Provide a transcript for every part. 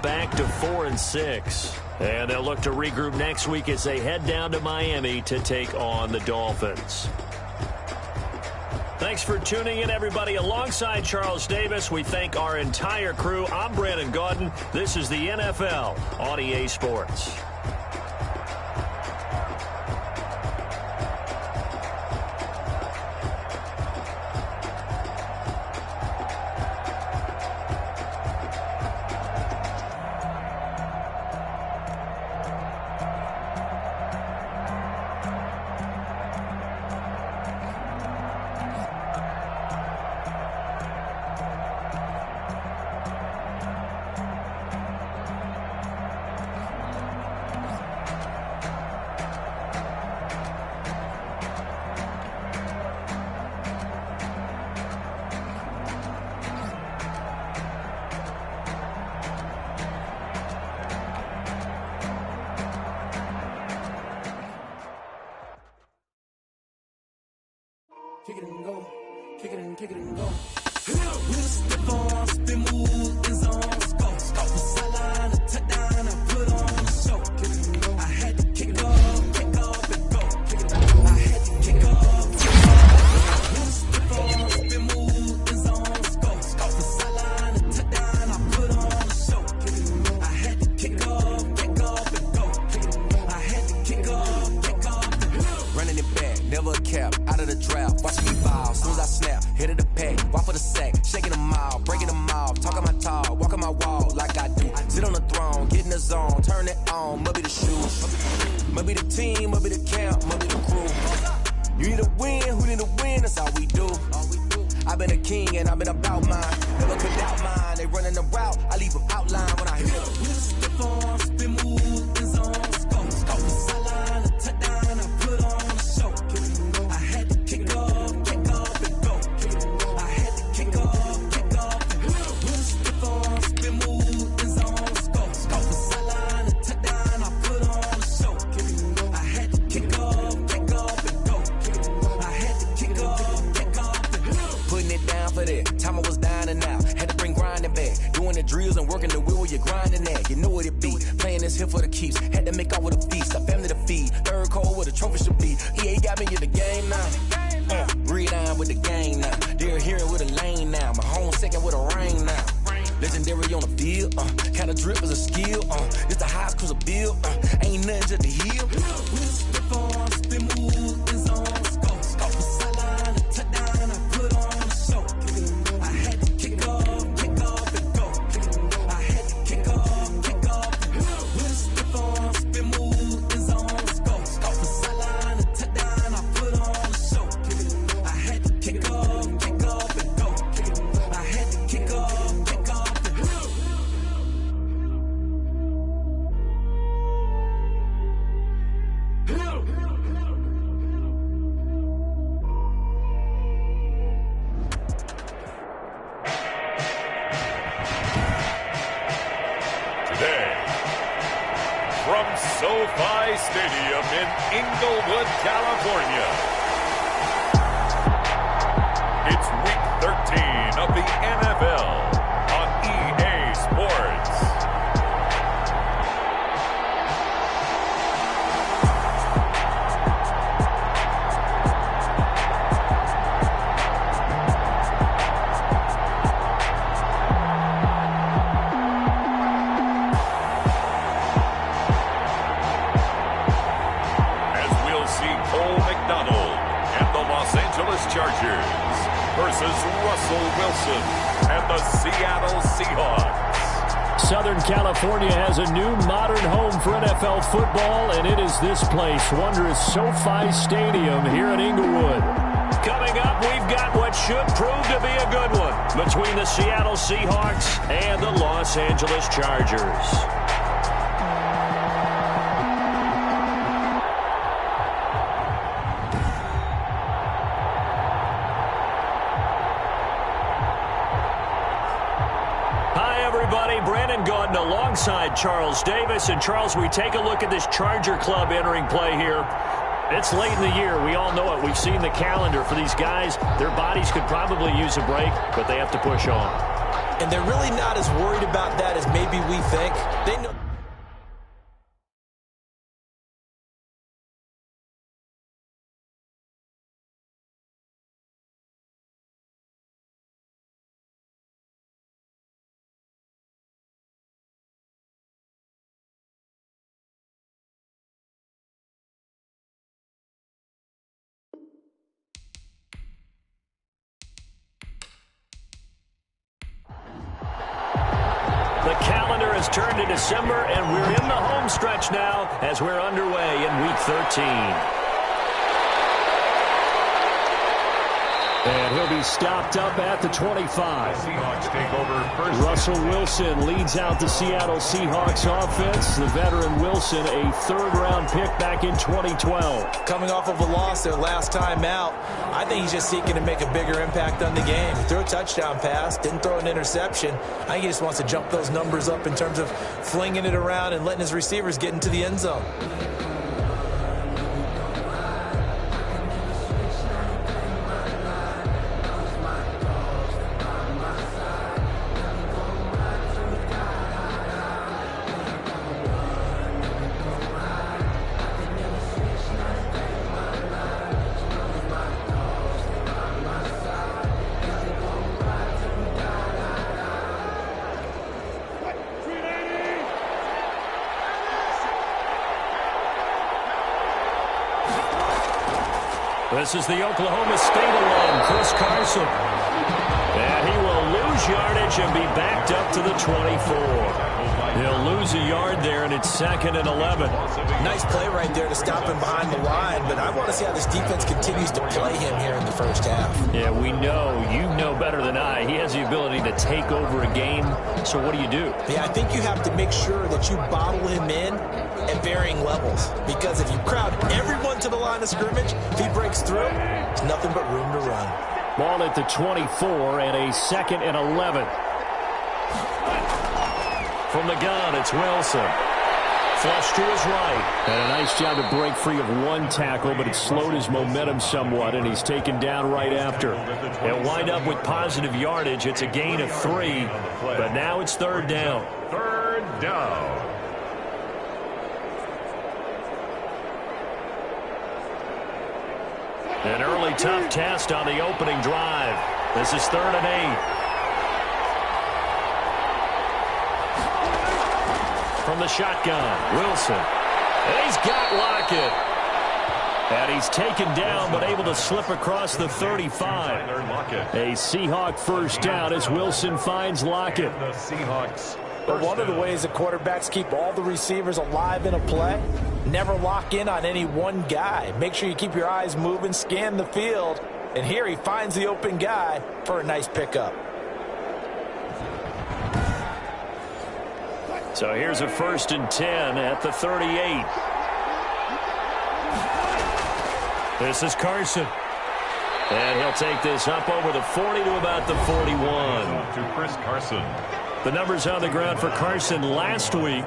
back to 4-6. And they'll look to regroup next week as they head down to Miami to take on the Dolphins. Thanks for tuning in, everybody. Alongside Charles Davis, we thank our entire crew. I'm Brandon Gaudin. This is the NFL on EA Sports. Kick it and go, kick it and go. We'll step on, spin, move, in zone, go. Stop the sideline, a touchdown, I put on the show. Kick it and go. I had to kick off and go. Kick it and go. I had to kick off. We'll step on, spin, move, in zone, go. Stop the sideline, a touchdown, I put on the show. Kick it and go. I had to kick off and go. Kick it and go. I had to kick off and go. Running it back, never a cap, out of the draft. Watch me foul, soon as I snap, hit of the pack, walk for the sack, shaking them out, breaking them off, talking my talk, walking my wall like I do. Sit on the throne, get in the zone, turn it on, maybe the shoes, maybe the team, maybe the camp, maybe the crew. You need a win, who need a win, that's all we do. I've been a king and I've been about mine, never could doubt mine. They running the route, I leave them outline when I hit them. We'll step on, spin, move, in zone, go. Stop the sideline, a touchdown, I put on the show. I had to kick off and go. I had to kick off and go. We'll step on, spin, move, in zone, go. Stop the sideline, a touchdown, I put on the show. I had to kick off and go. I had to kick off and go. Putting it down for that. Time I was down and out. Had to bring grinding back. Doing the drills and working the wheel where you're grinding at. You know what it be. Playing this here for the keeps. Had to make off with a feast. A family to feed. Third cold where the trophy should be. EA got me in the game now. Breathe down with the game now. They're here with a lane now. My home second with a rain now. Legendary on the field. Kinda drip is a skill. It's the highest cruise a bill. Ain't nothing just the heel. We'll step on, spin, move, in zone, go. Stop the sideline, a touchdown, I put on the show. I had to kick off and go. I had to kick off and go. We'll step on, spin, move, in zone, go. Stop the sideline, a touchdown, I put on the show. I had to kick off and go. I had to kick off and go. Today, from SoFi Stadium in Inglewood, California, it's Week 13 of the NFL on EA Sports. Chargers versus Russell Wilson and the Seattle Seahawks. Southern California has a new modern home for NFL football, and it is this place, wondrous SoFi Stadium here in Inglewood. Coming up, we've got what should prove to be a good one between the Seattle Seahawks and the Los Angeles Chargers. Brandon Gaudin alongside Charles Davis. And Charles, we take a look at this Charger club entering play here. It's late in the year. We all know it. We've seen the calendar for these guys. Their bodies could probably use a break, but they have to push on. and they're really not as worried about that as maybe we think. They know. The calendar has turned to December, and we're in the home stretch now as we're underway in Week 13. And he'll be stopped up at the 25. Seahawks take over first. Russell Wilson leads out the Seattle Seahawks offense. The veteran Wilson, a third-round pick back in 2012. Coming off of a loss their last time out, I think he's just seeking to make a bigger impact on the game. He threw a touchdown pass, didn't throw an interception. I think he just wants to jump those numbers up in terms of flinging it around and letting his receivers get into the end zone. This is the Oklahoma State alum, Chris Carson. And he will lose yardage and be backed up to the 24. He'll lose a yard there, and it's 2nd and 11. Nice play right there to stop him behind the line, but I want to see how this defense continues to play him here in the first half. Yeah, we know, you know better than I, he has the ability to take over a game. So what do you do? Yeah, I think you have to make sure that you bottle him in at varying levels, because if you crowd everyone to the line of scrimmage, if he breaks through, there's nothing but room to run. Ball at the 24 and a 2nd and 11. From the gun, it's Wilson. Flush to his right. And a nice job to break free of one tackle, but it slowed his momentum somewhat, and he's taken down right after. He'll wind up with positive yardage. It's a gain of 3, but now it's 3rd down. 3rd down. An early tough test on the opening drive. This is 3rd and 8. From the shotgun, Wilson. And he's got Lockett. And he's taken down, but able to slip across the 35. A Seahawk first down as Wilson finds Lockett. The Seahawks. But one of the ways that quarterbacks keep all the receivers alive in a play, never lock in on any one guy. Make sure you keep your eyes moving, scan the field, and here he finds the open guy for a nice pickup. So here's a 1st and 10 at the 38. This is Carson. And he'll take this up over the 40 to about the 41. To Chris Carson. The numbers on the ground for Carson last week.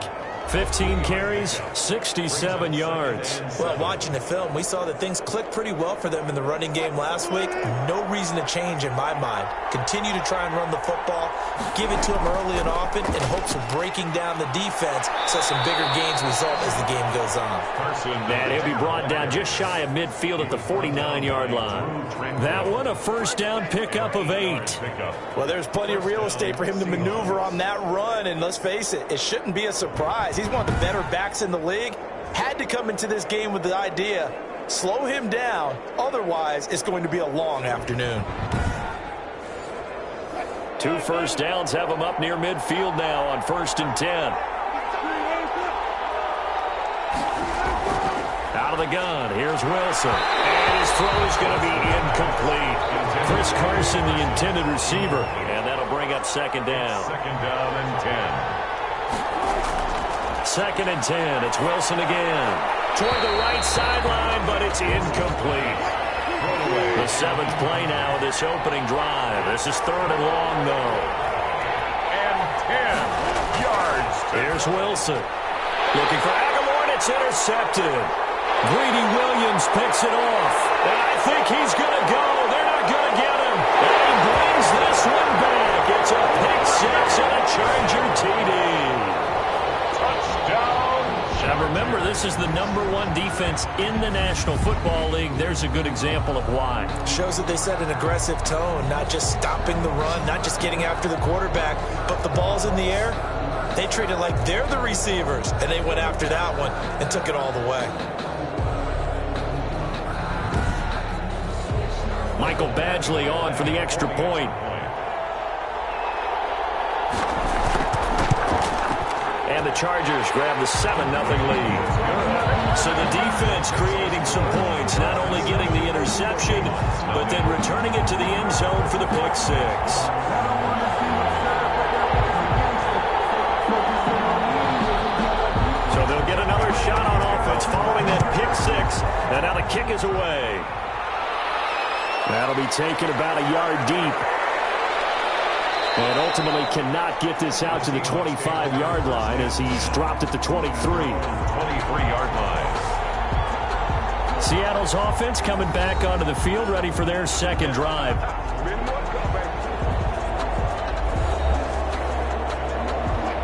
15 carries, 67 yards. Well, watching the film, we saw that things clicked pretty well for them in the running game last week. No reason to change in my mind. Continue to try and run the football, give it to them early and often in hopes of breaking down the defense so some bigger gains result as the game goes on. And he'll be brought down just shy of midfield at the 49-yard line. That one, a 1st down pickup of 8. Well, there's plenty of real estate for him to maneuver on that run, and let's face it, it shouldn't be a surprise. He's one of the better backs in the league. Had to come into this game with the idea, slow him down, otherwise it's going to be a long afternoon. 2 first downs have him up near midfield now on 1st and 10. Out of the gun, here's Wilson. And his throw is going to be incomplete. Chris Carson, the intended receiver. And that'll bring up 2nd down. 2nd down and 10. 2nd and 10. It's Wilson again. Toward the right sideline, but it's incomplete. The 7th play now of this opening drive. This is 3rd and long, though. And 10 yards. Here's Wilson. Looking for Aguilar, and it's intercepted. Greedy Williams picks it off. And I think he's going to go. They're not going to get him. And he brings this one back. It's a pick six and a Charger TD. Touchdown. Now remember, this is the #1 defense in the National Football League. There's a good example of why. Shows that they set an aggressive tone, not just stopping the run, not just getting after the quarterback, but the ball's in the air. They treat it like they're the receivers, and they went after that one and took it all the way. Michael Badgley on for the extra point. And the Chargers grab the 7-0 lead. So the defense creating some points, not only getting the interception, but then returning it to the end zone for the pick six. So they'll get another shot on offense following that pick six. And now the kick is away. That'll be taken about a yard deep. And ultimately cannot get this out to the 25-yard line as he's dropped at the 23. 23-yard line. Seattle's offense coming back onto the field, ready for their second drive.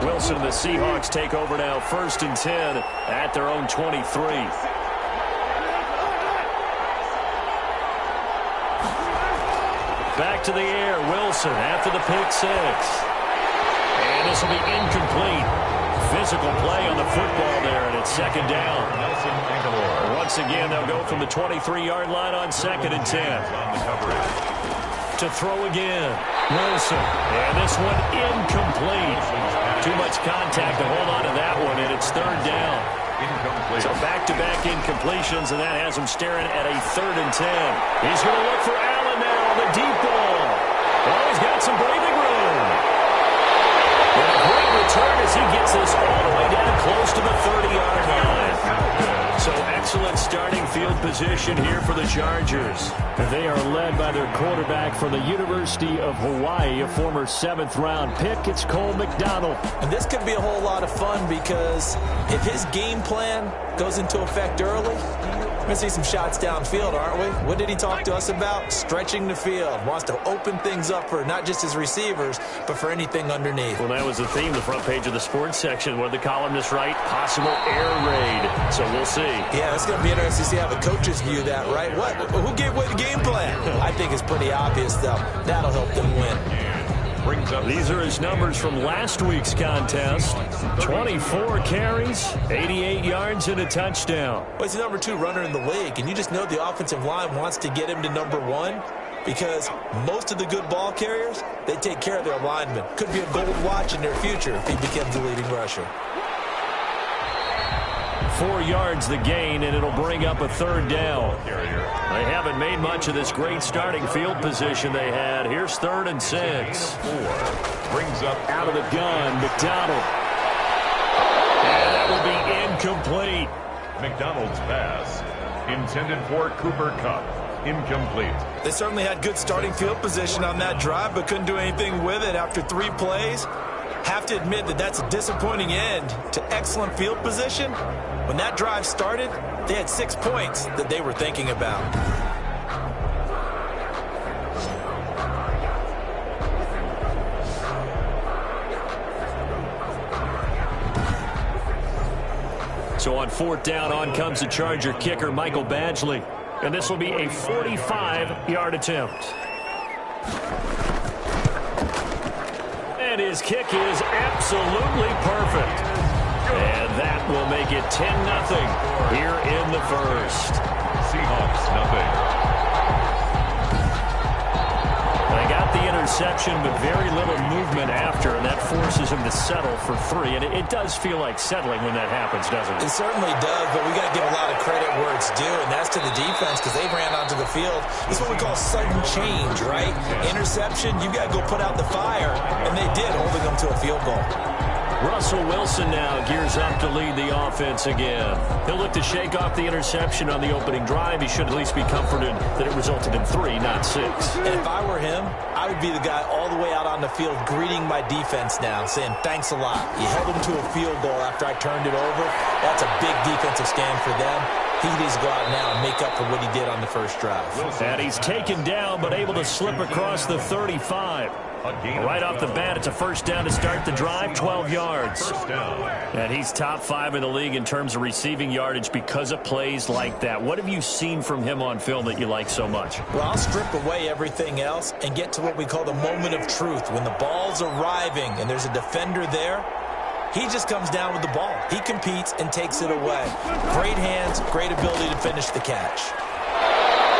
Wilson and the Seahawks take over now, 1st and 10 at their own 23. Back to the air, Wilson after the pick six. And this will be incomplete. Physical play on the football there, and it's 2nd down. Once again, they'll go from the 23-yard line on 2nd and 10. To throw again, Wilson. And this one incomplete. Too much contact to hold on to that one, and it's 3rd down. So back-to-back incompletions, and that has him staring at a 3rd and 10. He's going to look for Allen now, the deep ball. Oh, he's got some breathing room. And a great return as he gets this all the way down close to the 30-yard line. So excellent starting field position here for the Chargers. They are led by their quarterback from the University of Hawaii, a former 7th-round pick. It's Cole McDonald. And this could be a whole lot of fun because if his game plan goes into effect early, we're going to see some shots downfield, aren't we? What did he talk to us about? Stretching the field. Wants to open things up for not just his receivers, but for anything underneath. Well, that was the theme, the front page of the sports section, where the columnists write, possible air raid. So we'll see. Yeah, it's going to be interesting to see how the coaches view that, right? Who gave away the game plan? I think it's pretty obvious, though. That'll help them win. These are his numbers from last week's contest. 24 carries, 88 yards, and a touchdown. Well, he's the #2 runner in the league, and you just know the offensive line wants to get him to #1 because most of the good ball carriers, they take care of their linemen. Could be a gold watch in their future if he becomes the leading rusher. 4 yards the gain, and it'll bring up a 3rd down. They haven't made much of this great starting field position they had. Here's 3rd and 6. Brings up out of the gun, McDonald. And that will be incomplete. McDonald's pass intended for Cooper Kupp. Incomplete. They certainly had good starting field position on that drive, but couldn't do anything with it after 3 plays. Have to admit that that's a disappointing end to excellent field position. When that drive started, they had 6 points that they were thinking about. So on 4th down, on comes the Charger kicker, Michael Badgley. And this will be a 45-yard attempt. And his kick is absolutely perfect. And that will make it 10-0 here in the first. Seahawks nothing. They got the interception, but very little movement after, and that forces him to settle for 3. And it does feel like settling when that happens, doesn't it? It certainly does, but we got to give a lot of credit where it's due, and that's to the defense because they ran onto the field. This is what we call sudden change, right? Interception, you got to go put out the fire, and they did, holding them to a field goal. Russell Wilson now gears up to lead the offense again. He'll look to shake off the interception on the opening drive. He should at least be comforted that it resulted in 3, not 6. And if I were him, I would be the guy all the way out on the field greeting my defense now, saying thanks a lot. You held him to a field goal after I turned it over. That's a big defensive stand for them. He needs to go out now and make up for what he did on the first drive. And he's taken down but able to slip across the 35. Right off the bat, it's a first down to start the drive, 12 yards. First down. And he's top 5 in the league in terms of receiving yardage because of plays like that. What have you seen from him on film that you like so much? Well, I'll strip away everything else and get to what we call the moment of truth. When the ball's arriving and there's a defender there, he just comes down with the ball. He competes and takes it away. Great hands, great ability to finish the catch.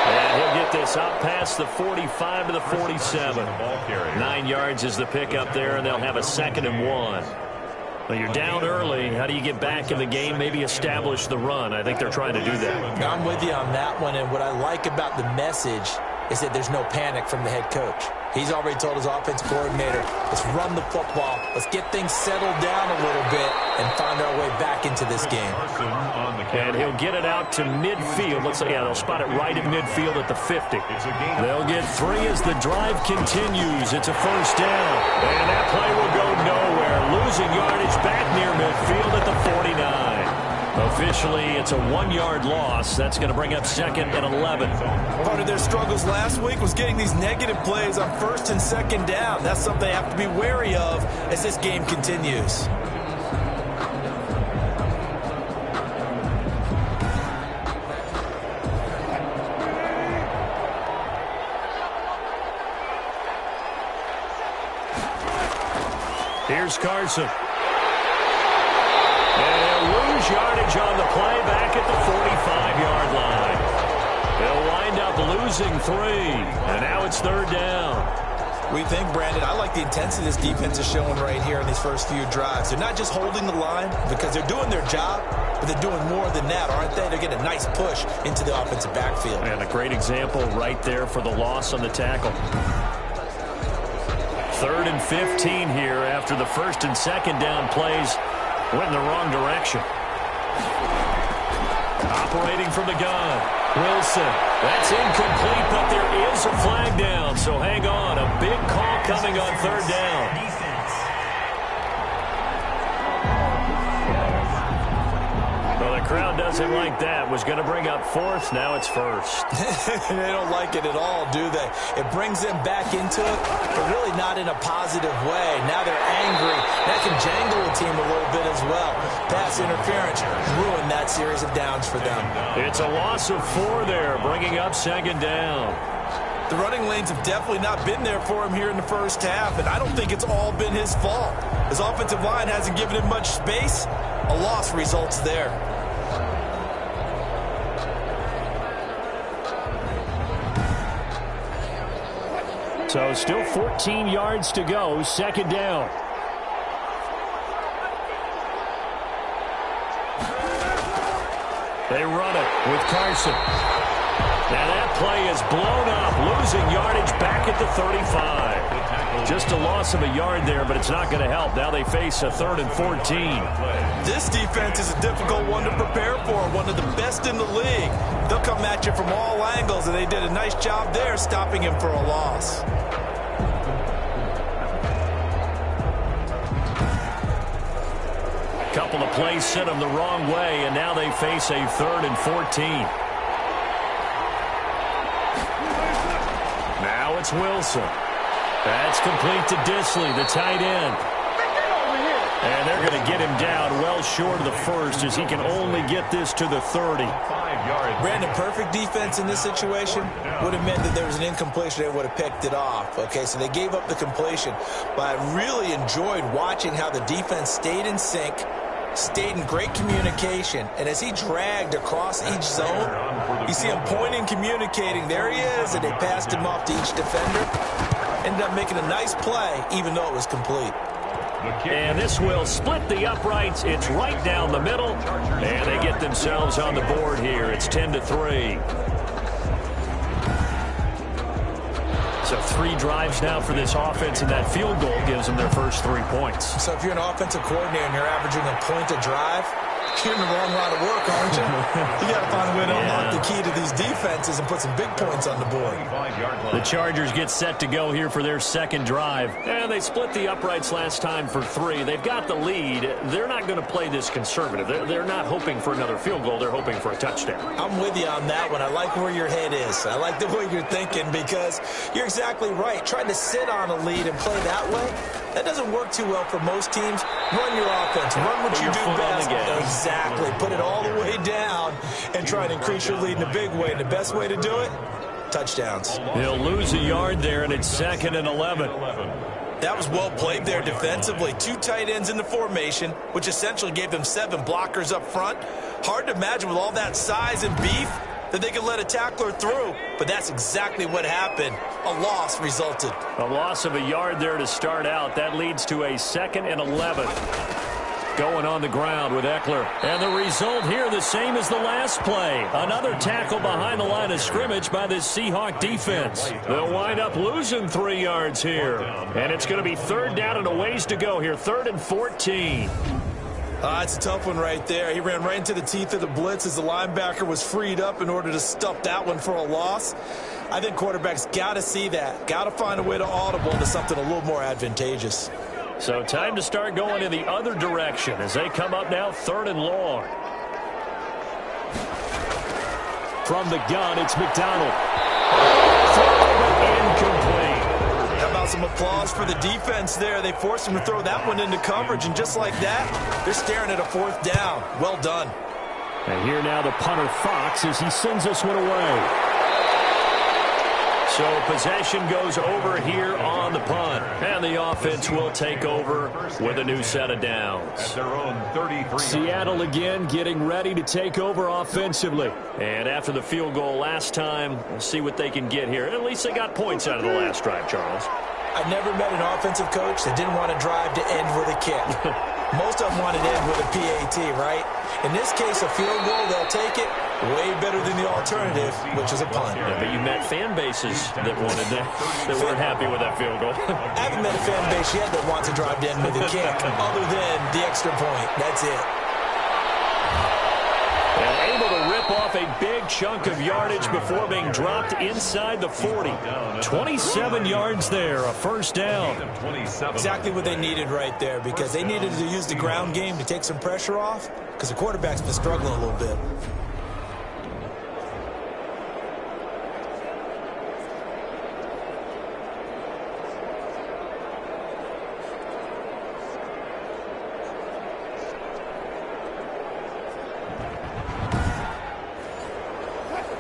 And he'll get this up past the 45 to the 47. 9 yards is the pickup there, and they'll have a 2nd and 1. Well, you're down early. How do you get back in the game, maybe establish the run? I think they're trying to do that. I'm with you on that one, and what I like about the message is that there's no panic from the head coach. He's already told his offense coordinator, let's run the football, let's get things settled down a little bit and find our way back into this game. And he'll get it out to midfield. Let's say, yeah, they'll spot it right at midfield at the 50. They'll get 3 as the drive continues. It's a first down. And that play will go nowhere. Losing yardage back near midfield at the 49. Officially, it's a 1-yard loss. That's going to bring up 2nd and 11. Part of their struggles last week was getting these negative plays on 1st and 2nd down. That's something they have to be wary of as this game continues. Here's Carson. And they'll lose yardage on the play back at the 45-yard line. They'll wind up losing 3. And now it's 3rd down. We think, Brandon, I like the intensity this defense is showing right here in these first few drives. They're not just holding the line because they're doing their job, but they're doing more than that, aren't they? They're getting a nice push into the offensive backfield. And a great example right there for the loss on the tackle. 3rd and 15 here after the 1st and 2nd down plays went in the wrong direction. Operating from the gun, Wilson. That's incomplete, but there is a flag down, so hang on. A big call coming on 3rd down. Well, the crowd doesn't like that. Was going to bring up 4th. Now it's 1st. They don't like it at all, do they? It brings them back into it, but really not in a positive way. Now they're angry. That can jangle the team a little bit as well. Pass interference ruined that series of downs for them. It's a loss of 4 there, bringing up 2nd down. The running lanes have definitely not been there for him here in the first half, and I don't think it's all been his fault. His offensive line hasn't given him much space. A loss results there. So still 14 yards to go, 2nd down. They run it with Carson. Now that play is blown up, losing yardage back at the 35. Just a loss of a yard there, but it's not going to help. Now they face a 3rd and 14. This defense is a difficult one to prepare for, one of the best in the league. They'll come at you from all angles, and they did a nice job there stopping him for a loss. Couple of plays sent them the wrong way, and now they face a 3rd and 14. Now it's Wilson. That's complete to Disley, the tight end. And they're going to get him down well short of the 1st as he can only get this to the 30. Brandon, perfect defense in this situation would have meant that there was an incompletion. They would have picked it off. Okay, so they gave up the completion. But I really enjoyed watching how the defense stayed in sync, stayed in great communication. And as he dragged across each zone, you see him pointing, communicating. There he is, and they passed him off to each defender. Ended up making a nice play, even though it was complete. And this will split the uprights. It's right down the middle. And they get themselves on the board here. It's 10-3. So 3 drives now for this offense, and that field goal gives them their first 3 points. So if you're an offensive coordinator and you're averaging a point a drive, You're in the wrong line of work, aren't you? You got to find a way to unlock the key to these defenses and put some big points on the board. The Chargers get set to go here for their second drive. And they split the uprights last time for 3. They've got the lead. They're not going to play this conservative. They're not hoping for another field goal. They're hoping for a touchdown. I'm with you on that one. I like where your head is. I like the way you're thinking because you're exactly right. Trying to sit on a lead and play that way, that doesn't work too well for most teams. Run your offense. Run what you do best. Exactly. Put it all the way down and try and increase your lead in a big way. And the best way to do it, touchdowns. He'll lose a yard there, and it's 2nd and 11. That was well played there defensively. 2 tight ends in the formation, which essentially gave them 7 blockers up front. Hard to imagine with all that size and beef that they could let a tackler through, but that's exactly what happened. A loss resulted. A loss of a yard there to start out. That leads to a 2nd and 11. Going on the ground with Eckler. And the result here the same as the last play. Another tackle behind the line of scrimmage by this Seahawk defense. They'll wind up losing 3 yards here. And it's going to be 3rd down and a ways to go here. 3rd and 14. It's a tough one right there. He ran right into the teeth of the blitz as the linebacker was freed up in order to stuff that one for a loss. I think quarterbacks got to see that. Got to find a way to audible to something a little more advantageous. So time to start going in the other direction as they come up now 3rd and long. From the gun, it's McDonald. Incomplete. How about some applause for the defense there? They forced him to throw that one into coverage, and just like that, they're staring at a 4th down. Well done. And here now the punter Fox as he sends this one away. So possession goes over here on the punt. And the offense will take over with a new set of downs. At their own 33. Seattle again getting ready to take over offensively. And after the field goal last time, we'll see what they can get here. At least they got points out of the last drive, Charles. I've never met an offensive coach that didn't want to drive to end with a kick. Most of them wanted to end with a PAT, right? In this case, a field goal, they'll take it. Way better than the alternative, which is a punt. Yeah, but you met fan bases that wanted that weren't happy with that field goal. I haven't met a fan base yet that wants to drive to end with a kick, other than the extra point. That's it. And able to rip off a big chunk of yardage before being dropped inside the 40. 27 yards there, a 1st down. Exactly what they needed right there, because they needed to use the ground game to take some pressure off, because the quarterback's been struggling a little bit.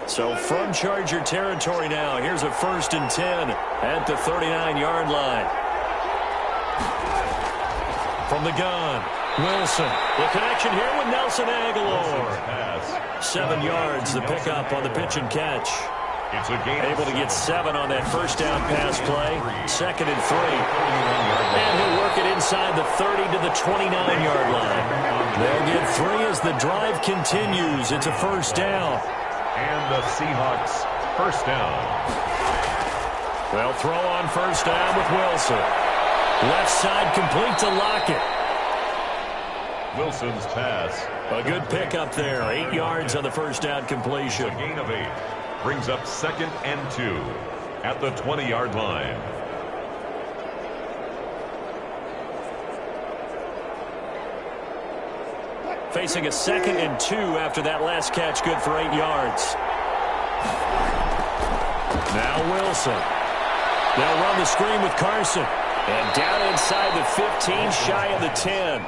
So from Charger territory now, here's a 1st and 10 at the 39-yard line. From the gun, Wilson. The connection here with Nelson Aguilar. 7 yards, the pickup on the pitch and catch. It's a gain. Able to get 7 on that 1st down pass play. 2nd and 3. And he'll work it inside the 30 to the 29-yard line. They'll get 3 as the drive continues. It's a 1st down. And the Seahawks 1st down. They'll throw on 1st down with Wilson. Left side complete to Lockett. Wilson's pass. A good pickup there. 8 yards on the 1st down completion. A gain of 8. Brings up 2nd and 2 at the 20-yard line. Facing a 2nd and 2 after that last catch, good for 8 yards. Now Wilson. They'll run the screen with Carson. And down inside the 15, shy of the 10.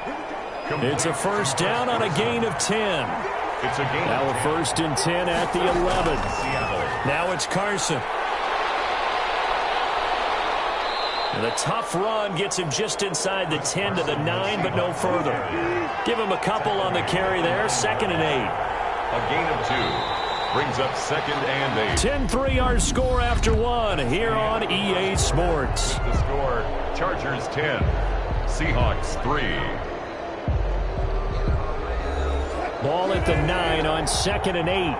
It's a 1st down on a gain of 10. It's a gain. Now a 1st and 10 at the 11. Now it's Carson. And the tough run gets him just inside the 10 to the 9, but no further. Give him a couple on the carry there. 2nd and 8. A gain of 2. Brings up 2nd and 8. 10-3 our score after 1 here on EA Sports. The score, Chargers 10, Seahawks 3. Ball at the 9 on 2nd and 8.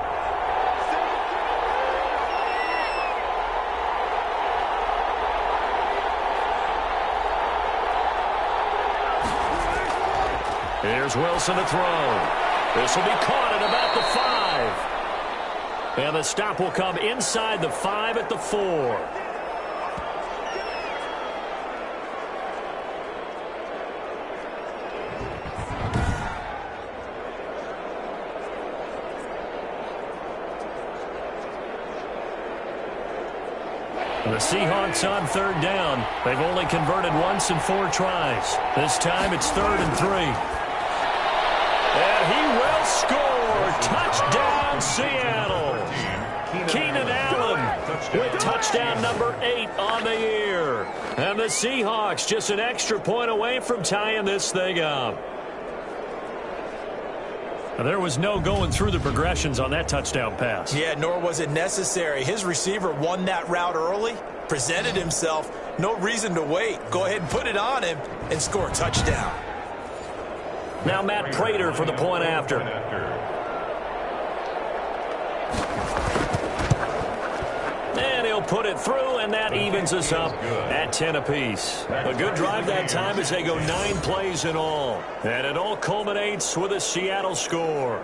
Here's Wilson to throw. This will be caught at about the 5. And the stop will come inside the 5 at the 4. The Seahawks on 3rd down. They've only converted once in 4 tries. This time it's 3rd and 3. And he will score. Touchdown, Seattle. Keenan Allen with touchdown number 8 on the year. And the Seahawks just an extra point away from tying this thing up. There was no going through the progressions on that touchdown pass. Yeah, nor was it necessary. His receiver won that route early, presented himself, no reason to wait. Go ahead and put it on him and score a touchdown. Now Matt Prater for the point after. And he'll put it through, and that evens us up at 10 apiece. A good drive that time as they go 9 plays in all. And it all culminates with a Seattle score.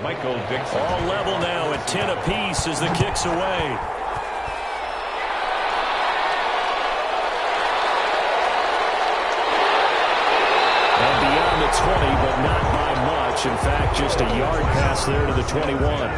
Michael Dixon. All level now at 10 apiece as the kick's away. And beyond the 20, but not by much. In fact, just a yard pass there to the 21.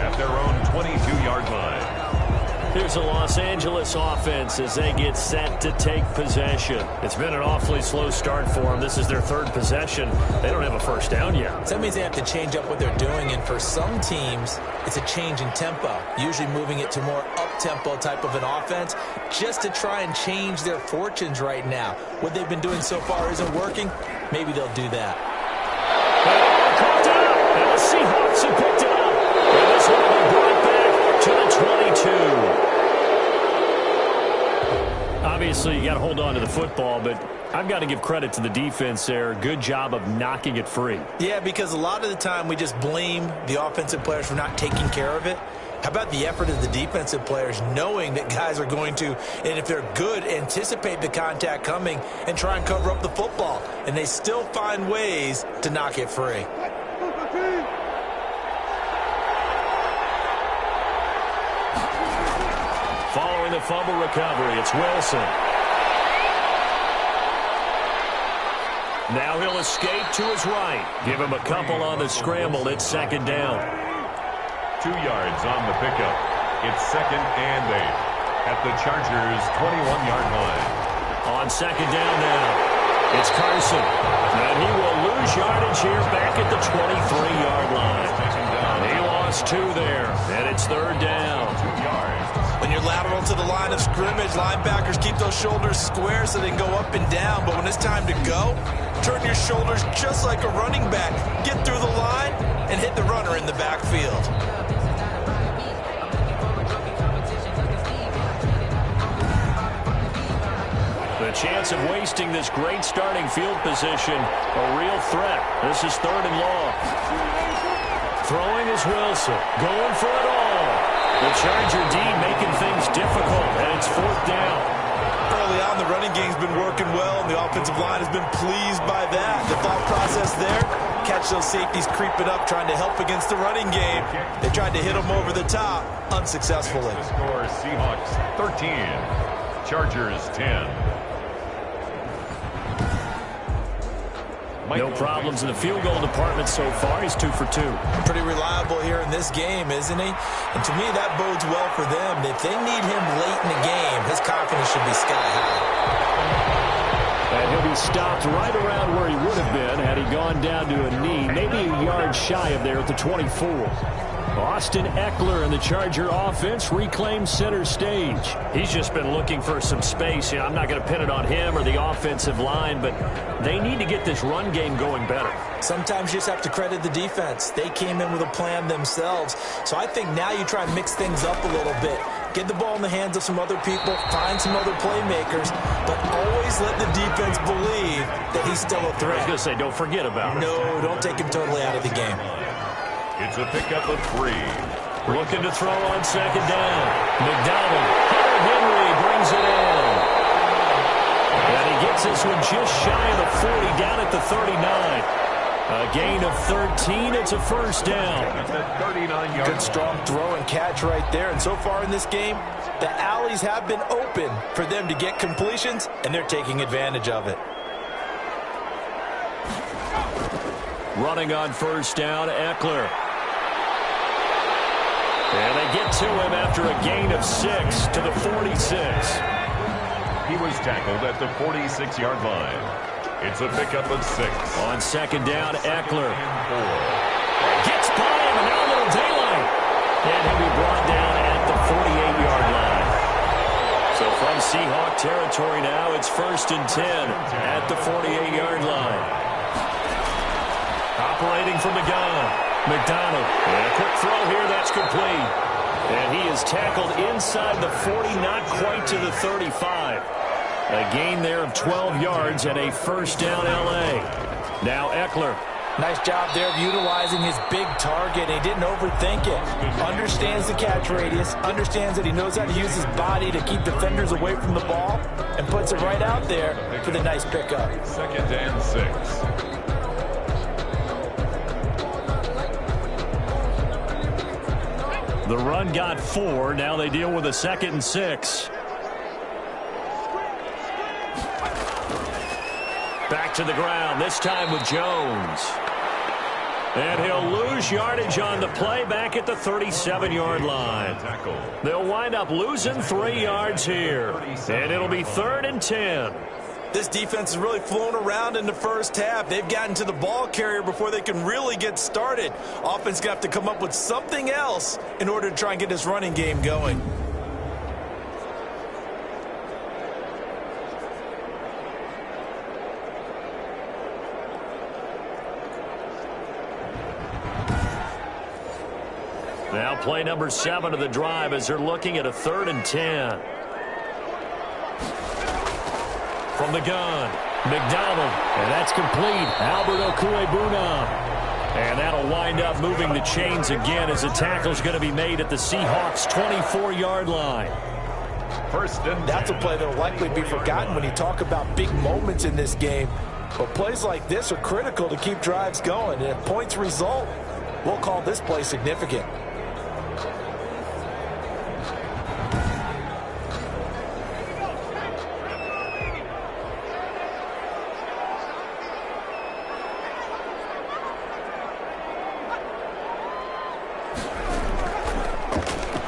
At their own 22-yard line. Here's the Los Angeles offense as they get set to take possession. It's been an awfully slow start for them. This is their 3rd possession. They don't have a first down yet. So that means they have to change up what they're doing, and for some teams, it's a change in tempo, usually moving it to more up-tempo type of an offense just to try and change their fortunes right now. What they've been doing so far isn't working. Maybe they'll do that. Caught up, and the Seahawks have picked it up. And this one will be brought back to the 22. Obviously, you got to hold on to the football, but I've got to give credit to the defense there. Good job of knocking it free. Yeah, because a lot of the time we just blame the offensive players for not taking care of it. How about the effort of the defensive players knowing that guys are going to, and if they're good, anticipate the contact coming and try and cover up the football. And they still find ways to knock it free. Following the fumble recovery, it's Wilson. Now he'll escape to his right. Give him a couple on the scramble. It's 2nd down. 2 yards on the pickup. It's 2nd and 8 at the Chargers' 21-yard line. On 2nd down now, it's Carson. And he will lose yardage here back at the 23-yard line. He lost 2 there, and it's 3rd down. 2 yards. When you're lateral to the line of scrimmage, linebackers keep those shoulders square so they can go up and down. But when it's time to go, turn your shoulders just like a running back. Get through the line and hit the runner in the backfield. The chance of wasting this great starting field position, a real threat. This is 3rd and long. Throwing is Wilson, going for it all. The Charger D making things difficult, and it's 4th down. Early on, the running game's been working well, and the offensive line has been pleased by that. The thought process there, catch those safeties creeping up, trying to help against the running game. They tried to hit them over the top, unsuccessfully. The score, Seahawks 13, Chargers 10. No problems in the field goal department so far. He's 2 for 2. Pretty reliable here in this game, isn't he? And to me, that bodes well for them. If they need him late in the game, his confidence should be sky high. And he'll be stopped right around where he would have been had he gone down to a knee, maybe a yard shy of there at the 24. Austin Eckler and the Charger offense reclaim center stage. He's just been looking for some space. I'm not going to pin it on him or the offensive line, but they need to get this run game going better. Sometimes you just have to credit the defense. They came in with a plan themselves. So I think now you try and mix things up a little bit. Get the ball in the hands of some other people, find some other playmakers, but always let the defense believe that he's still a threat. I was going to say, don't forget about it. No, don't take him totally out of the game. It's a pickup of 3. Looking to throw on 2nd down. McDonald. Henry brings it in. And he Gets this one just shy of the 40, down at the 39. A gain of 13. It's a first down. Good strong throw and catch right there. And so far in this game, the alleys have been open for them to get completions, and they're taking advantage of it. Running on first down, Eckler. And they get to him after a gain of 6 to the 46. He was tackled at the 46-yard line. It's a pickup of 6. On second down, Eckler. Gets by him, and now a little daylight. And he'll be brought down at the 48-yard line. So from Seahawk territory now, it's 1st and 10 at the 48-yard line. Operating from the gun, McDonald. And a quick throw here, that's complete. And he is tackled inside the 40, not quite to the 35. A gain there of 12 yards and a first down L.A. Now Eckler. Nice job there of utilizing his big target. He didn't overthink it. Understands the catch radius. Understands that he knows how to use his body to keep defenders away from the ball. And puts it right out there for the nice pickup. 2nd and 6. The run got 4. Now they deal with a 2nd and 6. Back to the ground, this time with Jones. And he'll lose yardage on the play back at the 37-yard line. They'll wind up losing 3 yards here. And it'll be 3rd and 10. This defense has really flown around in the first half. They've gotten to the ball carrier before they can really get started. Offense going to have to come up with something else in order to try and get this running game going. Now play number 7 of the drive as they're looking at a 3rd and 10. From the gun, McDonald, and that's complete. Albert Okwuegbunam. And that'll wind up moving the chains again as the tackle's going to be made at the Seahawks' 24-yard line. 1st and 10. That's a play that will likely be forgotten when you talk about big moments in this game. But plays like this are critical to keep drives going. And if points result, we'll call this play significant.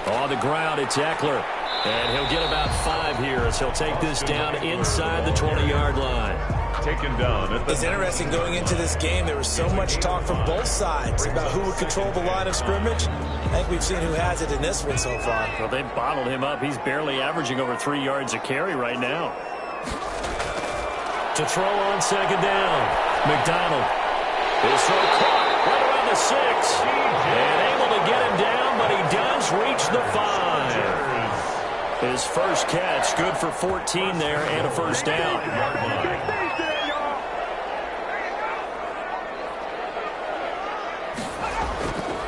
On the ground, it's Eckler. And he'll get about 5 here as he'll take this down inside the 20-yard line. Taken down at the... It's interesting going into this game. There was so much talk from both sides about who would control the line of scrimmage. I think we've seen who has it in this one so far. Well, they've bottled him up. He's barely averaging over 3 yards a carry right now. To throw on second down, McDonald. His throw caught right around the 6. And able to get him down, but he does reach the 5. His first catch, good for 14 there and a first down.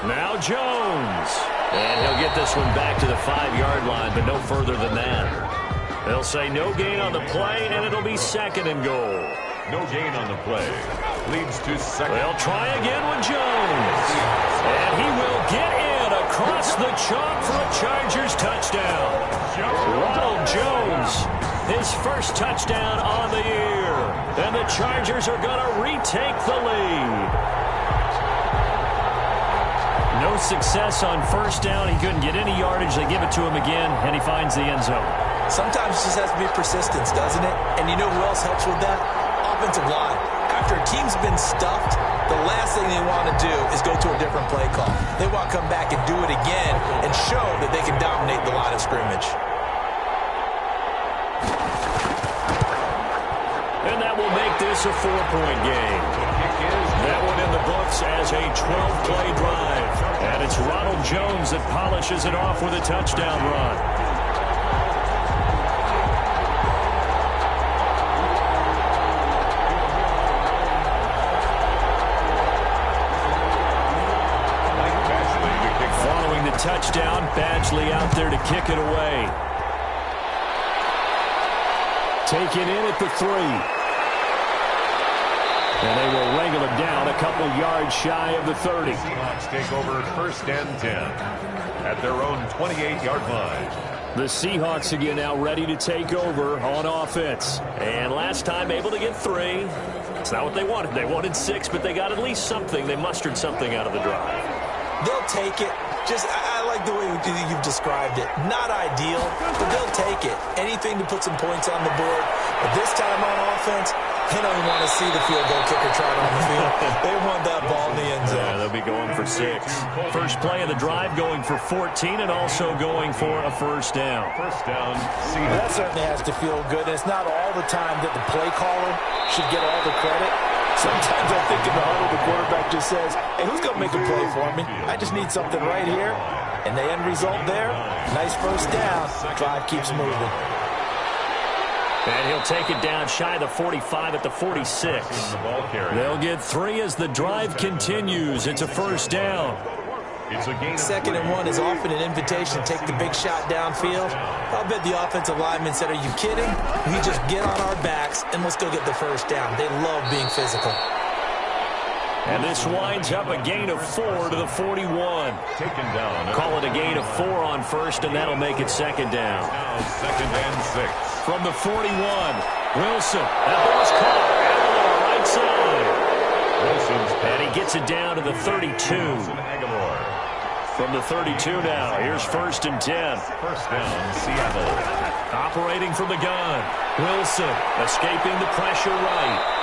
Now Jones. And he'll get this one back to the 5-yard line, but no further than that. They'll say no gain on the play, and it'll be 2nd and goal. No gain on the play. Leads to 2nd. They'll try again with Jones. And he will get in across the chalk for a Chargers touchdown. Ronald Jones, his first touchdown on the year. And the Chargers are going to retake the lead. No success on first down. He couldn't get any yardage. They give it to him again, and he finds the end zone. Sometimes it just has to be persistence, doesn't it? And you know who else helps with that? Offensive line. After a team's been stuffed, the last thing they want to do is go to a different play call. They want to come back and do it again and show that they can dominate the line of scrimmage. And that will make this a 4-point game. That one in the books as a 12-play drive. And it's Ronald Jones that polishes it off with a touchdown run. Following the touchdown, Badgley out there to kick it away. Taken in at the 3. And they will wrangle him down a couple yards shy of the 30. Seahawks take over 1st and 10 at their own 28-yard line. The Seahawks again now ready to take over on offense. And last time able to get 3. It's not what they wanted. They wanted 6, but they got at least something. They mustered something out of the drive. They'll take it. I like the way you've described it. Not ideal, but they'll take it. Anything to put some points on the board. But this time on offense, they don't even want to see the field goal kicker trot on the field. They want that ball in the end zone. Yeah, they'll be going for 6. First play of the drive going for 14 and also going for a first down. First down, That certainly has to feel good. And it's not all the time that the play caller should get all the credit. Sometimes I think in the huddle, the quarterback just says, hey, who's going to make a play for me? I just need something right here. And the end result there, nice first down. Drive keeps moving. And he'll take it down shy of the 45 at the 46. They'll get 3 as the drive continues. It's a first down. It's a gain. 2nd and 1 is often an invitation to take the big shot downfield. I'll bet the offensive lineman said, are you kidding? We just get on our backs and let's go get the first down. They love being physical. And this winds up a gain of 4 to the 41. Taken down. Call it a gain of 4 on first, and that'll make it 2nd down. Now 2nd and 6. From the 41, Wilson. That ball's caught out on the right side. Wilson's And he gets it down to the 32. From the 32 now, here's 1st and 10. First down, Seattle. Operating from the gun. Wilson escaping the pressure right.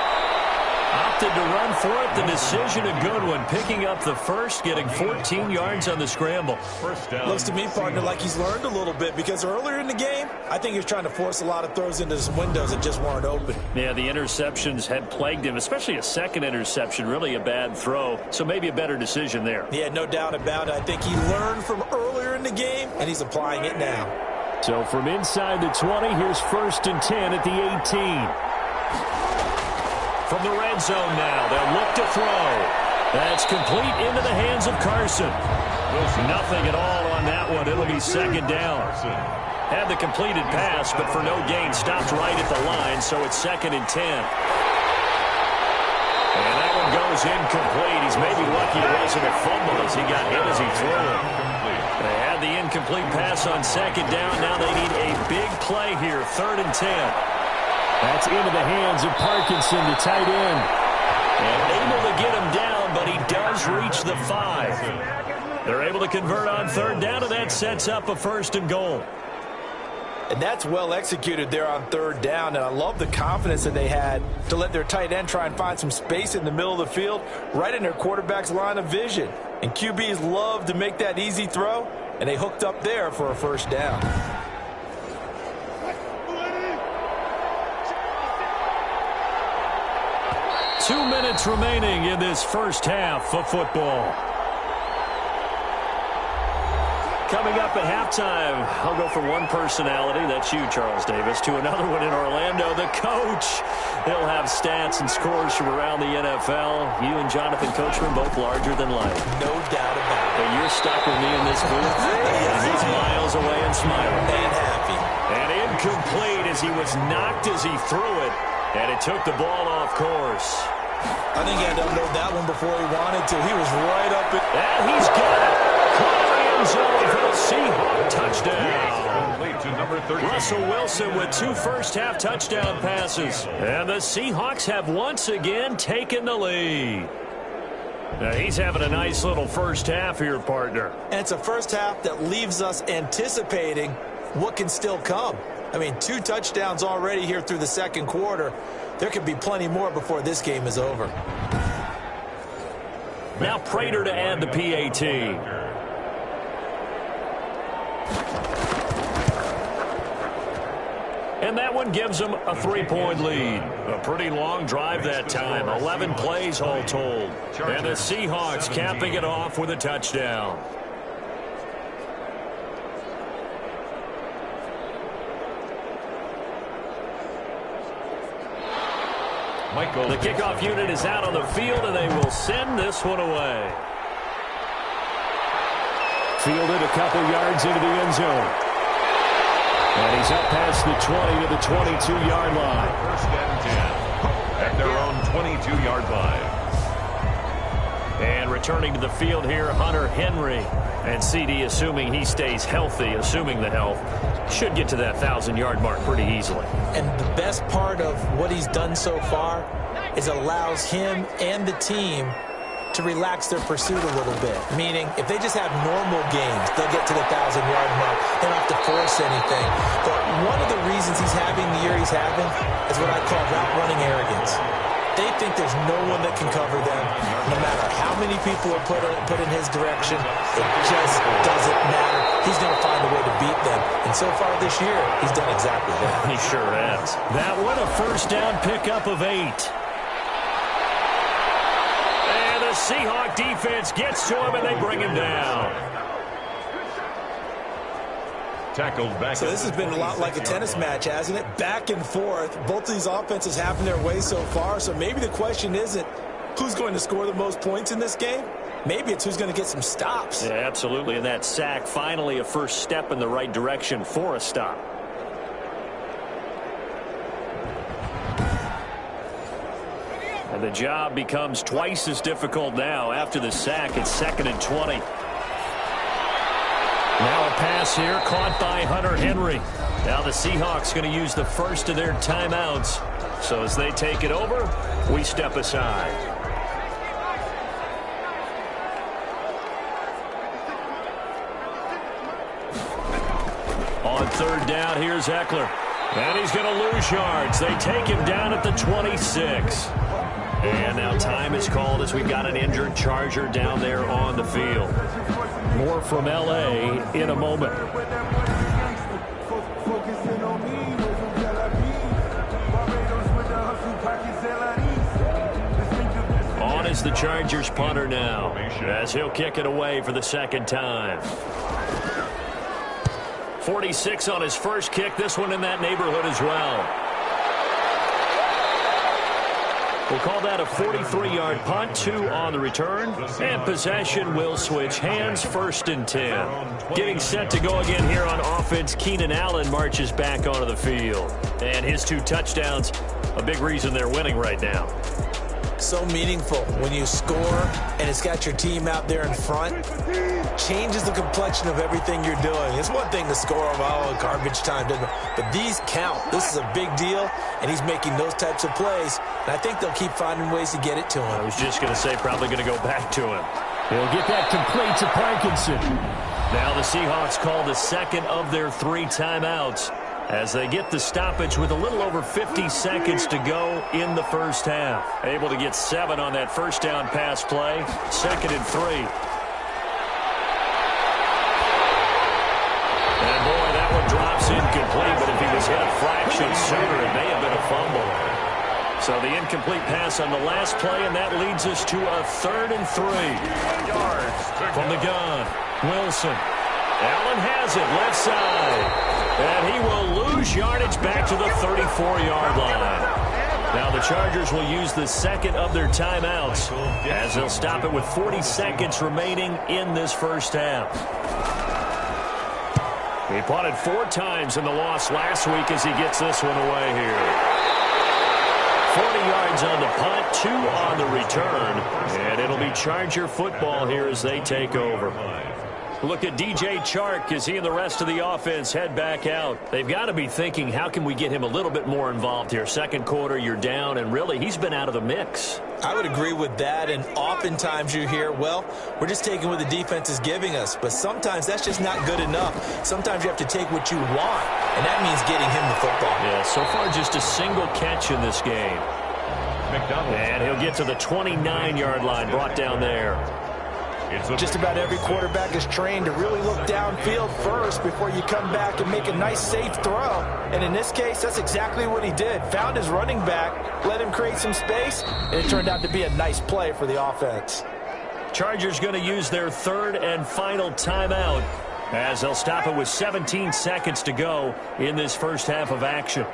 Opted to run for it. The decision a good one. Picking up the first, getting 14 yards on the scramble. First down. Looks to me, partner, like he's learned a little bit because earlier in the game, I think he was trying to force a lot of throws into some windows that just weren't open. Yeah, the interceptions had plagued him, especially a second interception. Really a bad throw. So maybe a better decision there. Yeah, no doubt about it. I think he learned from earlier in the game, and he's applying it now. So from inside the 20, here's 1st and 10 at the 18. From the red zone now, they'll look to throw. That's complete into the hands of Carson. Nothing at all on that one. It'll be 2nd down. Had the completed pass, but for no gain, stopped right at the line, so it's 2nd and 10. And that one goes incomplete. He's maybe lucky it wasn't a fumble as he got hit as he threw it. They had the incomplete pass on 2nd down. Now they need a big play here, 3rd and 10. That's into the hands of Parkinson, the tight end. And able to get him down, but he does reach the 5. They're able to convert on 3rd down, and that sets up a 1st and goal. And that's well executed there on 3rd down. And I love the confidence that they had to let their tight end try and find some space in the middle of the field, right in their quarterback's line of vision. And QBs love to make that easy throw, and they hooked up there for a 1st down. Two minutes remaining in this first half of football. Coming up at halftime, I'll go from one personality, that's you, Charles Davis, to another one in Orlando, the coach. He'll have stats and scores from around the NFL. You and Jonathan Coachman both larger than life. No doubt about it. And you're stuck with me in this booth. And he's miles away and smiling. And happy. And incomplete as he was knocked as he threw it. And it took the ball off course. I think he had to unload that one before he wanted to. He was right up. And he's got it. Caught in the end zone for the Seahawks touchdown. Complete to number 13. Russell Wilson with 2 first-half touchdown passes. And the Seahawks have once again taken the lead. Now he's having a nice little first half here, partner. And it's a first half that leaves us anticipating what can still come. I mean, 2 touchdowns already here through the 2nd quarter. There could be plenty more before this game is over. Now Prater to add the PAT. And that one gives them a 3-point lead. A pretty long drive that time. 11 plays all told. And the Seahawks capping it off with a touchdown. The kickoff unit is out on the field, and they will send this one away. Fielded a couple yards into the end zone. And he's up past the 20 to the 22-yard line. 1st and 10 at their own 22-yard line. And returning to the field here, Hunter Henry. And CD, assuming he stays healthy, assuming the health, should get to that 1,000-yard mark pretty easily. And the best part of what he's done so far is allows him and the team to relax their pursuit a little bit. Meaning, if they just have normal games, they'll get to the 1,000-yard mark. They don't have to force anything. But one of the reasons he's having the year he's having is what I call route running arrogance. They think there's no one that can cover them. No matter how many people are put in his direction, it just doesn't matter. He's going to find a way to beat them. And so far this year, he's done exactly that. He sure has. That one, a first down pickup of 8. And the Seahawk defense gets to him, and they bring him down. Tackled back. So this has been a lot like a tennis match, hasn't it? Back and forth. Both of these offenses having their way so far. So maybe the question isn't who's going to score the most points in this game. Maybe it's who's going to get some stops. Yeah, absolutely. And that sack, finally a first step in the right direction for a stop. And the job becomes twice as difficult now. After the sack, it's 2nd and 20. Now a pass here, caught by Hunter Henry. Now the Seahawks going to use the first of their timeouts. So as they take it over, we step aside. On 3rd down, here's Eckler. And he's going to lose yards. They take him down at the 26. And now time is called as we've got an injured Charger down there on the field. More from L.A. in a moment. On is the Chargers punter now, as he'll kick it away for the 2nd time. 46 on his first kick, this one in that neighborhood as well. We'll call that a 43-yard punt, 2 on the return, and possession will switch hands, 1st and 10. Getting set to go again here on offense, Keenan Allen marches back onto the field. And his 2 touchdowns, a big reason they're winning right now. So meaningful when you score and it's got your team out there in front. Changes the complexion of everything you're doing. It's one thing to score a garbage time, but these count. This is a big deal, and he's making those types of plays. And I think they'll keep finding ways to get it to him. I was just going to say probably going to go back to him. He'll get that complete to Parkinson. Now the Seahawks call the 2nd of their 3 timeouts as they get the stoppage with a little over 50 seconds to go in the first half. Able to get 7 on that first down pass play. 2nd and 3. And boy, that one drops incomplete, but if he was hit a fraction sooner, it may have been a fumble. So the incomplete pass on the last play, and that leads us to a 3rd and 3. Yards From the gun, Wilson. Allen has it, left side. And he will lose yardage back to the 34-yard line. Now the Chargers will use the 2nd of their timeouts as they'll stop it with 40 seconds remaining in this first half. He punted 4 times in the loss last week as he gets this one away here. 40 yards on the punt, 2 on the return. And it'll be Charger football here as they take over. Look at DJ Chark as he and the rest of the offense head back out. They've got to be thinking, how can we get him a little bit more involved here? 2nd quarter, you're down, and really, he's been out of the mix. I would agree with that, and oftentimes you hear, well, we're just taking what the defense is giving us, but sometimes that's just not good enough. Sometimes you have to take what you want, and that means getting him the football. Yeah, so far just a single catch in this game. McDonald. And he'll get to the 29-yard line, brought down there. Just about every quarterback is trained to really look downfield first before you come back and make a nice, safe throw. And in this case, that's exactly what he did. Found his running back, let him create some space, and it turned out to be a nice play for the offense. Chargers going to use their 3rd and final timeout as they'll stop it with 17 seconds to go in this first half of action.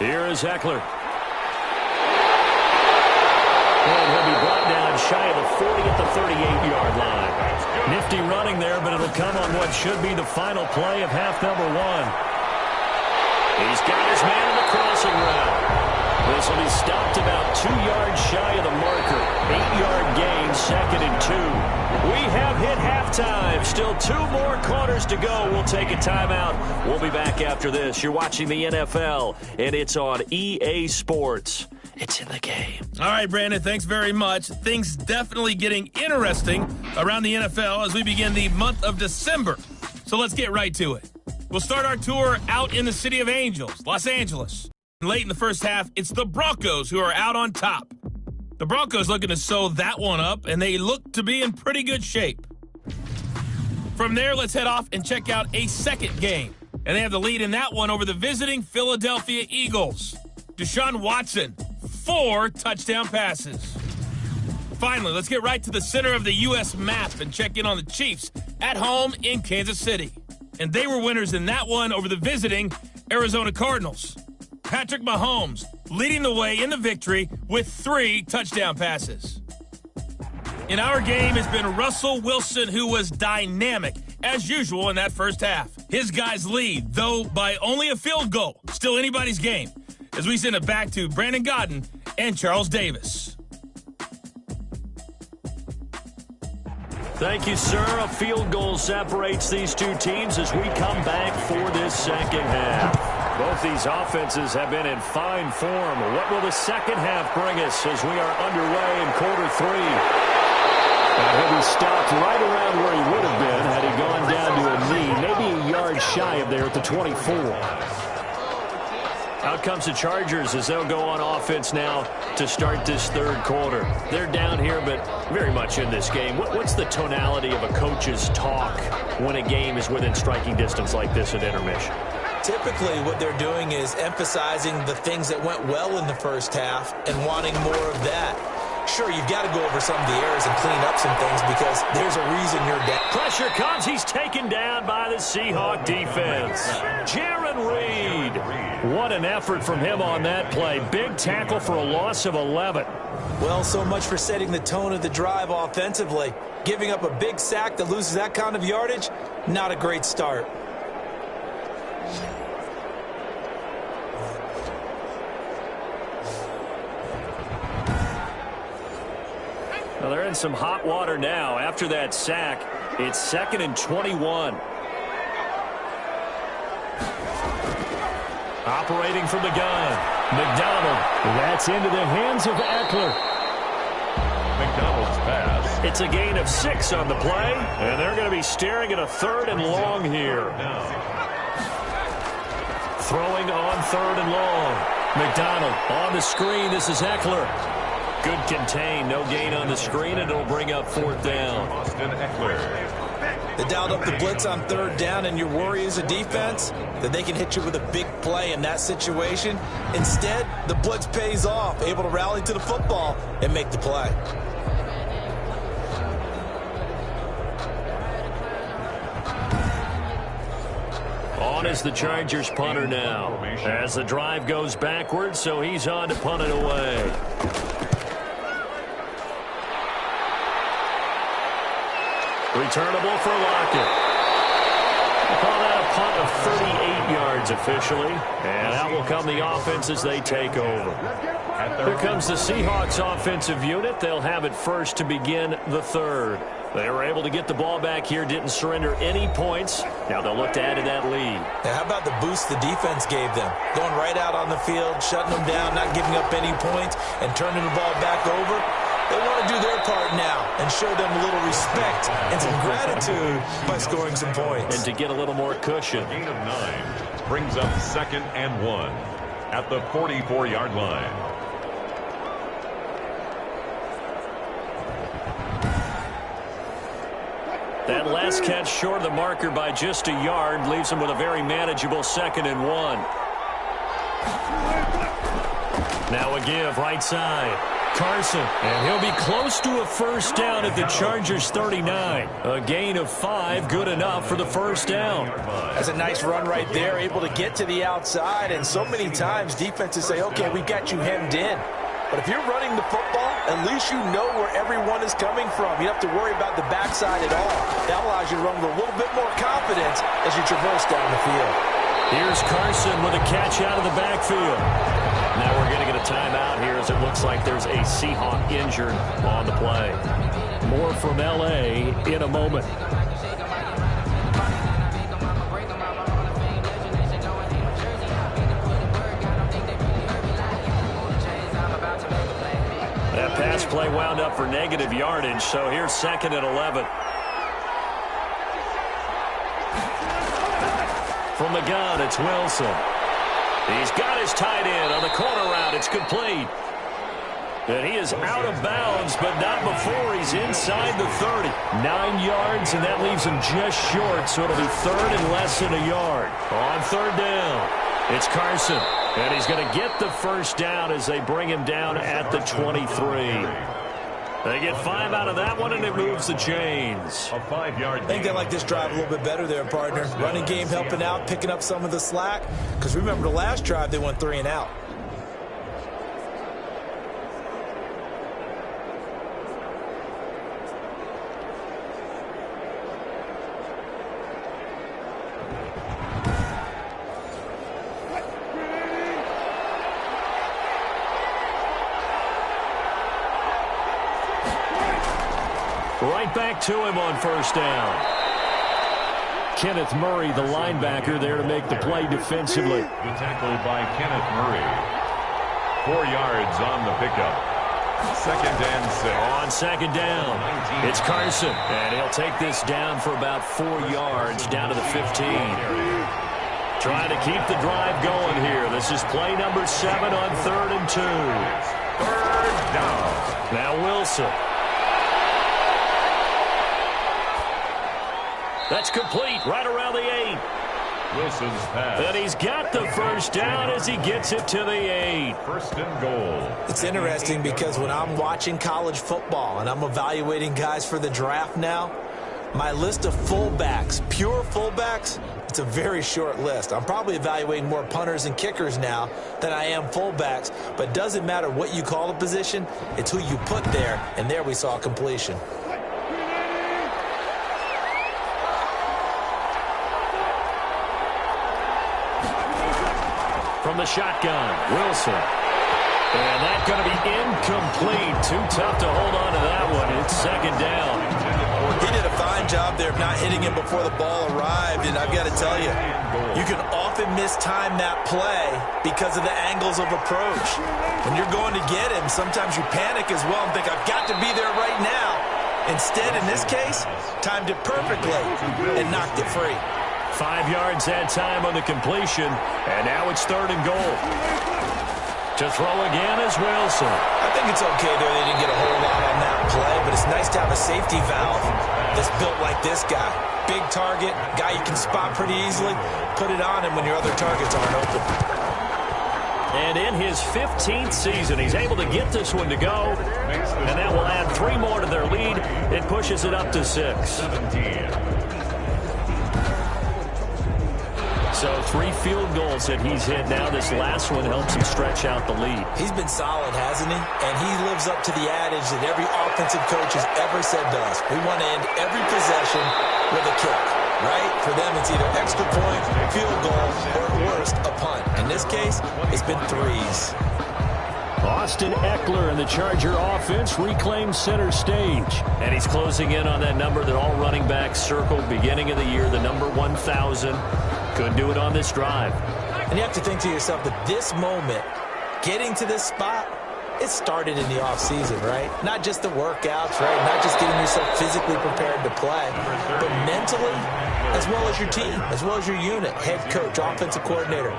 Here is Eckler. And he'll be brought down shy of the 40 at the 38-yard line. Nifty running there, but it'll come on what should be the final play of half number 1. He's got his man in the crossing route. This will be stopped about 2 yards shy of the marker. 8-yard gain, 2nd and 2. We have hit halftime. Still 2 more quarters to go. We'll take a timeout. We'll be back after this. You're watching the NFL, and it's on EA Sports. It's in the game. All right, Brandon, thanks very much. Things definitely getting interesting around the NFL as we begin the month of December. So let's get right to it. We'll start our tour out in the City of Angels, Los Angeles. Late in the first half, it's the Broncos who are out on top. The Broncos looking to sew that one up, and they look to be in pretty good shape. From there, let's head off and check out a second game. And they have the lead in that one over the visiting Philadelphia Eagles. Deshaun Watson, 4 touchdown passes. Finally, let's get right to the center of the U.S. map and check in on the Chiefs at home in Kansas City. And they were winners in that one over the visiting Arizona Cardinals. Patrick Mahomes leading the way in the victory with 3 touchdown passes. In our game has been Russell Wilson, who was dynamic, as usual, in that first half. His guys lead, though by only a field goal. Still anybody's game, as we send it back to Brandon Godden and Charles Davis. Thank you, sir. A field goal separates these two teams as we come back for this second half. Both these offenses have been in fine form. What will the second half bring us as we are underway in quarter 3? And he'll be stopped right around where he would have been had he gone down to a knee, maybe a yard shy of there at the 24. Out comes the Chargers as they'll go on offense now to start this third quarter. They're down here, but very much in this game. What's the tonality of a coach's talk when a game is within striking distance like this at intermission? Typically, what they're doing is emphasizing the things that went well in the first half and wanting more of that. Sure, you've got to go over some of the errors and clean up some things because there's a reason you're down. Pressure comes. He's taken down by the Seahawk defense. Jaron Reed. What an effort from him on that play. Big tackle for a loss of 11. Well, so much for setting the tone of the drive offensively. Giving up a big sack that loses that kind of yardage, not a great start. Well, they're in some hot water now. After that sack, it's 2nd and 21. Operating from the gun, McDonald. That's into the hands of Eckler. McDonald's pass. It's a gain of 6 on the play, and they're going to be staring at a 3rd and long here. Throwing on 3rd and long. McDonald on the screen. This is Eckler. Good contain. No gain on the screen, and it'll bring up 4th down. Austin Eckler. They dialed up the blitz on 3rd down, and your worry as a defense that they can hit you with a big play in that situation. Instead, the blitz pays off, able to rally to the football and make the play. On is the Chargers punter now. As the drive goes backwards, so he's on to punt it away. Returnable for Lockett. We'll call that a punt of 38 yards officially. And out will come the offense as they take over. Here comes the Seahawks offensive unit. They'll have it first to begin the 3rd. They were able to get the ball back here, didn't surrender any points. Now they'll look to add to that lead. Now, how about the boost the defense gave them? Going right out on the field, shutting them down, not giving up any points, and turning the ball back over. They want to do their part now and show them a little respect and some gratitude by scoring some points. And to get a little more cushion. Gain of 9 brings up 2nd and 1 at the 44-yard line. That last catch short of the marker by just a yard leaves him with a very manageable 2nd and 1. Now a give right side. Carson, and he'll be close to a first down at the Chargers 39. A gain of 5, good enough for the first down. That's a nice run right there, able to get to the outside, and so many times defenses say, okay, we got you hemmed in. But if you're running the football, at least you know where everyone is coming from. You don't have to worry about the backside at all. That allows you to run with a little bit more confidence as you traverse down the field. Here's Carson with a catch out of the backfield. Now we're going to get a timeout here as it looks like there's a Seahawk injured on the play. More from L.A. in a moment. That pass play wound up for negative yardage, so here's 2nd and 11. From the gun, it's Wilson. He's got his tight end on the corner route. It's complete. And he is out of bounds, but not before he's inside the 30. 9 yards, and that leaves him just short, so it'll be 3rd and less than a yard. On 3rd down, it's Carson. And he's going to get the first down as they bring him down at the 23. They get 5 out of that one, and it moves the chains. A 5-yard. I think they like this drive a little bit better there, partner. Running game helping out, picking up some of the slack. Because remember, the last drive, they went 3 and out. Right back to him on 1st down. Kenneth Murray, the linebacker, there to make the play defensively. The tackle by Kenneth Murray. 4 yards on the pickup. 2nd and 6. On 2nd down, it's Carson. And he'll take this down for about 4 yards down to the 15. Trying to keep the drive going here. This is play number 7 on 3rd and 2. 3rd down. Now Wilson. That's complete right around the 8. Wilson's pass. And he's got the first down as he gets it to the 8. 1st and goal. It's interesting because when I'm watching college football and I'm evaluating guys for the draft now, my list of fullbacks, pure fullbacks, it's a very short list. I'm probably evaluating more punters and kickers now than I am fullbacks. But it doesn't matter what you call the position, it's who you put there. And there we saw completion. From the shotgun, Wilson. And that's going to be incomplete. Too tough to hold on to that one. It's 2nd down. He did a fine job there of not hitting him before the ball arrived. And I've got to tell you, you can often mistime that play because of the angles of approach. When you're going to get him, sometimes you panic as well and think, I've got to be there right now. Instead, in this case, timed it perfectly and knocked it free. 5 yards that time on the completion, and now it's 3rd and goal. To throw again is Wilson. I think it's okay there. They didn't get a whole lot on that play, but it's nice to have a safety valve that's built like this guy. Big target, guy you can spot pretty easily. Put it on him when your other targets aren't open. And in his 15th season, he's able to get this one to go, and that will add 3 more to their lead. It pushes it up to 6. 17. So 3 field goals that he's hit now. This last one helps him stretch out the lead. He's been solid, hasn't he? And he lives up to the adage that every offensive coach has ever said to us. We want to end every possession with a kick, right? For them, it's either extra point, field goal, or at worst, a punt. In this case, it's been 3s. Austin Eckler and the Charger offense reclaim center stage. And he's closing in on that number that all running backs circled beginning of the year, the number 1,000. Could do it on this drive. And you have to think to yourself that this moment, getting to this spot, it started in the offseason, right? Not just the workouts, right? Not just getting yourself physically prepared to play, but mentally, as well as your team, as well as your unit, head coach, offensive coordinator.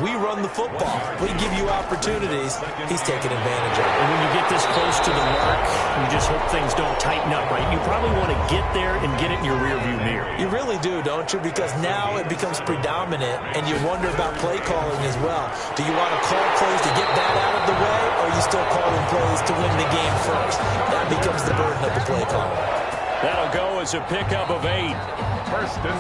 We run the football. We give you opportunities. He's taking advantage of it. And when you get this close to the mark, you just hope things don't tighten up, right? You probably want to get there and get it in your rearview mirror. You really do, don't you? Because now it becomes predominant, and you wonder about play calling as well. Do you want to call plays to get that out of the way, or are you still calling plays to win the game first? That becomes the burden of the play calling. That'll go as a pickup of 8.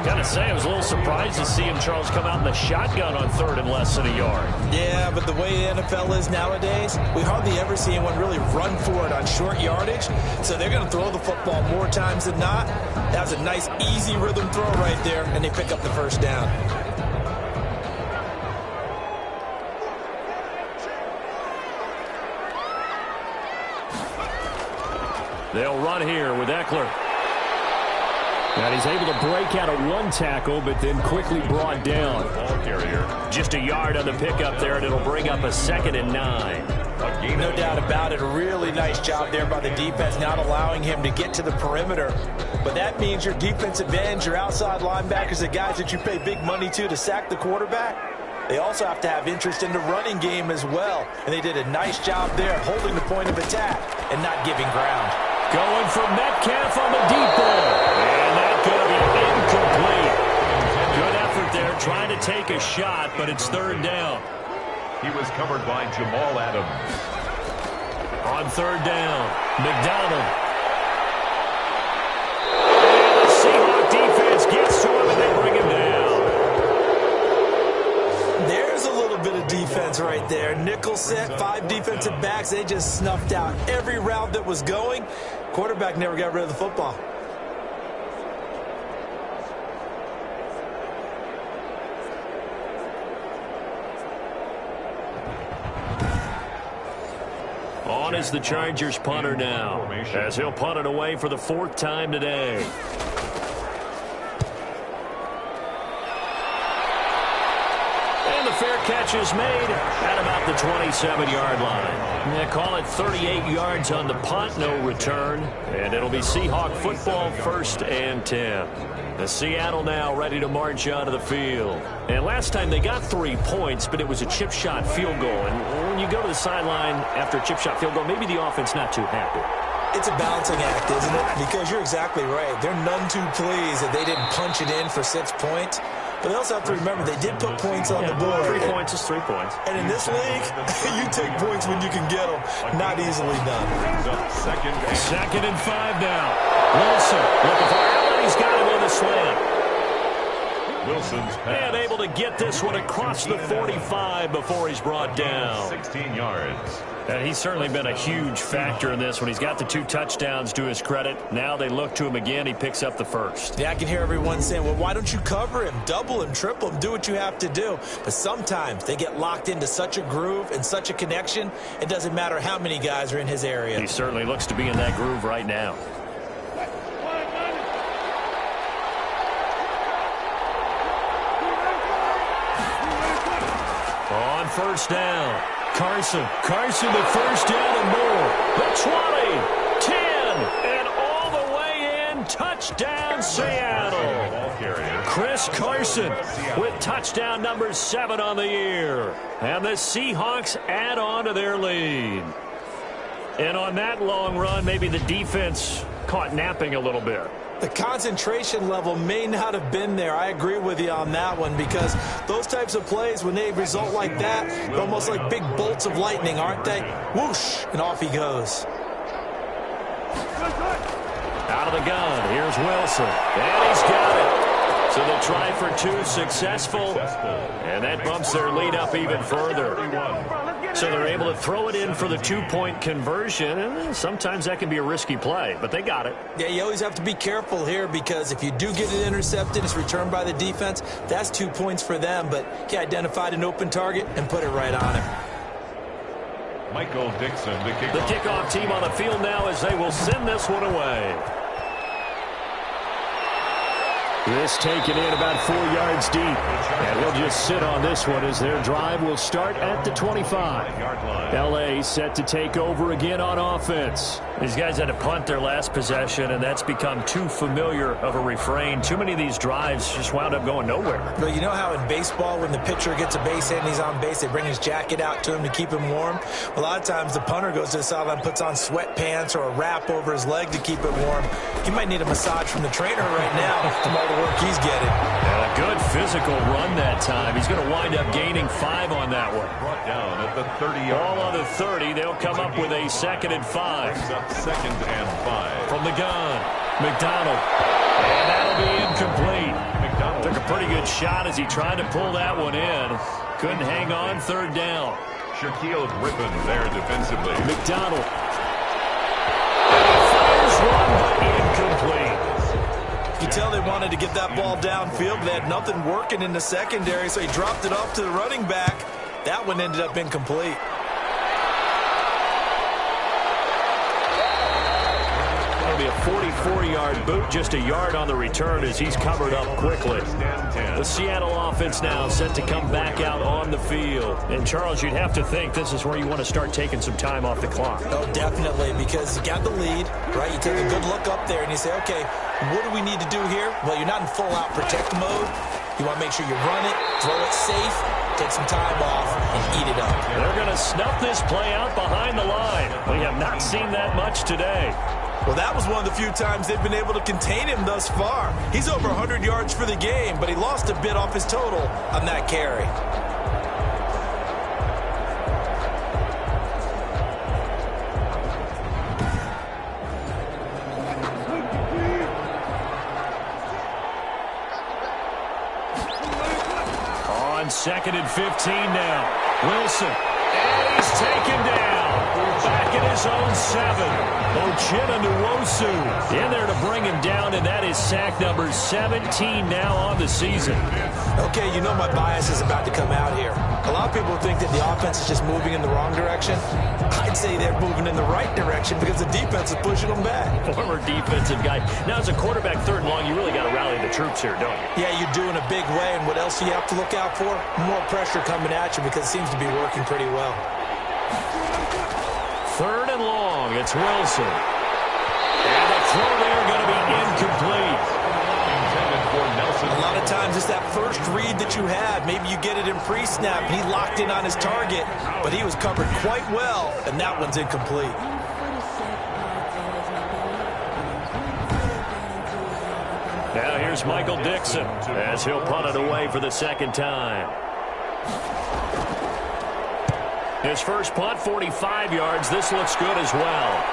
Got to say, I was a little surprised to see him, Charles, come out in the shotgun on 3rd and less than a yard. Yeah, but the way the NFL is nowadays, we hardly ever see anyone really run for it on short yardage. So they're going to throw the football more times than not. That was a nice, easy rhythm throw right there, and they pick up the first down. They'll run here with Eckler. And he's able to break out of one tackle, but then quickly brought down. Ball carrier. Just a yard on the pickup there, and it'll bring up a 2nd and 9. No doubt about it. A really nice job there by the defense, not allowing him to get to the perimeter. But that means your defensive ends, your outside linebackers, the guys that you pay big money to sack the quarterback, they also have to have interest in the running game as well. And they did a nice job there holding the point of attack and not giving ground. Going for Metcalf on the deep ball. And that's going to be incomplete. Good effort there trying to take a shot, but it's 3rd down. He was covered by Jamal Adams. On 3rd down, McDonald. And the Seahawks defense gets to him, and they bring him down. There's a little bit of defense right there. Nickel set, 5 defensive backs. They just snuffed out every route that was going. Quarterback never got rid of the football. On is the Chargers punter now, as he'll punt it away for the 4th time today. And the fair catch is made at about the 27-yard line. They call it 38 yards on the punt, no return. And it'll be Seahawk football, 1st and 10. The Seattle now ready to march onto the field. And last time they got 3 points, but it was a chip shot field goal. And when you go to the sideline after a chip shot field goal, maybe the offense not too happy. It's a balancing act, isn't it? Because you're exactly right. They're none too pleased that they didn't punch it in for 6 points. But they also have to remember they did put points on the board. 3 points is 3 points. And in this league, you take points when you can get them. Not easily done. 2nd and 5 now. Wilson looking for Allen. He's got him on the slant. Wilson's pass. And able to get this one across the 45 before he's brought down. 16 yards. And he's certainly been a huge factor in this one. He's got the 2 touchdowns to his credit. Now they look to him again. He picks up the 1st. Yeah, I can hear everyone saying, well, why don't you cover him? Double him, triple him, do what you have to do. But sometimes they get locked into such a groove and such a connection, it doesn't matter how many guys are in his area. He certainly looks to be in that groove right now. On 1st down, Carson the 1st down and more. The 20, 10, and all the way in. Touchdown, Seattle. Chris Carson with touchdown number 7 on the year. And the Seahawks add on to their lead. And on that long run, maybe the defense caught napping a little bit. The concentration level may not have been there. I agree with you on that one, because those types of plays, when they result like that, they're almost like big bolts of lightning, aren't they? Whoosh, and off he goes. Out of the gun, here's Wilson, and he's got it. So they try for 2, successful, and that bumps their lead up even further. So they're able to throw it in for the 2-point conversion, and sometimes that can be a risky play, but they got it. Yeah, you always have to be careful here, because if you do get it intercepted, it's returned by the defense, that's 2 points for them, but he identified an open target and put it right on him. Michael Dixon, the kickoff team on the field now as they will send this one away. This taken in about 4 yards deep. And he'll just sit on this one as their drive will start at the 25. L.A. set to take over again on offense. These guys had to punt their last possession, and that's become too familiar of a refrain. Too many of these drives just wound up going nowhere. Well, you know how in baseball, when the pitcher gets a base hit and he's on base, they bring his jacket out to him to keep him warm? A lot of times the punter goes to the sideline, puts on sweatpants or a wrap over his leg to keep it warm. He might need a massage from the trainer right now from all the work he's getting. And a good physical run that time. He's going to wind up gaining 5 on that one. Brought down at the 30. Ball on the 30. They'll come up with a 2nd and 5. 2nd and 5. From the gun, McDonald. And that'll be incomplete. McDonald took a pretty good shot as he tried to pull that one in. Couldn't hang on, 3rd down. Shaquille Griffin there defensively. McDonald. Fires one, but incomplete. You tell they wanted to get that ball downfield, but they had nothing working in the secondary, so he dropped it off to the running back. That one ended up incomplete. 44-yard boot, just a yard on the return as he's covered up quickly. The Seattle offense now set to come back out on the field. And, Charles, you'd have to think this is where you want to start taking some time off the clock. Oh, definitely, because you got the lead, right? You take a good look up there and you say, okay, what do we need to do here? Well, you're not in full-out protect mode. You want to make sure you run it, throw it safe, take some time off, and eat it up. They're going to snuff this play out behind the line. We have not seen that much today. Well, that was one of the few times they've been able to contain him thus far. He's over 100 yards for the game, but he lost a bit off his total on that carry. On 2nd and 15 now. Wilson. And he's taken down. Back at his own 7. Uchenna-Nwosu in there to bring him down, and that is sack number 17 now on the season. Okay, you know my bias is about to come out here. A lot of people think that the offense is just moving in the wrong direction. I'd say they're moving in the right direction because the defense is pushing them back. Former defensive guy. Now, as a quarterback, 3rd and long, you really got to rally the troops here, don't you? Yeah, you do in a big way, and what else do you have to look out for? More pressure coming at you because it seems to be working pretty well. 3rd and long, it's Wilson. And the throw there going to be incomplete. A lot of times it's that first read that you have. Maybe you get it in pre-snap, and he locked in on his target, but he was covered quite well, and that one's incomplete. Now here's Michael Dixon as he'll punt it away for the 2nd time. His first punt, 45 yards. This looks good as well.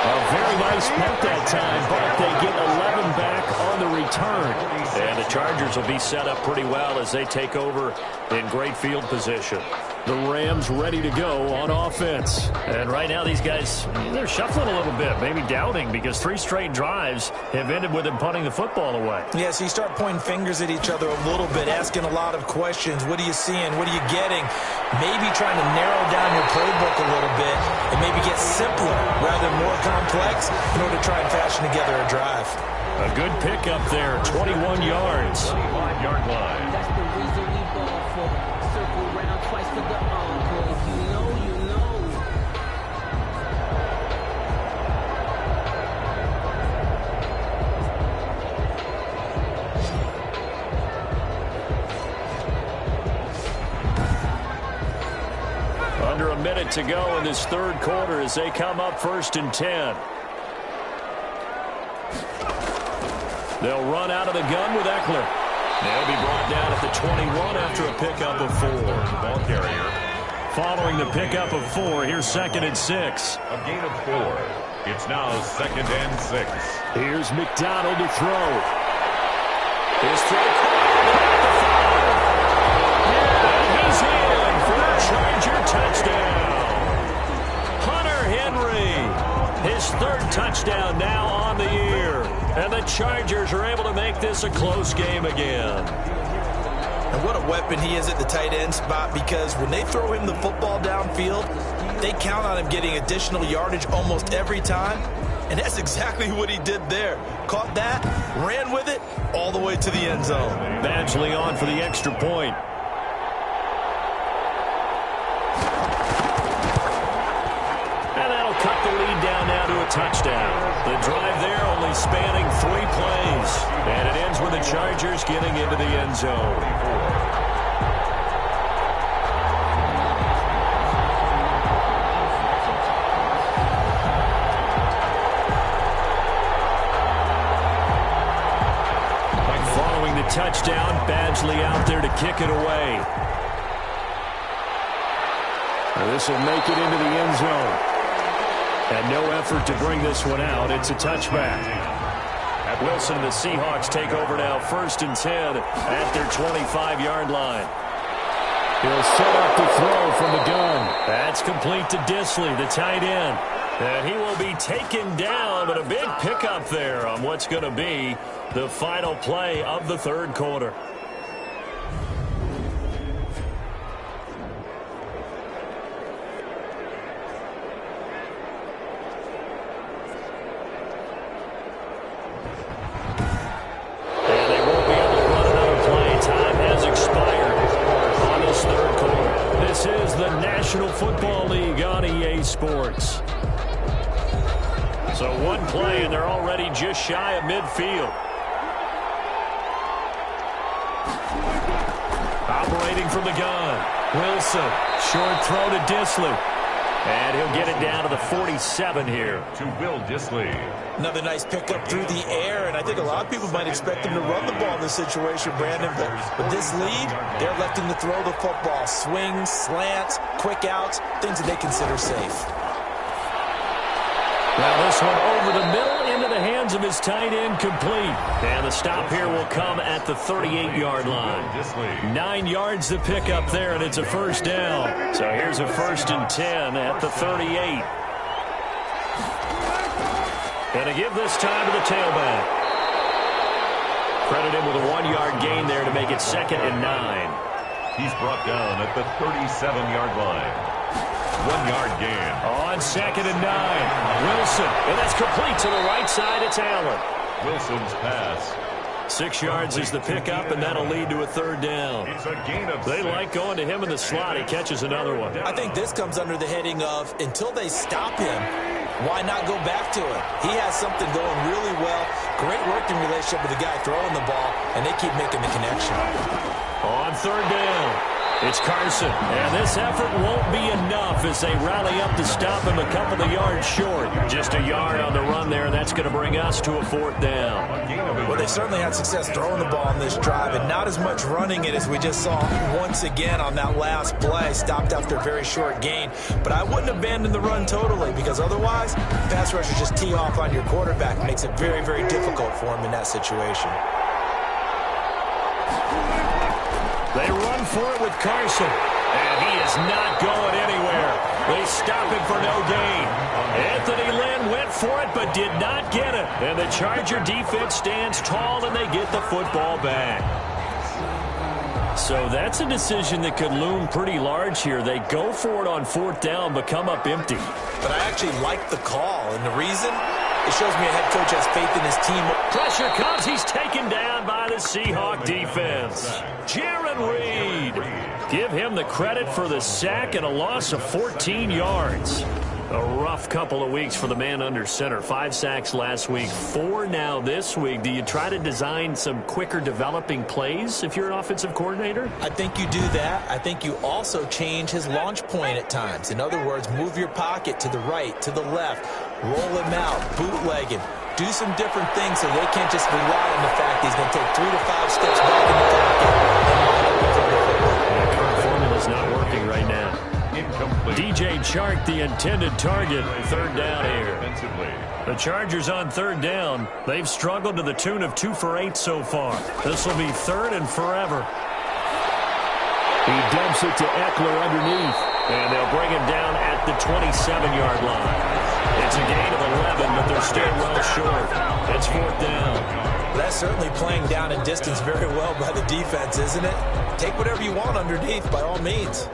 A very nice punt that time, but they get 11 back on the return. And the Chargers will be set up pretty well as they take over in great field position. The Rams ready to go on offense. And right now these guys, they're shuffling a little bit, maybe doubting, because 3 straight drives have ended with them punting the football away. Yeah, so you start pointing fingers at each other a little bit, asking a lot of questions. What are you seeing? What are you getting? Maybe trying to narrow down your playbook a little bit and maybe get simpler rather than more complex in order to try and fashion together a drive. A good pickup there, 21 yards. 5-yard line. That's the reason we ball for. Circle round twice for the encore. If you know, you know. Under a minute to go in this 3rd quarter as they come up 1st and 10. They'll run out of the gun with Eckler. They'll be brought down at the 21 after a pickup of 4. Ball carrier. Following the pickup of 4, here's 2nd and 6. A gain of 4. It's now 2nd and 6. Here's McDonald to throw. His throw at the 5. And he's in for a Charger touchdown. Hunter Henry, his 3rd touchdown now on the year. And the Chargers are able to make this a close game again. And what a weapon he is at the tight end spot, because when they throw him the football downfield, they count on him getting additional yardage almost every time. And that's exactly what he did there. Caught that, ran with it, all the way to the end zone. Badgley on for the extra point. And that'll cut the lead down now to a touchdown. The drive there only spanning 3 plays. And it ends with the Chargers getting into the end zone. Following the touchdown, Badgley out there to kick it away. This will make it into the end zone. And no effort to bring this one out. It's a touchback. Wilson and the Seahawks take over now, 1st and 10 at their 25-yard line. He'll set up to throw from the gun. That's complete to Disley, the tight end. And he will be taken down, but a big pickup there on what's going to be the final play of the 3rd quarter. is the National Football League on EA Sports. So one play, and they're already just shy of midfield. Operating from the gun. Wilson, short throw to Disley. And he'll get it down to the 47 here. To Will Disley. Another nice pickup through the air, and I think a lot of people might expect him to run the ball in this situation, Brandon. But with this lead, they're electing to throw the football. Swings, slants, quick outs, things that they consider safe. Now this one over the middle into the hands of his tight end, complete. And the stop here will come at the 38-yard line. 9 yards to pick up there, and it's a first down. So here's a 1st and 10 at the 38. Going to give this time to the tailback. Credit him with a 1-yard gain there to make it 2nd and 9. He's brought down at the 37-yard line. 1-yard gain. On 2nd and 9. Wilson. And that's complete to the right side. It's Allen. Wilson's pass. 6 yards is the pickup, and that'll lead to a 3rd down. It's a gain of They 6. like going to him in the slot. He catches another one. I think this comes under the heading of, until they stop him, why not go back to it? He has something going really well. Great working relationship with the guy throwing the ball, and they keep making the connection. On 3rd down, it's Carson. And this effort won't be enough as they rally up to stop him a couple of yards short. Just a yard on the run there, and that's going to bring us to a 4th down. Well, they certainly had success throwing the ball on this drive, and not as much running it as we just saw once again on that last play. Stopped after a very short gain. But I wouldn't abandon the run totally, because otherwise, pass rushers just tee off on your quarterback. It makes it very, very difficult for him in that situation. They run for it with Carson, and he is not going anywhere. They stop him for no gain. Anthony Lynn went for it but did not get it. And the Charger defense stands tall, and they get the football back. So that's a decision that could loom pretty large here. They go for it on 4th down but come up empty. But I actually like the call, and the reason? It shows me a head coach has faith in his team. Pressure comes. He's taken down by the Seahawk defense. Jaron Reed. Give him the credit for the sack and a loss of 14 yards. A rough couple of weeks for the man under center. 5 sacks last week, 4 now this week. Do you try to design some quicker developing plays if you're an offensive coordinator? I think you do that. I think you also change his launch point at times. In other words, move your pocket to the right, to the left, roll him out, bootleg him. Do some different things so they can't just rely on the fact he's going to take 3 to 5 steps back in the pocket and line up and throw the football. The current formula's not working right now. Incomplete. DJ Chark, the intended target. 3rd down here. Defensively. The Chargers on 3rd down. They've struggled to the tune of 2 for 8 so far. This will be 3rd and forever. He dumps it to Eckler underneath. And they'll bring him down at the 27-yard line. It's a gain of 11, but they're still well short. It's 4th down. That's certainly playing down and distance very well by the defense, isn't it? Take whatever you want underneath, by all means.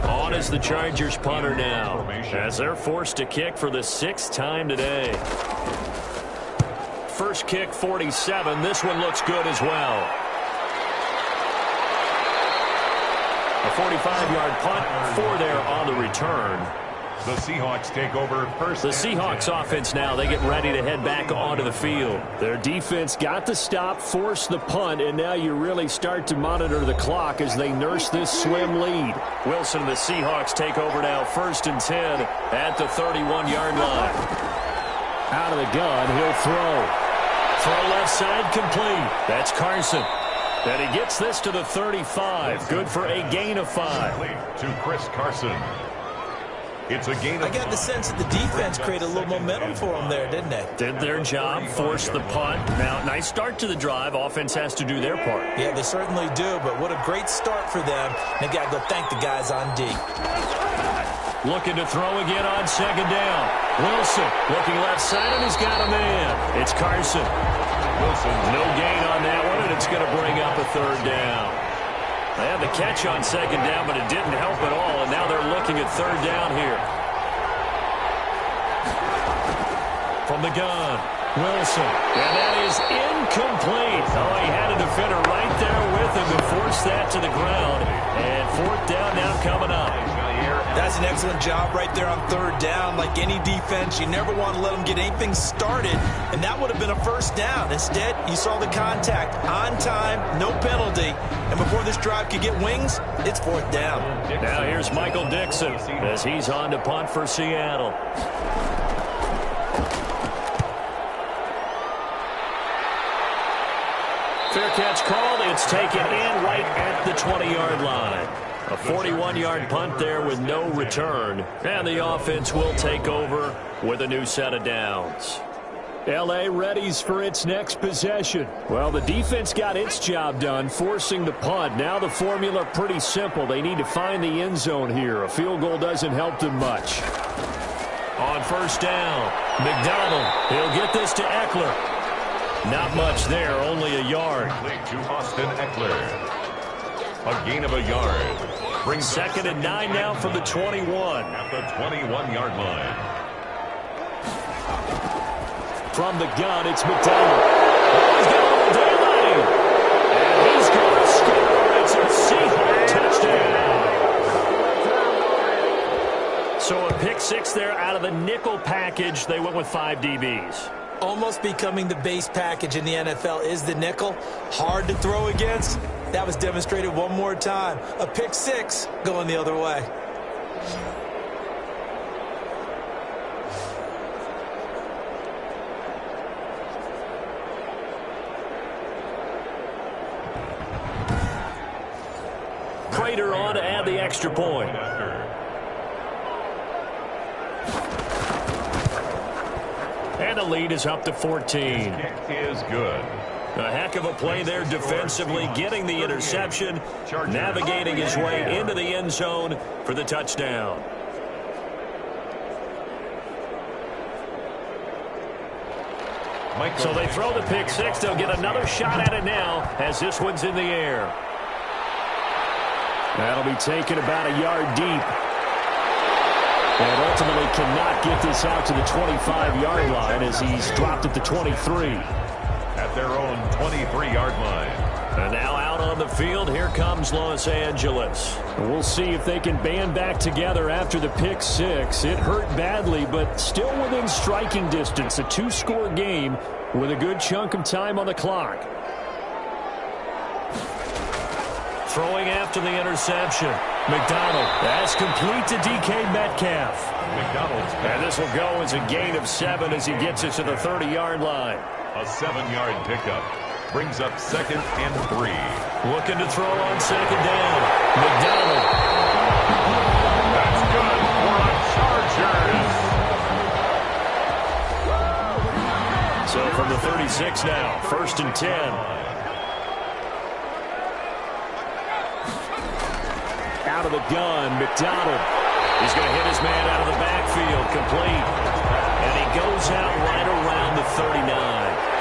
On is the Chargers punter now, as they're forced to kick for the 6th time today. First kick, 47. This one looks good as well. A 45-yard punt, 4 there on the return. The Seahawks take over first. The Seahawks offense now, they get ready to head back onto the field. Their defense got the stop, forced the punt, and now you really start to monitor the clock as they nurse this swim lead. Wilson and the Seahawks take over now, 1st and 10 at the 31-yard line. Out of the gun, he'll throw. Throw left side, complete. That's Carson. And he gets this to the 35. Good for a gain of 5. To Chris Carson. It's a gain of 5. I got the sense that the defense created a little momentum for them there, didn't they? Did their job, forced the punt. Now, nice start to the drive. Offense has to do their part. Yeah, they certainly do, but what a great start for them. They've got to go thank the guys on D. Looking to throw again on 2nd down. Wilson looking left side, and he's got a man. It's Carson. Wilson. No gain on that one, and it's going to bring up a 3rd down. They had the catch on 2nd down, but it didn't help at all, and now they're looking at 3rd down here. from the gun. Wilson. And that is incomplete. Oh, he had a defender right there with him to force that to the ground. And fourth down now coming up. That's an excellent job right there on third down. Like any defense, you never want to let them get anything started, and that would have been a first down. Instead, you saw the contact on time, no penalty, and before this drive could get wings, it's fourth down. Now here's Michael Dixon as he's on to punt for Seattle. Fair catch called. It's taken in right at the 20-yard line. A 41-yard punt there with no return. And the offense will take over with a new set of downs. L.A. readies for its next possession. Well, the defense got its job done, forcing the punt. Now the formula pretty simple. They need to find the end zone here. A field goal doesn't help them much. On first down, McDonald. He'll get this to Eckler. Not much there, only a yard. To Austin Eckler. A gain of a yard. Brings second and 9 now from the 21. At the 21-yard line. From the gun, it's McDonald. Oh, he's got all day lane. And he's going to score. It's a Seahawks touchdown. So a pick six there out of the nickel package. They went with 5 DBs. Almost becoming the base package in the NFL is the nickel. Hard to throw against. That was demonstrated one more time. A pick six going the other way. Prater on to add the extra point. And the lead is up to 14. Kick is good. A heck of a play there defensively, getting the interception, navigating his way into the end zone for the touchdown. So they throw the pick six. They'll get another shot at it now as this one's in the air. That'll be taken about a yard deep. And ultimately cannot get this out to the 25-yard line as he's dropped at the 23. At their own 23-yard line. And now out on the field, here comes Los Angeles. We'll see if they can band back together after the pick six. It hurt badly, but still within striking distance. A 2-score game with a good chunk of time on the clock. Throwing after the interception. McDonald. That's complete to DK Metcalf. McDonald's. And this will go as a gain of 7 as he gets it to the 30-yard line. A 7-yard pickup. Brings up second and 3. Looking to throw on second down. McDonald. That's good for a Chargers. So from the 36 now, first and 10. Out of the gun, McDonald. He's going to hit his man out of the backfield, complete. And he goes out right around the 39.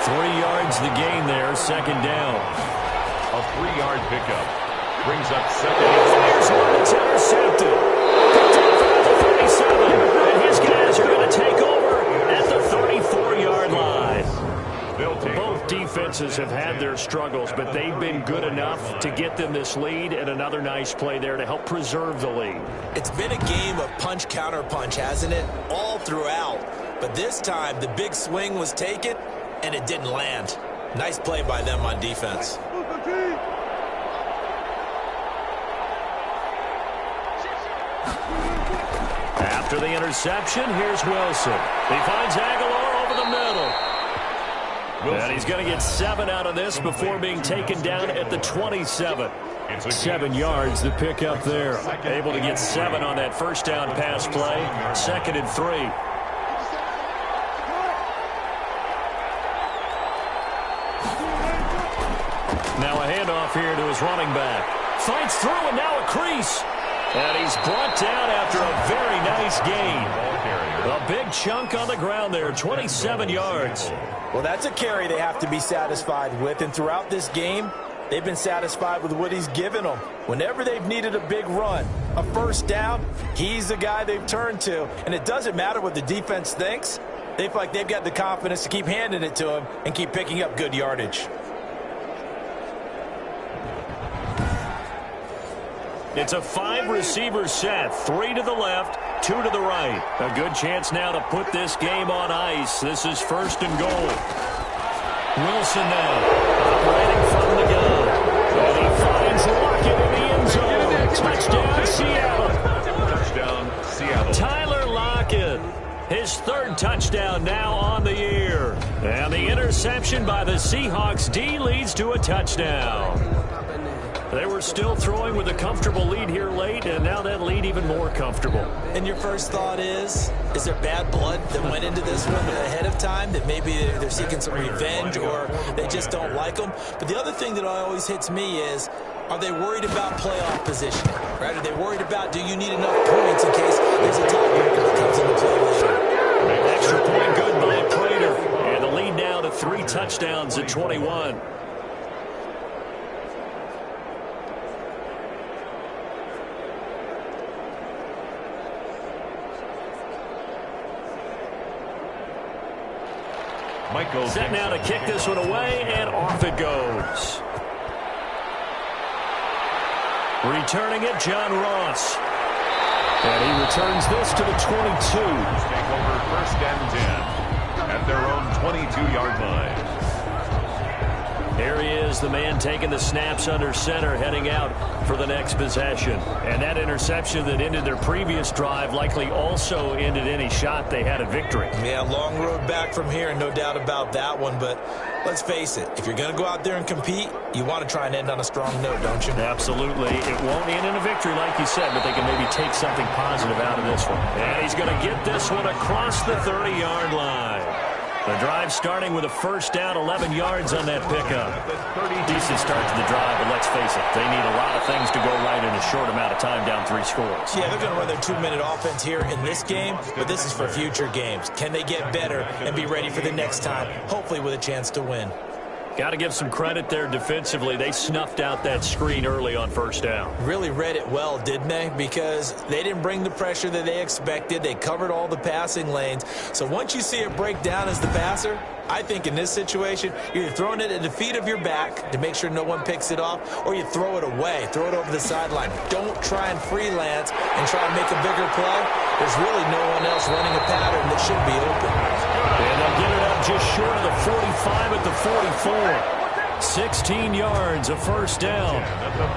3 yards the gain there, second down. A 3-yard pickup. Brings up second. Here's one that's intercepted. Picked off at the 37. And his guys are going to take over at the 34-yard line. Both defenses have had their struggles, but they've been good enough to get them this lead, and another nice play there to help preserve the lead. It's been a game of punch-counter-punch, hasn't it? All throughout. But this time, the big swing was taken, and it didn't land. Nice play by them on defense. After the interception, here's Wilson. He finds Aguilar over the middle. And he's going to get 7 out of this before being taken down at the 27. 7 yards, the pickup there. Able to get 7 on that first down pass play. Second and 3. Now a handoff here to his running back. Fights through and now a crease. And he's brought down after a very nice gain. A big chunk on the ground there, 27 yards. Well, that's a carry they have to be satisfied with. And throughout this game, they've been satisfied with what he's given them. Whenever they've needed a big run, a first down, he's the guy they've turned to. And it doesn't matter what the defense thinks. They feel like they've got the confidence to keep handing it to him and keep picking up good yardage. It's a 5-receiver set, 3 to the left, 2 to the right. A good chance now to put this game on ice. This is 1st and goal. Wilson now, operating from the gun. And he finds Lockett in the end zone. Touchdown, Seattle. Touchdown, Seattle. Tyler Lockett, his 3rd touchdown now on the year. And the interception by the Seahawks D leads to a touchdown. They were still throwing with a comfortable lead here late, and now that lead even more comfortable. And your first thought is there bad blood that went into this one ahead of time, that maybe they're seeking some revenge or they just don't like them? But the other thing that always hits me is, are they worried about playoff positioning? Right? Are they worried about, do you need enough points in case there's a tiebreaker that comes into play later? Extra point good by Prater. And the lead now to 3 touchdowns at 21. Set now to kick this one away, and off it goes. Returning it, John Ross. And he returns this to the 22. Take over 1st and 10 at their own 22-yard line. Here he is, the man taking the snaps under center, heading out for the next possession. And that interception that ended their previous drive likely also ended any shot they had at victory. Yeah, long road back from here, no doubt about that one. But let's face it, if you're going to go out there and compete, you want to try and end on a strong note, don't you? Absolutely. It won't end in a victory, like you said, but they can maybe take something positive out of this one. And he's going to get this one across the 30-yard line. The drive starting with a 1st down, 11 yards on that pickup. Decent start to the drive, but let's face it, they need a lot of things to go right in a short amount of time, down 3 scores. Yeah, they're going to run their 2-minute offense here in this game, but this is for future games. Can they get better and be ready for the next time, hopefully with a chance to win? Got to give some credit there defensively. They snuffed out that screen early on 1st down. Really read it well, didn't they? Because they didn't bring the pressure that they expected. They covered all the passing lanes. So once you see it break down as the passer, I think in this situation, you're either throwing it at the feet of your back to make sure no one picks it off, or you throw it away, throw it over the sideline. Don't try and freelance and try and make a bigger play. There's really no one else running a pattern that should be open. And they'll get it up just short of the 45 at the 44. 16 yards, a 1st down.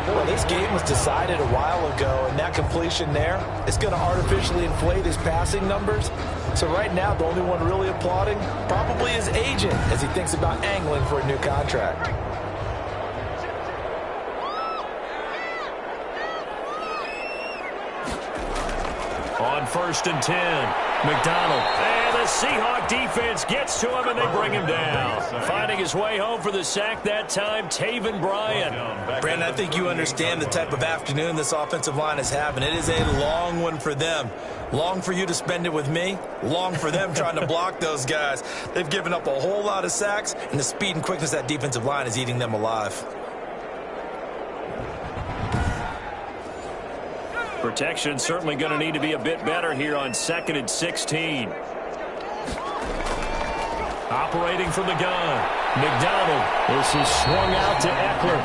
Well, this game was decided a while ago, and that completion there is going to artificially inflate his passing numbers. So right now, the only one really applauding probably his agent as he thinks about angling for a new contract. On 1st and 10, McDonald. And the Seahawk defense gets to him, and they bring him down. Finding his way home for the sack that time, Taven Bryan. Brandon, I think you understand the type of afternoon this offensive line is having. It is a long one for them. Long for you to spend it with me. Long for them trying to block those guys. They've given up a whole lot of sacks, and the speed and quickness of that defensive line is eating them alive. Protection certainly going to need to be a bit better here on 2nd and 16. Operating from the gun, McDonald. This is swung out to Eckler.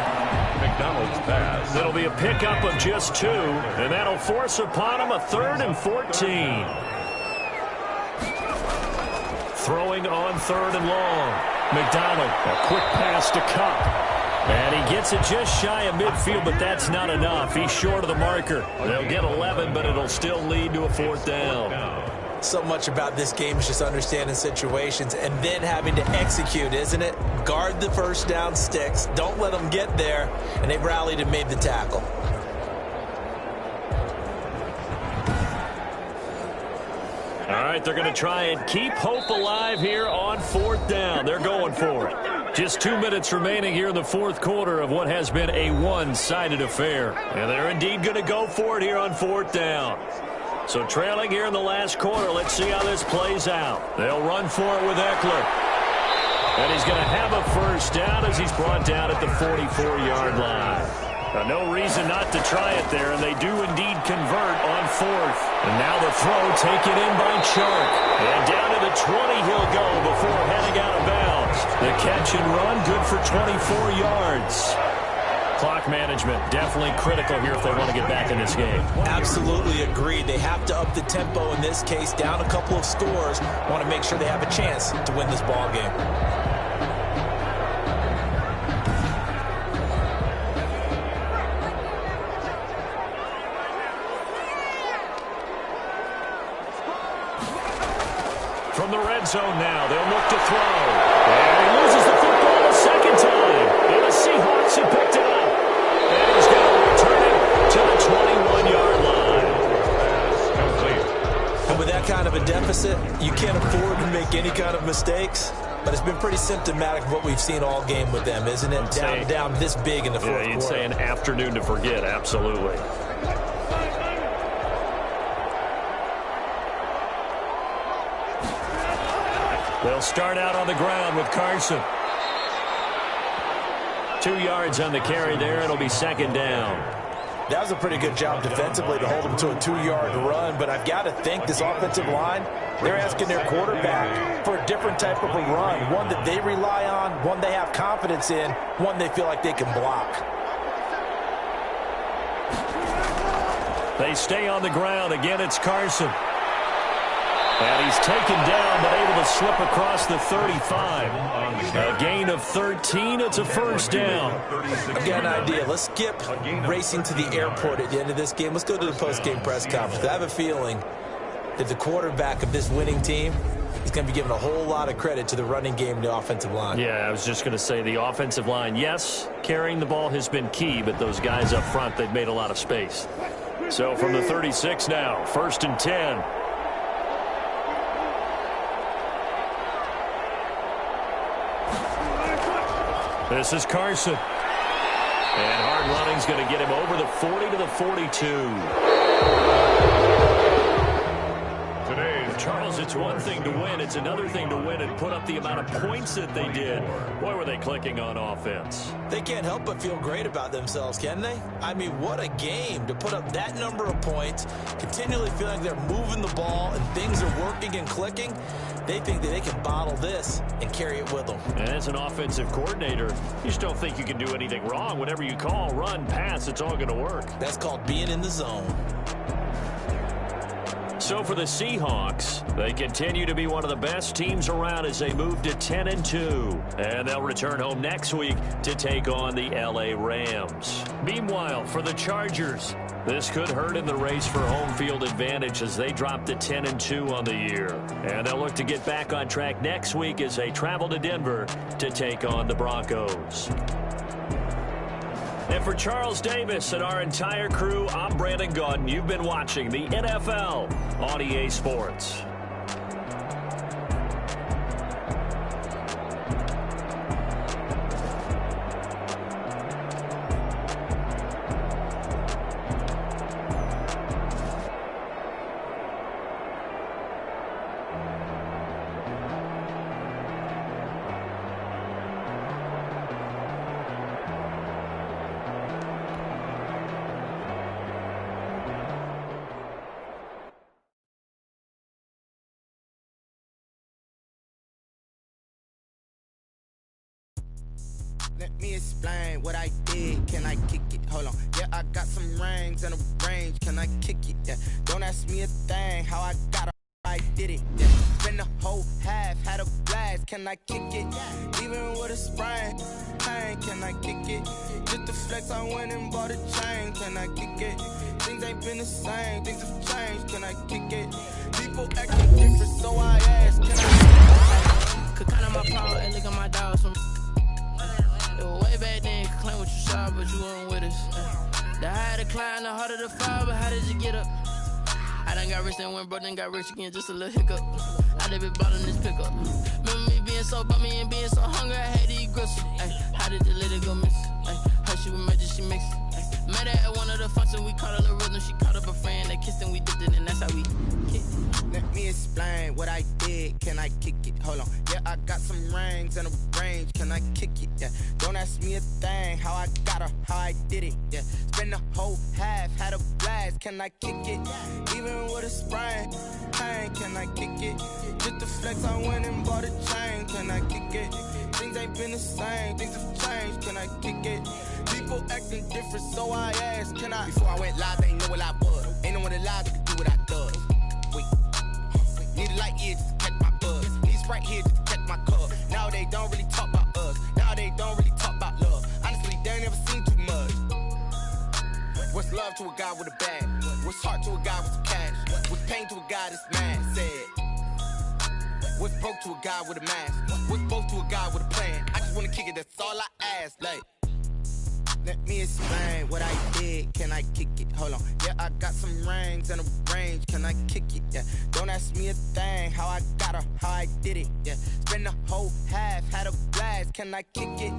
McDonald's pass. It'll be a pickup of just 2, and that'll force upon him a 3rd and 14. Throwing on 3rd and long. McDonald, a quick pass to Cup. And he gets it just shy of midfield, but that's not enough. He's short of the marker. They'll get 11, but it'll still lead to a 4th down. So much about this game is just understanding situations and then having to execute, isn't it? Guard the 1st down sticks. Don't let them get there. And they've rallied and made the tackle. All right, they're going to try and keep hope alive here on 4th down. They're going for it. Just 2 minutes remaining here in the 4th quarter of what has been a one-sided affair. And they're indeed going to go for it here on 4th down. So trailing here in the last quarter, let's see how this plays out. They'll run for it with Eckler. And he's going to have a 1st down as he's brought down at the 44-yard line. No reason not to try it there, and they do indeed convert on fourth. And now the throw taken in by Chark. And down to the 20 he'll go before heading out of bounds. The catch and run, good for 24 yards. Clock management, definitely critical here if they want to get back in this game. Absolutely agreed. They have to up the tempo in this case, down a couple of scores. Want to make sure they have a chance to win this ball game. From the red zone now, they'll look to throw. And he loses the football a second time. And the Seahawks have picked it up. And he's going to return it to the 21-yard line. And with that kind of a deficit, you can't afford to make any kind of mistakes. But it's been pretty symptomatic of what we've seen all game with them, isn't it? Down this big in the fourth quarter. You'd say an afternoon to forget, absolutely. They'll start out on the ground with Carson. 2 yards on the carry there. It'll be second down. That was a pretty good job defensively to hold them to a 2-yard run, but I've got to think this offensive line, they're asking their quarterback for a different type of a run, one that they rely on, one they have confidence in, one they feel like they can block. They stay on the ground. Again, it's Carson. And he's taken down, but able to slip across the 35. A gain of 13. It's a first down. I've got an idea. Let's skip racing to the airport at the end of this game. Let's go to the post-game press conference. I have a feeling that the quarterback of this winning team is going to be given a whole lot of credit to the running game and the offensive line. Yeah, I was just going to say the offensive line, yes, carrying the ball has been key, but those guys up front, they've made a lot of space. So from the 36 now, 1st and 10. This is Carson. And hard running's going to get him over the 40 to the 42. Charles, it's one thing to win. It's another thing to win and put up the amount of points that they did. Boy, were they clicking on offense. They can't help but feel great about themselves, can they? I mean, what a game to put up that number of points, continually feeling they're moving the ball and things are working and clicking. They think that they can bottle this and carry it with them. And as an offensive coordinator, you just don't think you can do anything wrong. Whatever you call, run, pass, it's all going to work. That's called being in the zone. So for the Seahawks, they continue to be one of the best teams around as they move to 10-2. And they'll return home next week to take on the LA Rams. Meanwhile, for the Chargers, this could hurt in the race for home field advantage as they drop to 10-2 on the year. And they'll look to get back on track next week as they travel to Denver to take on the Broncos. And for Charles Davis and our entire crew, I'm Brandon Gaudin. You've been watching the NFL on EA Sports. Let me explain what I did. Can I kick it? Hold on. Yeah, I got some rings and a range. Can I kick it? Yeah. Don't ask me a thing. How I got it. I did it. Yeah. Spend the whole half. Had a blast. Can I kick it? Even with a sprain. Pain. Can I kick it? Just the flex. I went and bought a chain. Can I kick it? Things ain't been the same. Things have changed. Can I kick it? People acting different, so I ask. Can I kick it? Could count on my power and look at my dogs from. Way back then, you could claim what you saw, but you weren't with us. The higher the climb, the harder the fall, but how did you get up? I done got rich and went broke, then got rich again, just a little hiccup. I done been ballin' this pickup. Remember me being so bummy and being so hungry, I had to eat gristle. How did the lady go miss? Her she was magic, she mixed. Met her at one of the functions, we caught her little rhythm, she caught her. up a friend, they kissed and we dipped it, and that's how we kicked it. Let me explain what I did. Can I kick it? Hold on. Yeah, I got some rings and a range. Can I kick it? Yeah. Don't ask me a thing. How I got her, how I did it. Yeah. Spend the whole half, had a blast. Can I kick it? Even with a sprain, pain. Can I kick it? Just the flex, I went and bought a chain. Can I kick it? Things ain't been the same. Things have changed. Can I kick it? People acting different, so I asked, can I? Before I went live, they ain't know what I was. Ain't no one alive that could do what I does. Wait. Need a light year just to catch my buzz. Need Sprite here just to catch my cup. Now they don't really talk about us. Now they don't really talk about love. Honestly, they ain't never seen too much. What's love to a guy with a bag? What's heart to a guy with some cash? What's pain to a guy that's mad? Said. What's broke to a guy with a mask? What's both to a guy with a plan? I just wanna kick it, that's all I ask. Like, let me explain what I did. Can I kick it? Hold on. Yeah, I got some rings and a range. Can I kick it? Yeah. Don't ask me a thing. How I got her, how I did it. Yeah. Spend the whole half, had a blast. Can I kick it?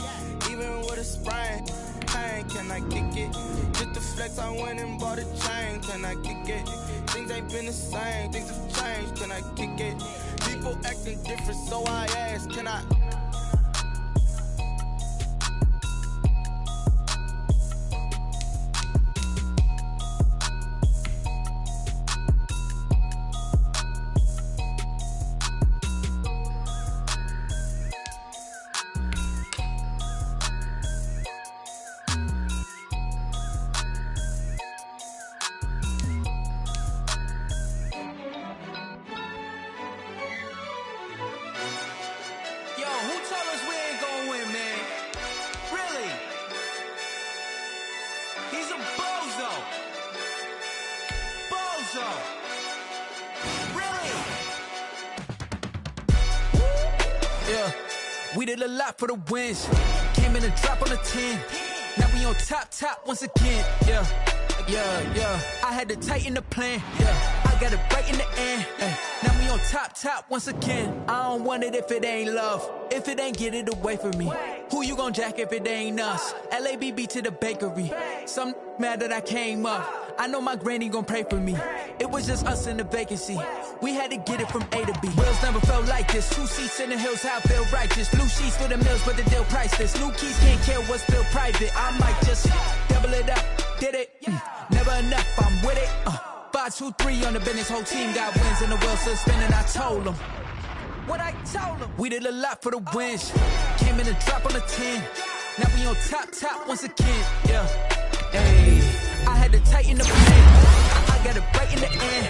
Even with a sprain, pain. Can I kick it? Just the flex, I went and bought a chain. Can I kick it? Things ain't been the same. Things have changed. Can I kick it? People acting different, so I ask, can I? We did a lot for the wins. Came in a drop on the 10. Now we on top once again. Yeah. I had to tighten the plan. Yeah. I got it right in the end. Now we on top once again. I don't want it if it ain't love. If it ain't, get it away from me. Who you gon' jack if it ain't us? LABB to the bakery. Some mad that I came up. I know my granny gon' pray for me. It was just us in the vacancy. We had to get it from A to B. Wheels never felt like this. 2 seats in the hills, how I feel righteous. Blue sheets for the mills, but the deal priceless. New keys can't care what's still private. I might just double it up. Did it? Never enough, I'm with it. 5, 2, 3 on the business. Whole team got wins and the wheels still spinning. I told them what I told them. We did a lot for the wins. Came in a drop on the 10. Now we on top once again. Yeah. Hey, I had to tighten the plan. I got it right in the end.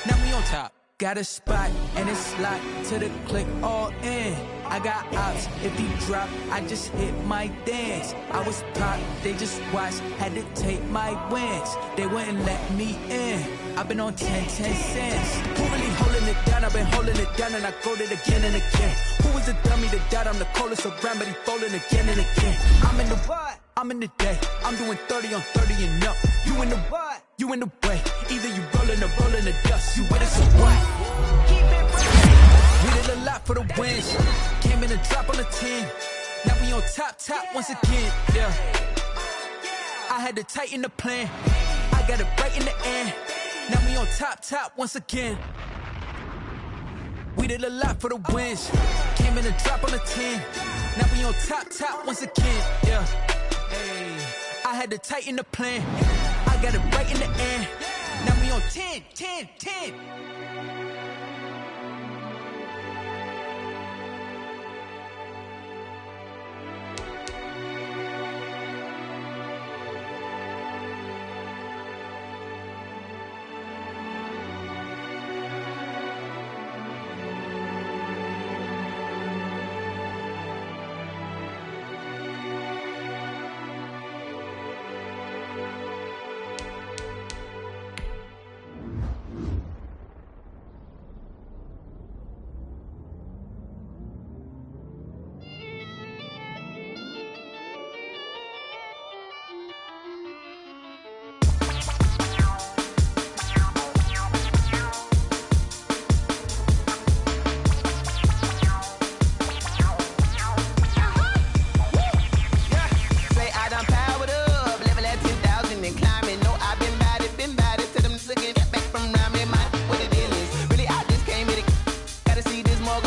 Now we on top. Got a spot and it's locked to the click all in. I got ops, if he drop, I just hit my dance. I was top, they just watched, had to take my wins. They wouldn't let me in. I've been on 10 cents. Who really holding it down? I've been holding it down and I go it again and again. Who was the dummy that died? I'm the coldest around, but he falling again and again. I'm in the what? I'm in the day. I'm doing 30 on 30 and up. You in the what? You in the way. Either you rolling or rolling the dust. You with us or what? We did a lot for the wins. Came in a drop on the 10. Now we on top once again. Yeah. I had to tighten the plan. I got it right in the end. Now we on top once again. We did a lot for the wins. Came in a drop on the 10. Now we on top once again. Yeah. Hey, I had to tighten the plan. I got it right in the end. Now we on 10.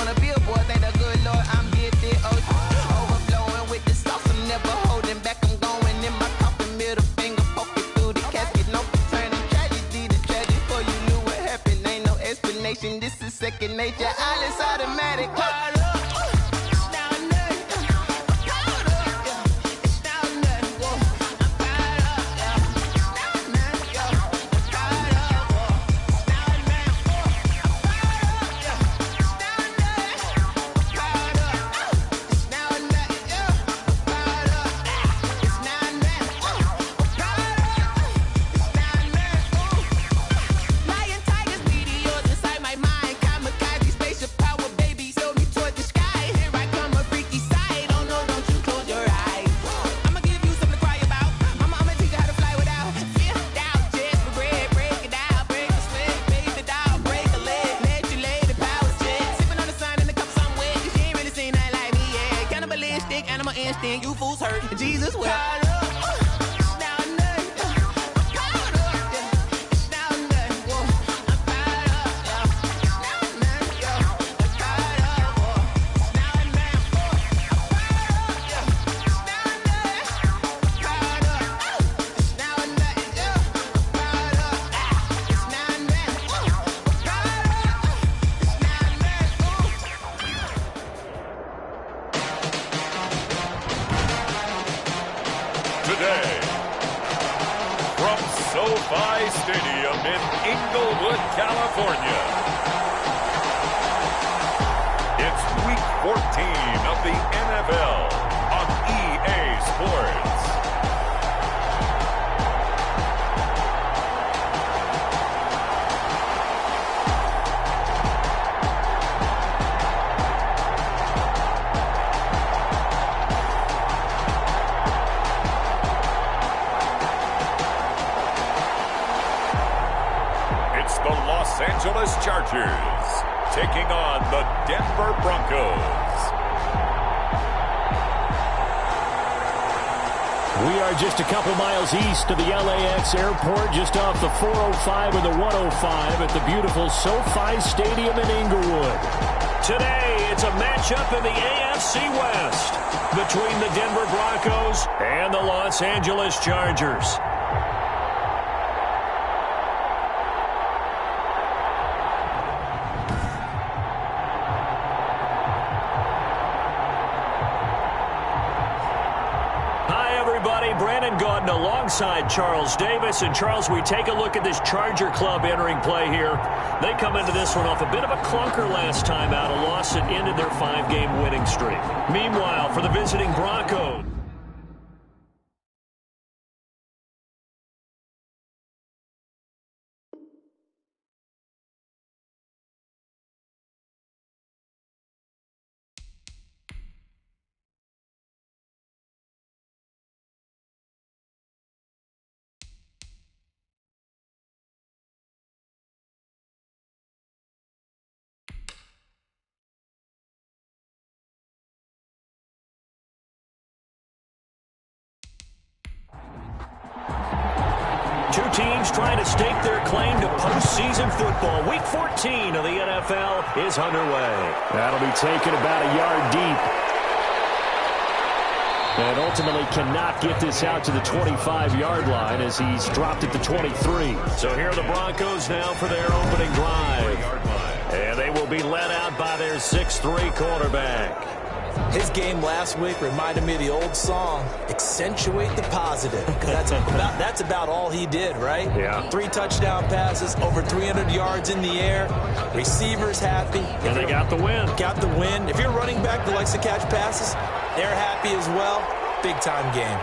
on a billboard. Thank the good Lord I'm gifted. Overflowing with the sauce. I'm never holding back. I'm going in my coffin. Middle finger poking through the casket. No turning tragedy to tragedy. Before you knew what happened, ain't no explanation. This is second nature. All is automatic. You fools hurt. Jesus will. Today, from SoFi Stadium in Inglewood, California, it's Week 14 of the NFL on EA Sports. The Los Angeles Chargers taking on the Denver Broncos. We are just a couple miles east of the LAX airport, just off the 405 and the 105 at the beautiful SoFi Stadium in Inglewood. Today, it's a matchup in the AFC West between the Denver Broncos and the Los Angeles Chargers. Alongside Charles Davis. And Charles, we take a look at this Charger club entering play here. They come into this one off a bit of a clunker last time out, a loss that ended their 5-game winning streak. Meanwhile, for the visiting Broncos, two teams trying to stake their claim to postseason football. Week 14 of the NFL is underway. That'll be taken about a yard deep. And ultimately cannot get this out to the 25-yard line as he's dropped it to 23. So here are the Broncos now for their opening drive. And they will be led out by their 6'3 quarterback. His game last week reminded me of the old song, Accentuate the Positive. That's about all he did, right? Yeah. 3 touchdown passes, over 300 yards in the air. Receivers happy. And they got the win. Got the win. If you're a running back that likes to catch passes, they're happy as well. Big-time game.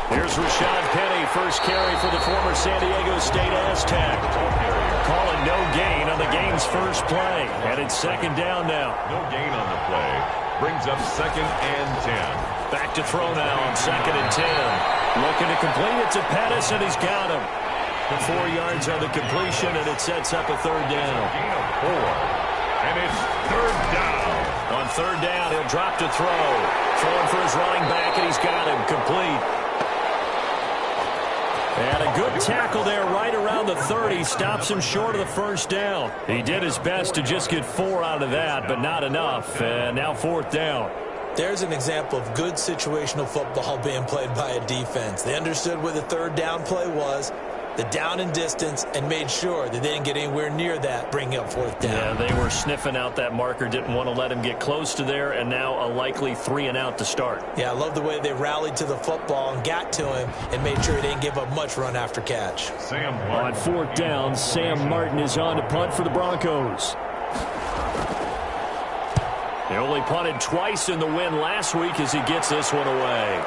Here's Rashad Penny, first carry for the former San Diego State Aztec. Calling no gain on the game's first play. And it's second down now. No gain on the play. Brings up 2nd and 10. Back to throw now on 2nd and 10. Looking to complete it to Pettis, and he's got him. The 4 yards on the completion, and it sets up a third down. Gain of 4. And it's third down. On third down, he'll drop to throw. Throwing for his running back, and he's got him. Complete. And a good tackle there right around the 30. Stops him short of the first down. He did his best to just get 4 out of that, but not enough. And now 4th down. There's an example of good situational football being played by a defense. They understood where the 3rd down play was, the down and distance, and made sure that they didn't get anywhere near that, bringing up 4th down. Yeah, they were sniffing out that marker, didn't want to let him get close to there, and now a likely 3 and out to start. Yeah, I love the way they rallied to the football and got to him and made sure he didn't give up much run after catch. On 4th down, Sam Martin is on to punt for the Broncos. They only punted twice in the win last week as he gets this one away.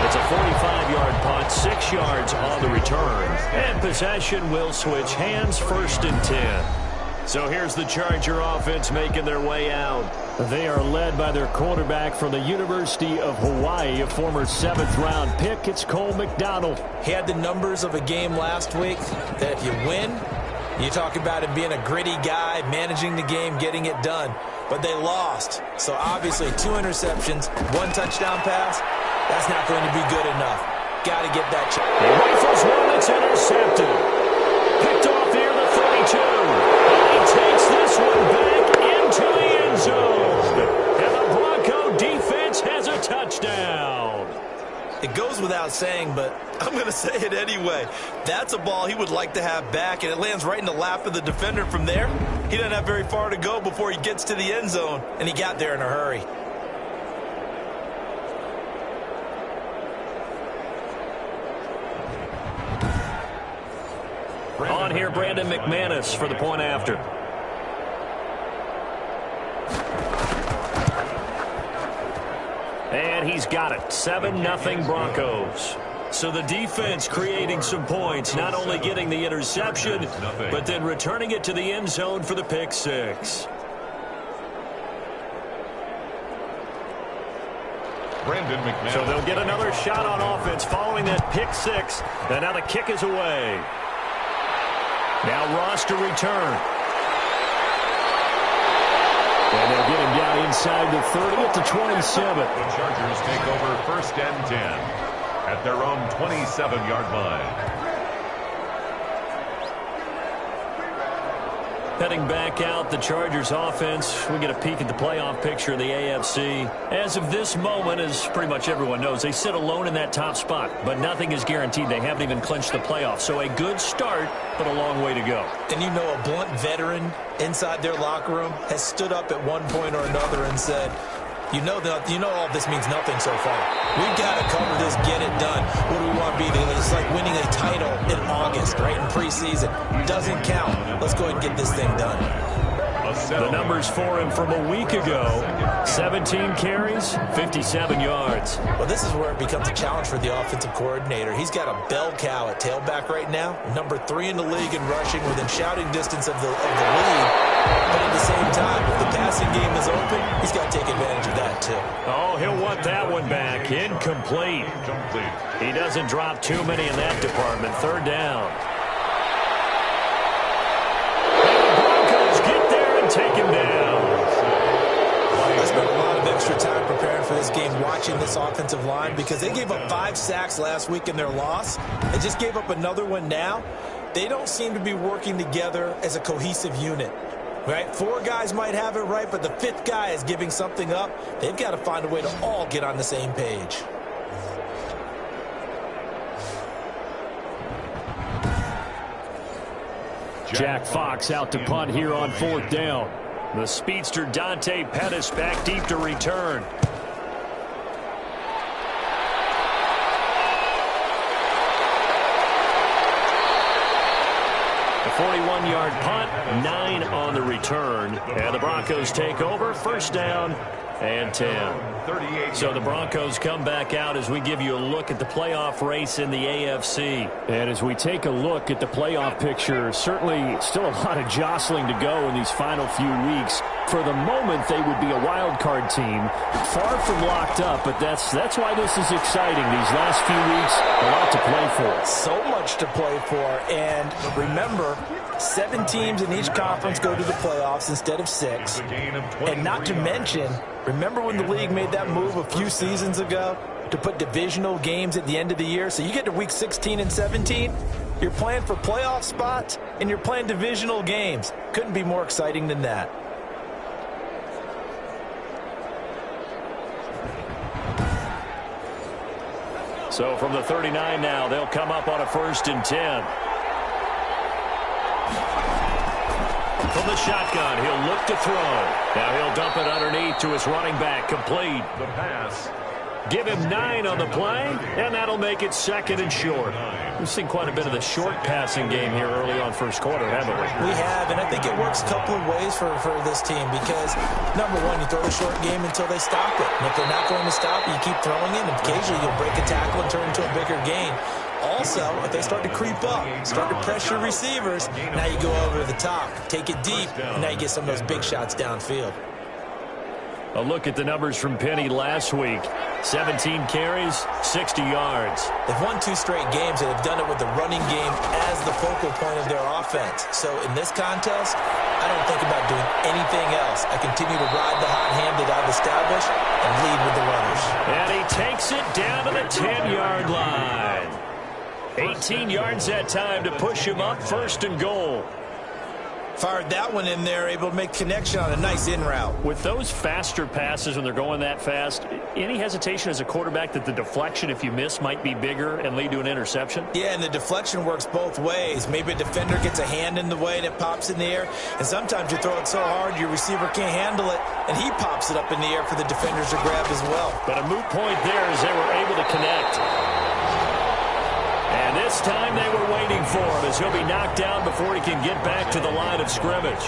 It's a 45-yard punt, 6 yards on the return. And possession will switch hands, 1st and 10. So here's the Charger offense making their way out. They are led by their quarterback from the University of Hawaii, a former 7th-round pick. It's Cole McDonald. He had the numbers of a game last week that if you win, you talk about him being a gritty guy, managing the game, getting it done. But they lost. So obviously 2 interceptions, 1 touchdown pass, that's not going to be good enough. Got to get that check. He rifles one that's intercepted. Picked off near the 32. And he takes this one back into the end zone. And the Bronco defense has a touchdown. It goes without saying, but I'm going to say it anyway. That's a ball he would like to have back, and it lands right in the lap of the defender from there. He doesn't have very far to go before he gets to the end zone, and he got there in a hurry. On here, Brandon McManus for the point after. And he's got it. 7-0 Broncos. So the defense creating some points, not only getting the interception, but then returning it to the end zone for the pick 6. Brandon McManus. So they'll get another shot on offense following that pick 6. And now the kick is away. Now Ross to return. And they'll get him down inside the 30 at the 27. The Chargers take over 1st and 10 at their own 27-yard line. Heading back out, the Chargers offense. We get a peek at the playoff picture of the AFC. As of this moment, as pretty much everyone knows, they sit alone in that top spot. But nothing is guaranteed. They haven't even clinched the playoffs. So a good start, but a long way to go. And you know, a blunt veteran inside their locker room has stood up at one point or another and said, you know all this means nothing so far. We've got to cover this, get it done. What do we want to be? It's like winning a title in August, right, in preseason. Doesn't count. Let's go ahead and get this thing done. The numbers for him from a week ago, 17 carries, 57 yards. Well, this is where it becomes a challenge for the offensive coordinator. He's got a bell cow at tailback right now, number 3 in the league in rushing, within shouting distance of the lead. But at the same time, if the passing game is open, he's got to take advantage of that too. Oh, he'll want that one back. Incomplete. He doesn't drop too many in that department. 3rd down. Take him down. I spent a lot of extra time preparing for this game, watching this offensive line, because they gave up 5 sacks last week in their loss. They just gave up another one now. They don't seem to be working together as a cohesive unit. Right? 4 guys might have it right, but the 5th guy is giving something up. They've got to find a way to all get on the same page. Jack Fox out to punt here on 4th down. The speedster Dante Pettis back deep to return. A 41-yard punt, 9 on the return. And the Broncos take over, 1st down and 10. So the Broncos come back out as we give you a look at the playoff race in the AFC. And as we take a look at the playoff picture, certainly still a lot of jostling to go in these final few weeks. For the moment, they would be a wild card team, far from locked up, but that's why this is exciting. These last few weeks, a lot to play for. So much to play for, and remember, 7 teams in each conference go to the playoffs instead of 6. And not to mention, remember when the league made that move a few seasons ago? to put divisional games at the end of the year. So you get to week 16 and 17, you're playing for playoff spots, and you're playing divisional games. Couldn't be more exciting than that. So from the 39 now, they'll come up on a 1st and 10. From the shotgun, he'll look to throw. Now he'll dump it underneath to his running back, complete. The pass. Give him 9 on the play, and that'll make it 2nd and short. We've seen quite a bit of the short passing game here early on first quarter, haven't we? We have, and I think it works a couple of ways for this team because, number one, you throw the short game until they stop it. And if they're not going to stop it, you keep throwing it, and occasionally you'll break a tackle and turn into a bigger gain. Also, if they start to creep up, start to pressure receivers, now you go over the top, take it deep, and now you get some of those big shots downfield. A look at the numbers from Penny last week. 17 carries, 60 yards. They've won 2 straight games, and they've done it with the running game as the focal point of their offense. So in this contest, I don't think about doing anything else. I continue to ride the hot hand that I've established and lead with the runners. And he takes it down to the 10-yard line. 18 yards that time to push him up 1st and goal. Fired that one in there, able to make connection on a nice in route. With those faster passes when they're going that fast, any hesitation as a quarterback that the deflection, if you miss, might be bigger and lead to an interception? Yeah, and the deflection works both ways. Maybe a defender gets a hand in the way and it pops in the air, and sometimes you throw it so hard your receiver can't handle it, and he pops it up in the air for the defenders to grab as well. But a moot point there as they were able to connect. And this time they were waiting for him as he'll be knocked down before he can get back to the line of scrimmage.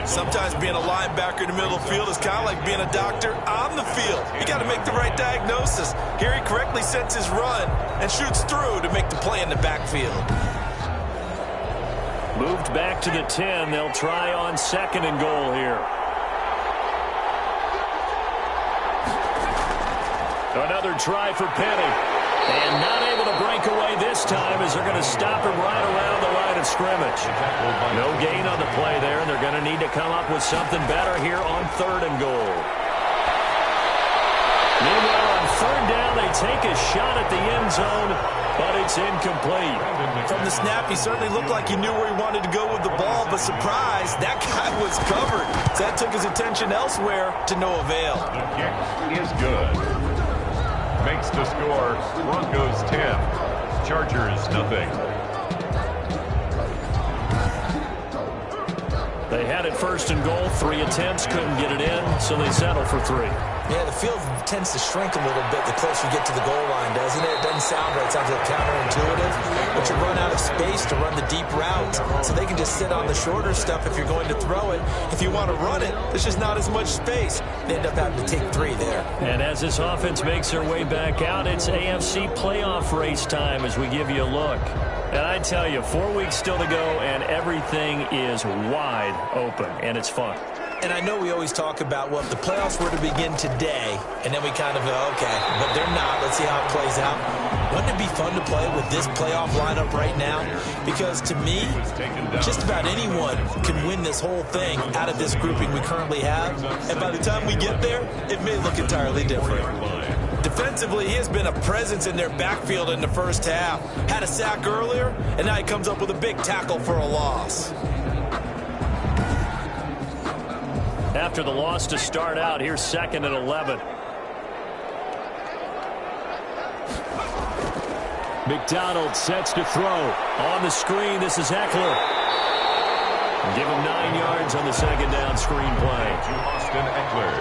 Sometimes being a linebacker in the middle of the field is kind of like being a doctor on the field. You got to make the right diagnosis. Here he correctly sets his run and shoots through to make the play in the backfield. Moved back to the 10. They'll try on 2nd and goal here. Another try for Penny. And not able to break away this time as they're going to stop him right around the line of scrimmage. No gain on the play there, and they're going to need to come up with something better here on 3rd and goal. Meanwhile, on 3rd down, they take a shot at the end zone, but it's incomplete. From the snap, he certainly looked like he knew where he wanted to go with the ball, but surprise, that guy was covered. So that took his attention elsewhere to no avail. The kick is good. Makes the score Broncos 10, Chargers nothing. They had it 1st and goal, 3 attempts, couldn't get it in, so they settle for 3. Yeah, the field tends to shrink a little bit the closer you get to the goal line, doesn't it? It doesn't sound right. It sounds a little counterintuitive. But you run out of space to run the deep routes, so they can just sit on the shorter stuff if you're going to throw it. If you want to run it, there's just not as much space. They end up having to take 3 there. And as this offense makes their way back out, it's AFC playoff race time as we give you a look. And I tell you, 4 weeks still to go, and everything is wide open, and it's fun. And I know we always talk about, well, if the playoffs were to begin today, and then we kind of go, okay, but they're not. Let's see how it plays out. Wouldn't it be fun to play with this playoff lineup right now? Because to me, just about anyone can win this whole thing out of this grouping we currently have. And by the time we get there, it may look entirely different. Defensively, he has been a presence in their backfield in the first half. Had a sack earlier, and now he comes up with a big tackle for a loss. After the loss to start out, here's 2nd and 11. McDonald sets to throw. On the screen, this is Eckler. Give him 9 yards on the 2nd down screen play. To Austin Eckler.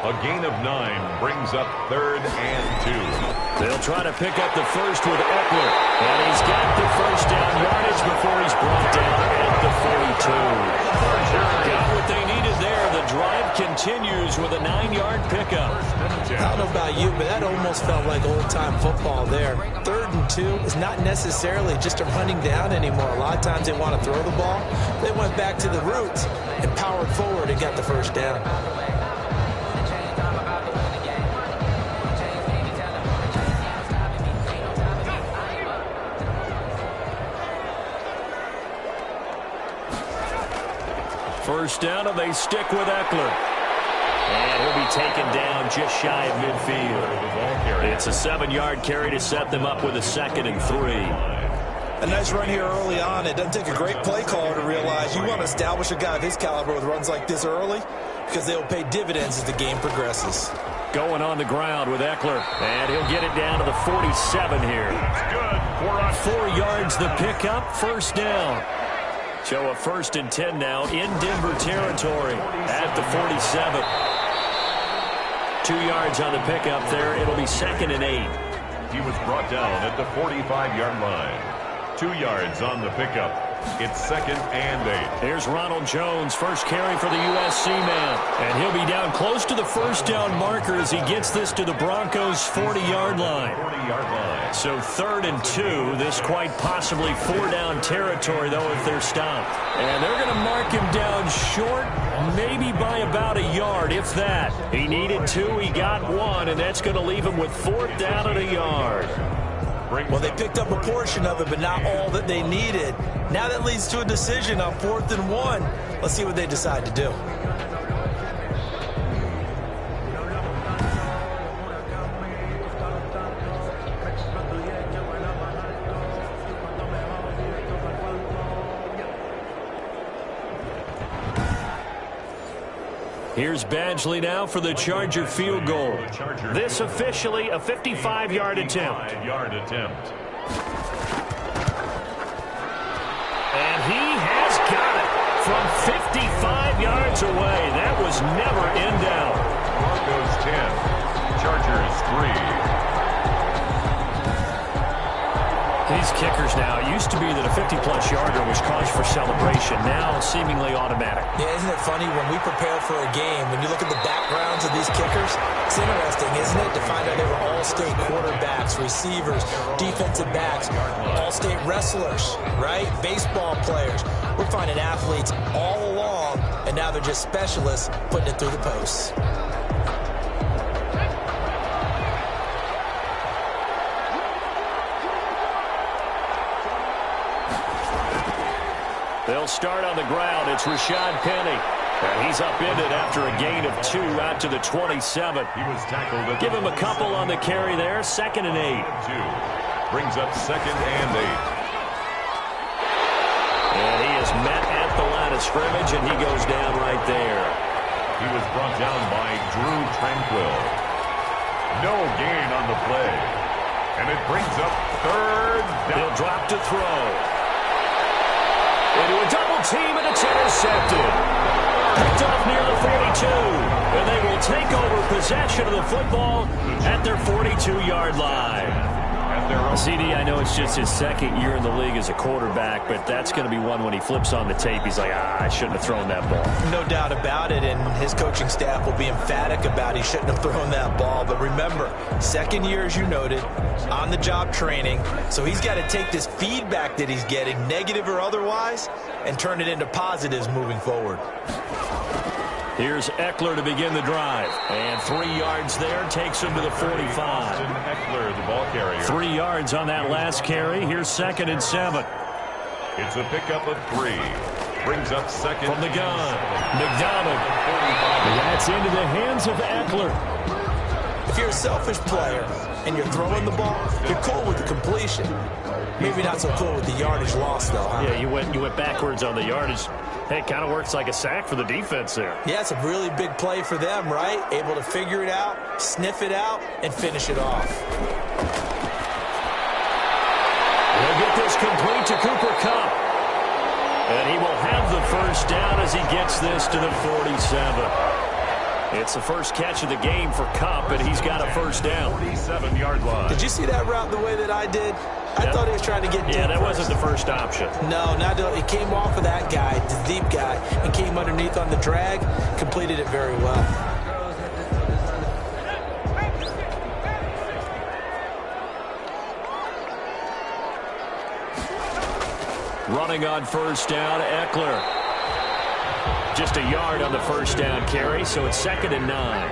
A gain of 9 brings up 3rd and 2. They'll try to pick up the first with Eckler. And he's got the 1st down yardage before he's brought down at the 42. Got what they needed there. The drive continues with a 9-yard pickup. I don't know about you, but that almost felt like old-time football there. 3rd and 2 is not necessarily just a running down anymore. A lot of times they want to throw the ball. They went back to the roots and powered forward and got the 1st down. First down, and they stick with Eckler. And he'll be taken down just shy of midfield. It's a 7-yard carry to set them up with a 2nd and 3. A nice run here early on. It doesn't take a great play caller to realize you want to establish a guy of his caliber with runs like this early because they'll pay dividends as the game progresses. Going on the ground with Eckler, and he'll get it down to the 47 here. Good. 4 yards the pickup, 1st down. So a 1st and 10 now in Denver territory at the 47. 2 yards on the pickup there. It'll be 2nd and 8. He was brought down at the 45-yard line. 2 yards on the pickup. It's 2nd and 8. Here's Ronald Jones, first carry for the USC man. And he'll be down close to the 1st down marker as he gets this to the Broncos' 40-yard line. 40-yard line. So 3rd and 2. This quite possibly 4-down territory, though, if they're stopped. And they're going to mark him down short, maybe by about a yard, if that. He needed 2. He got 1, and that's going to leave him with 4th down and a yard. Well, they picked up a portion of it, but not all that they needed. Now that leads to a decision on 4th and 1. Let's see what they decide to do. Here's Badgley now for the Charger field goal. This officially a 55-yard attempt. And he has got it from 55 yards away. That was never in doubt. Broncos 10, Chargers 3. These kickers now, it used to be that a 50-plus yarder was cause for celebration. Now seemingly automatic. Yeah, isn't it funny when we prepare for a game, when you look at the backgrounds of these kickers, it's interesting, isn't it, to find out they were all-state quarterbacks, receivers, defensive backs, all-state wrestlers, right? Baseball players. We're finding athletes all along, and now they're just specialists putting it through the posts. They'll start on the ground. It's Rashad Penny. And he's upended after a gain of 2 out to the 27. He was tackled at Give him a couple on the carry there. 2nd and 8. 2. Brings up 2nd and 8. And he is met at the line of scrimmage, and he goes down right there. He was brought down by Drew Tranquill. No gain on the play. And it brings up 3rd down. He'll drop to throw. Into a double team, and it's intercepted. Picked off near the 42. And they will take over possession of the football at their 42-yard line. CD, I know it's just his 2nd year in the league as a quarterback, but that's going to be one when he flips on the tape. He's like, I shouldn't have thrown that ball. No doubt about it, and his coaching staff will be emphatic about he shouldn't have thrown that ball. But remember, 2nd year, as you noted, on-the-job training, so he's got to take this feedback that he's getting, negative or otherwise, and turn it into positives moving forward. Here's Eckler to begin the drive. And 3 yards there takes him to the 45. Eckler, the ball carrier. 3 yards on that last carry. Here's 2nd and 7. It's a pickup of 3. Brings up 2nd. From the gun, McDonald. That's into the hands of Eckler. If you're a selfish player and you're throwing the ball, you're cool with the completion. Maybe not so cool with the yardage loss, though, huh? Yeah, you went backwards on the yardage. Hey, it kind of works like a sack for the defense there. Yeah, it's a really big play for them, right? Able to figure it out, sniff it out, and finish it off. He'll get this complete to Cooper Kupp. And he will have the 1st down as he gets this to the 47. It's the first catch of the game for Kupp, and he's got a 1st down. 47-yard line. Did you see that route the way that I did? I thought he was trying to get deep. Yeah, that first. wasn't the first option. No, not he came off of that guy, the deep guy, and came underneath on the drag, completed it very well. Running on 1st down, Eckler. Just a yard on the 1st down carry, so it's 2nd and 9.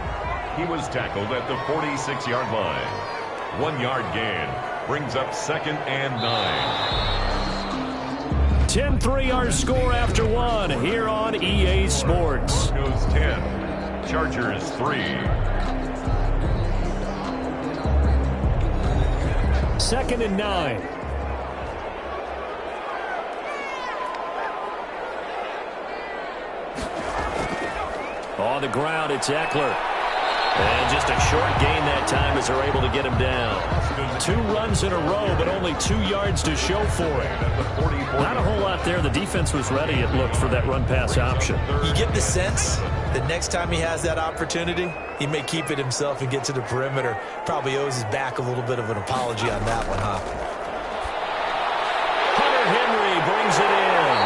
He was tackled at the 46-yard line. 1 yard gain. Brings up 2nd and 9. 10-3 our score after 1 here on EA Sports. Broncos 10, Chargers 3. 2nd and 9. On the ground, it's Eckler. And just a short gain that time as they're able to get him down. 2 runs in a row, but only 2 yards to show for it. Not a whole lot there. The defense was ready, it looked, for that run-pass option. You get the sense that next time he has that opportunity, he may keep it himself and get to the perimeter. Probably owes his back a little bit of an apology on that one, huh? Hunter Henry brings it in.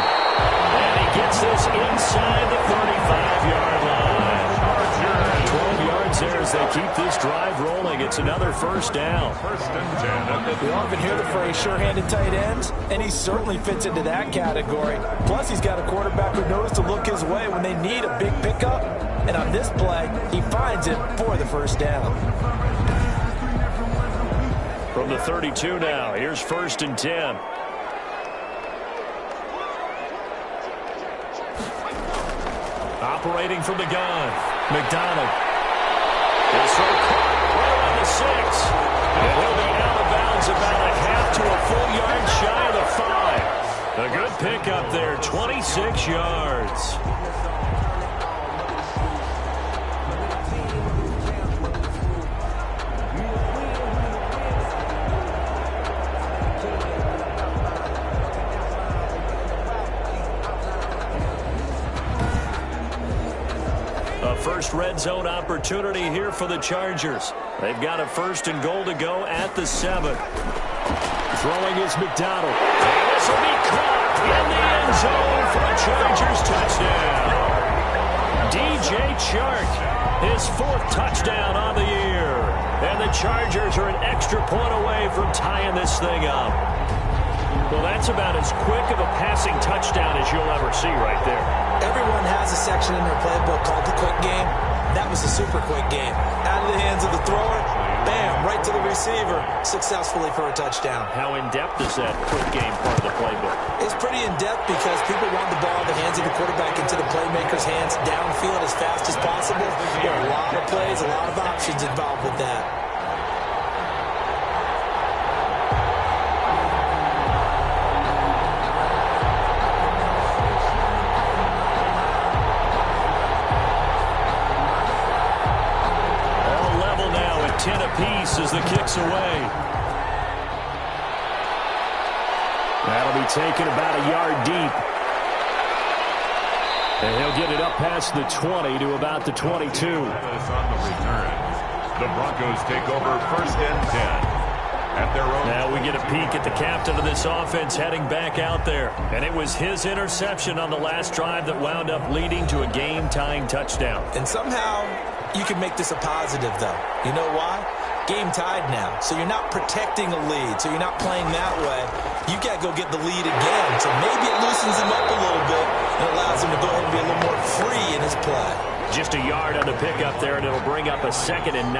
And he gets this inside the 35-yard line. 12 yards there as they keep this drive rolling. It's another first down. 1st and 10. We often hear the phrase sure-handed tight ends, and he certainly fits into that category. Plus, he's got a quarterback who knows to look his way when they need a big pickup. And on this play, he finds it for the first down. From the 32 now, here's 1st and 10. Operating from the gun, McDonald. This throw caught right around the 6. And he'll be out of bounds about a half to a full yard shy of the 5. A good pickup there, 26 yards. First red zone opportunity here for the Chargers. They've got a 1st and goal to go at the 7. Throwing is McDonald. And this will be caught in the end zone for a Chargers touchdown. DJ Chark, his 4th touchdown on the year. And the Chargers are an extra point away from tying this thing up. Well, that's about as quick of a passing touchdown as you'll ever see right there. Everyone has a section in their playbook called the quick game. That was a super quick game. Out of the hands of the thrower, bam, right to the receiver, successfully for a touchdown. How in-depth is that quick game part of the playbook? It's pretty in-depth because people want the ball in the hands of the quarterback into the playmaker's hands downfield as fast as possible. There are a lot of plays, a lot of options involved with that. Apiece as the kick's away. That'll be taken about a yard deep. And he'll get it up past the 20 to about the 22. On the return, the Broncos take over 1st and 10 at their own. Now we get a peek at the captain of this offense heading back out there. And it was his interception on the last drive that wound up leading to a game-tying touchdown. And somehow you can make this a positive, though. You know why? Game tied now, so you're not protecting a lead, so you're not playing that way. You got to go get the lead again, so maybe it loosens him up a little bit and allows him to go ahead and be a little more free in his play. Just a yard on the pickup there, and it'll bring up a 2nd and 9.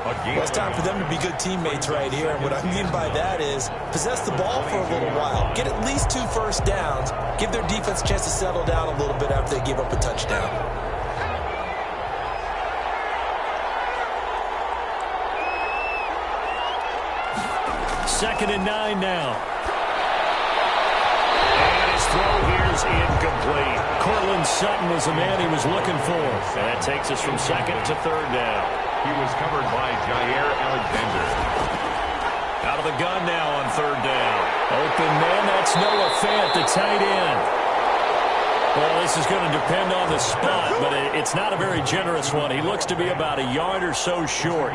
Well, it's time for them to be good teammates right here, and what I mean by that is possess the ball for a little while, get at least 2 first downs, give their defense a chance to settle down a little bit after they give up a touchdown. 2nd and 9 now. And his throw here is incomplete. Cortland Sutton was the man he was looking for. And that takes us from 2nd to 3rd down. He was covered by Jair Alexander. Out of the gun now on 3rd down. Open man, that's Noah Fant, the tight end. Well, this is going to depend on the spot, but it's not a very generous one. He looks to be about a yard or so short.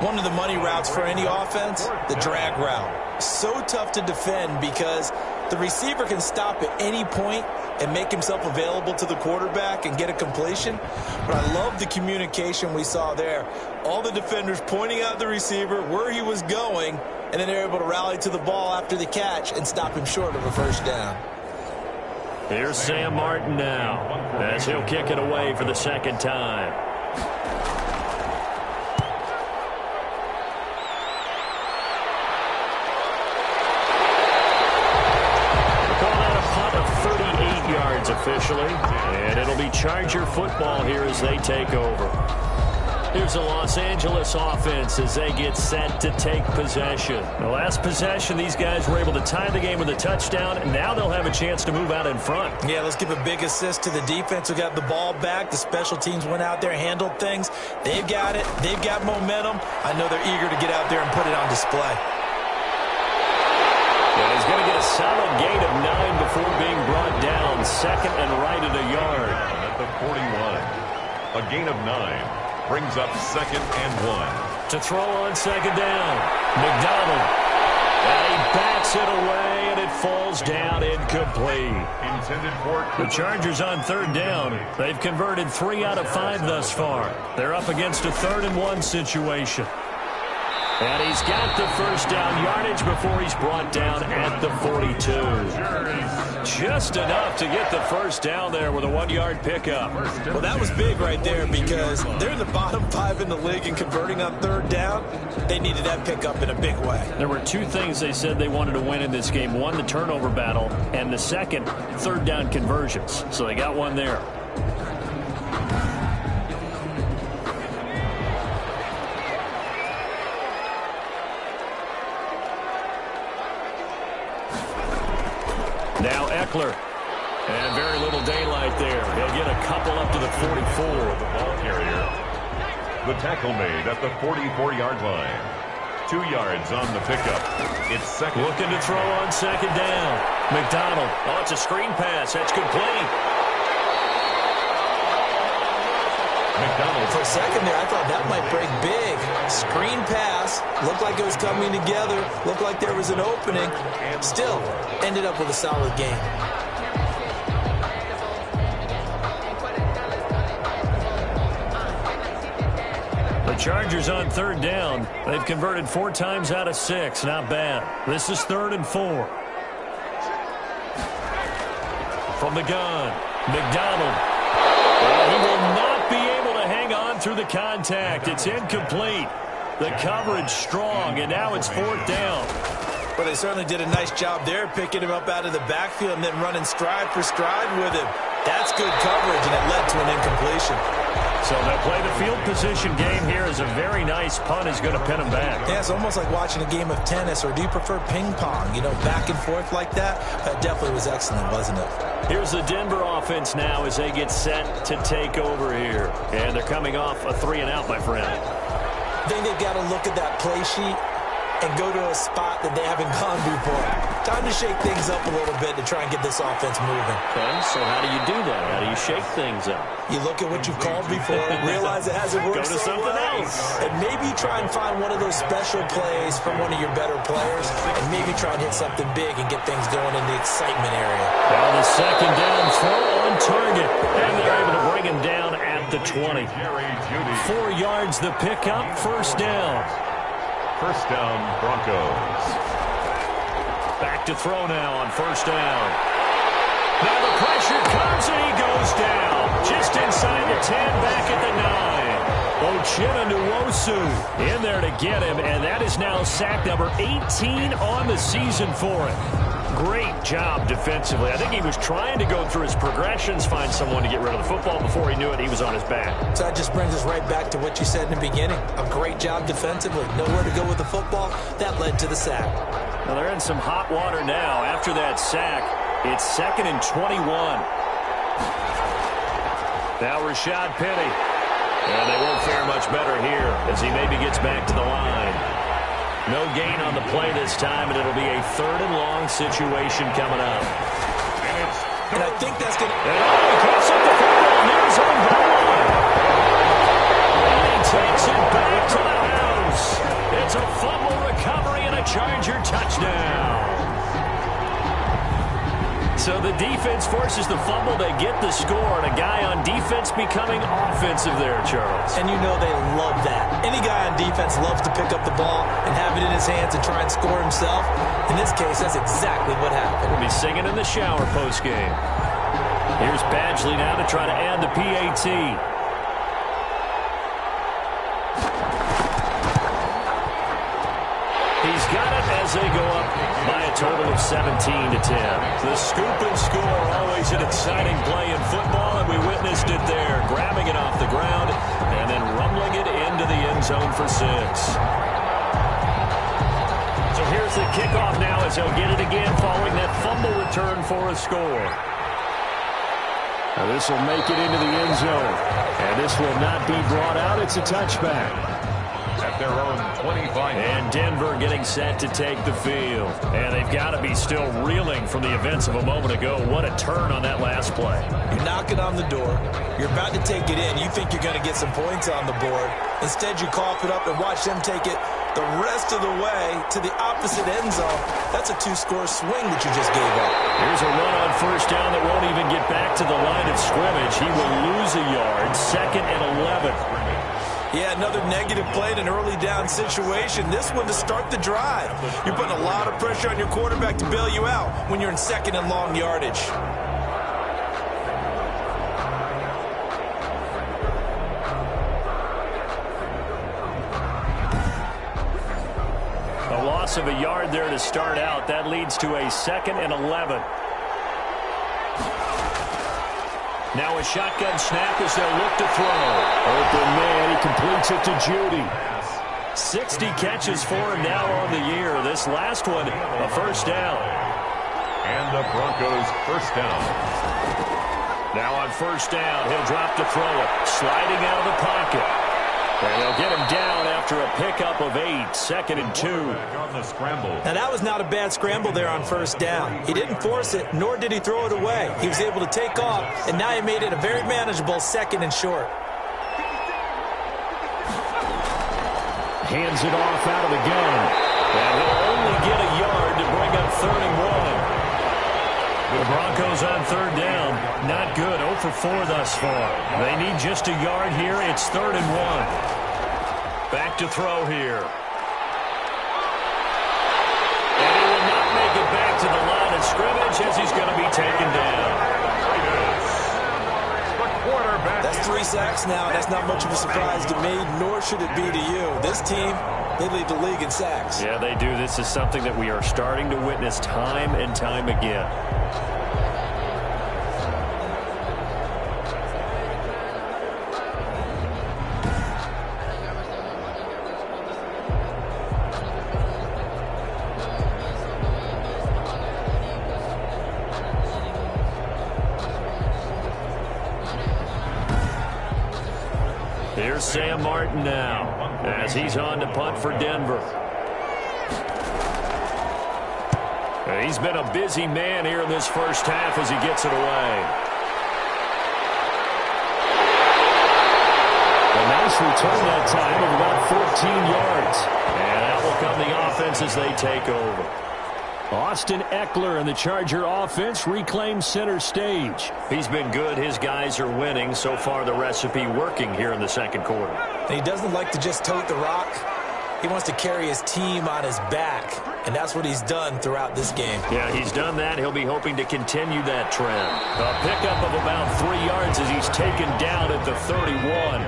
One of the money routes for any offense, the drag route. So tough to defend because the receiver can stop at any point and make himself available to the quarterback and get a completion. But I love the communication we saw there. All the defenders pointing out the receiver, where he was going, and then they're able to rally to the ball after the catch and stop him short of a first down. Here's Sam Martin now as he'll kick it away for the 2nd time. Call that a punt of 38 yards sidelines officially, and it'll be Charger football here as they take over. Here's the Los Angeles offense as they get set to take possession. The last possession, these guys were able to tie the game with a touchdown, and now they'll have a chance to move out in front. Yeah, let's give a big assist to the defense who got the ball back. The special teams went out there, handled things. They've got it. They've got momentum. I know they're eager to get out there and put it on display. Yeah, he's going to get a solid gain of 9 before being brought down. Second and right at a yard. At the 41. A gain of 9. Brings up second and 1. To throw on second down. McDonald. And he bats it away, and it falls down incomplete. Intended for the Chargers on third down. They've converted 3 out of 5 thus far. They're up against a 3rd and 1 situation. And he's got the first down yardage before he's brought down at the 42. Just enough to get the first down there with a 1-yard pickup. Well, that was big right there because they're in the bottom 5 in the league and converting on third down. They needed that pickup in a big way. There were 2 things they said they wanted to win in this game. One, the turnover battle, and the second, third down conversions. So they got one there. Now Eckler. And very little daylight there. He'll get a couple up to the 44. The ball carrier. The tackle made at the 44-yard line. 2 yards on the pickup. It's second. Looking to throw on second down. McDonald. Oh, it's a screen pass. That's complete. McDonald. For a second there, I thought that might break big. Screen pass. Looked like it was coming together. Looked like there was an opening. Still, ended up with a solid game. The Chargers on third down. They've converted 4 times out of 6. Not bad. This is 3rd and 4. From the gun, McDonald. He will not be able to hang on through the contact. It's incomplete. The coverage strong, and now it's 4th down. Well, they certainly did a nice job there, picking him up out of the backfield and then running stride for stride with him. That's good coverage, and it led to an incompletion. So they'll play the field position game here as a very nice punt is going to pin him back. Yeah, it's almost like watching a game of tennis, or do you prefer ping pong? You know, back and forth like that? That definitely was excellent, wasn't it? Here's the Denver offense now as they get set to take over here. And they're coming off a 3-and-out, my friend. I think they've got to look at that play sheet and go to a spot that they haven't gone before. Time to shake things up a little bit to try and get this offense moving. Okay, so how do you do that? How do you shake things up? You look at what you've called before, realize it hasn't worked. Go to something else. And maybe try and find one of those special plays from one of your better players, and maybe try and hit something big and get things going in the excitement area. Now the second down throw on target, and they're able to bring him down at the 20. 4 yards the pickup, first down. First down, Broncos. Back to throw now on first down. Now the pressure comes and he goes down. Just inside the 10, back at the 9. Ochena Nwosu in there to get him, and that is now sack number 18 on the season for him. Great job defensively. I think he was trying to go through his progressions, find someone to get rid of the football. Before he knew it, he was on his back. So that just brings us right back to what you said in the beginning. A great job defensively. Nowhere to go with the football. That led to the sack. Well, they're in some hot water now. After that sack, it's 2nd and 21. Now Rashad Penny. And they won't fare much better here as he maybe gets back to the line. No gain on the play this time, and it'll be a 3rd and long situation coming up. And I think that's going to... And he cuts up the football, and there's on one. And he takes it back to the house. It's a fumble recovery and a Charger touchdown. So the defense forces the fumble. They get the score, and a guy on defense becoming offensive there, Charles. And you know they love that. Any guy on defense loves to pick up the ball and have it in his hands and try and score himself. In this case, that's exactly what happened. We'll be singing in the shower postgame. Here's Badgley now to try to add the PAT. He's got it as as they go up by a total of 17-10. The scoop and score, always an exciting play in football, and we witnessed it there, grabbing it off the ground and then rumbling it into the end zone for 6. So here's the kickoff now as they'll get it again following that fumble return for a score. Now this will make it into the end zone, and this will not be brought out. It's a touchback. At their own 25. And Denver getting set to take the field. And they've got to be still reeling from the events of a moment ago. What a turn on that last play. You're knocking on the door. You're about to take it in. You think you're going to get some points on the board. Instead, you cough it up and watch them take it the rest of the way to the opposite end zone. That's a 2-score swing that you just gave up. Here's a run on first down that won't even get back to the line of scrimmage. He will lose a yard. 2nd and 11. Yeah, another negative play in an early down situation. This one to start the drive. You're putting a lot of pressure on your quarterback to bail you out when you're in 2nd and long yardage. A loss of a yard there to start out. That leads to a 2nd and 11. Now a shotgun snap as they'll look to throw. Open man, he completes it to Judy. 60 catches for him now on the year. This last one, a first down. And the Broncos first down. Now on first down, he'll drop to throw it. Sliding out of the pocket. And they'll get him down after a pickup of 8. 2nd and 2. On the scramble. Now, that was not a bad scramble there on first down. He didn't force it, nor did he throw it away. He was able to take off, and now he made it a very manageable 2nd and short. Hands it off out of the gun. And he'll only get a yard to bring up 3rd and 1. The Broncos on 3rd down. Not good. 0 for 4 thus far. They need just a yard here. It's 3rd and 1. Back to throw here. And he will not make it back to the line of scrimmage as he's going to be taken down. That's 3 sacks now. That's not much of a surprise to me, nor should it be to you. This team, they lead the league in sacks. Yeah, they do. This is something that we are starting to witness time and time again. Here's Sam Martin now as he's on to punt for Denver. He's been a busy man here in this first half as he gets it away. A nice return that time of about 14 yards. And out will come the offense as they take over. Austin Eckler and the Charger offense reclaim center stage. He's been good. His guys are winning. So far, the recipe working here in the second quarter. And he doesn't like to just tote the rock. He wants to carry his team on his back, and that's what he's done throughout this game. Yeah, he's done that. He'll be hoping to continue that trend. A pickup of about 3 yards as he's taken down at the 31.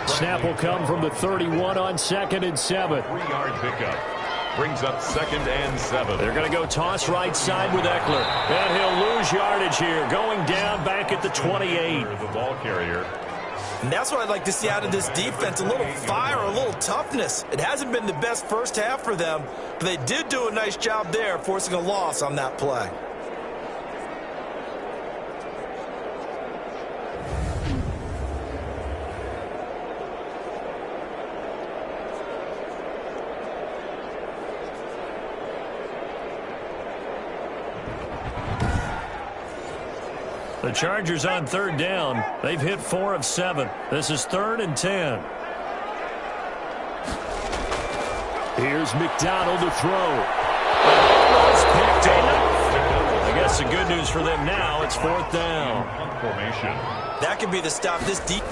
Snap will come from the 31 on 2nd and 7. 3-yard pickup. Brings up 2nd and 7. They're going to go toss right side with Eckler. And he'll lose yardage here. Going down back at the 28. The ball carrier. And that's what I'd like to see out of this defense. A little fire, a little toughness. It hasn't been the best first half for them, but they did do a nice job there, forcing a loss on that play. The Chargers on 3rd down. They've hit 4 of 7. This is 3rd and 10. Here's McDonald to throw. Almost picked off. I guess the good news for them now, it's 4th down. Formation. That could be the stop this deep.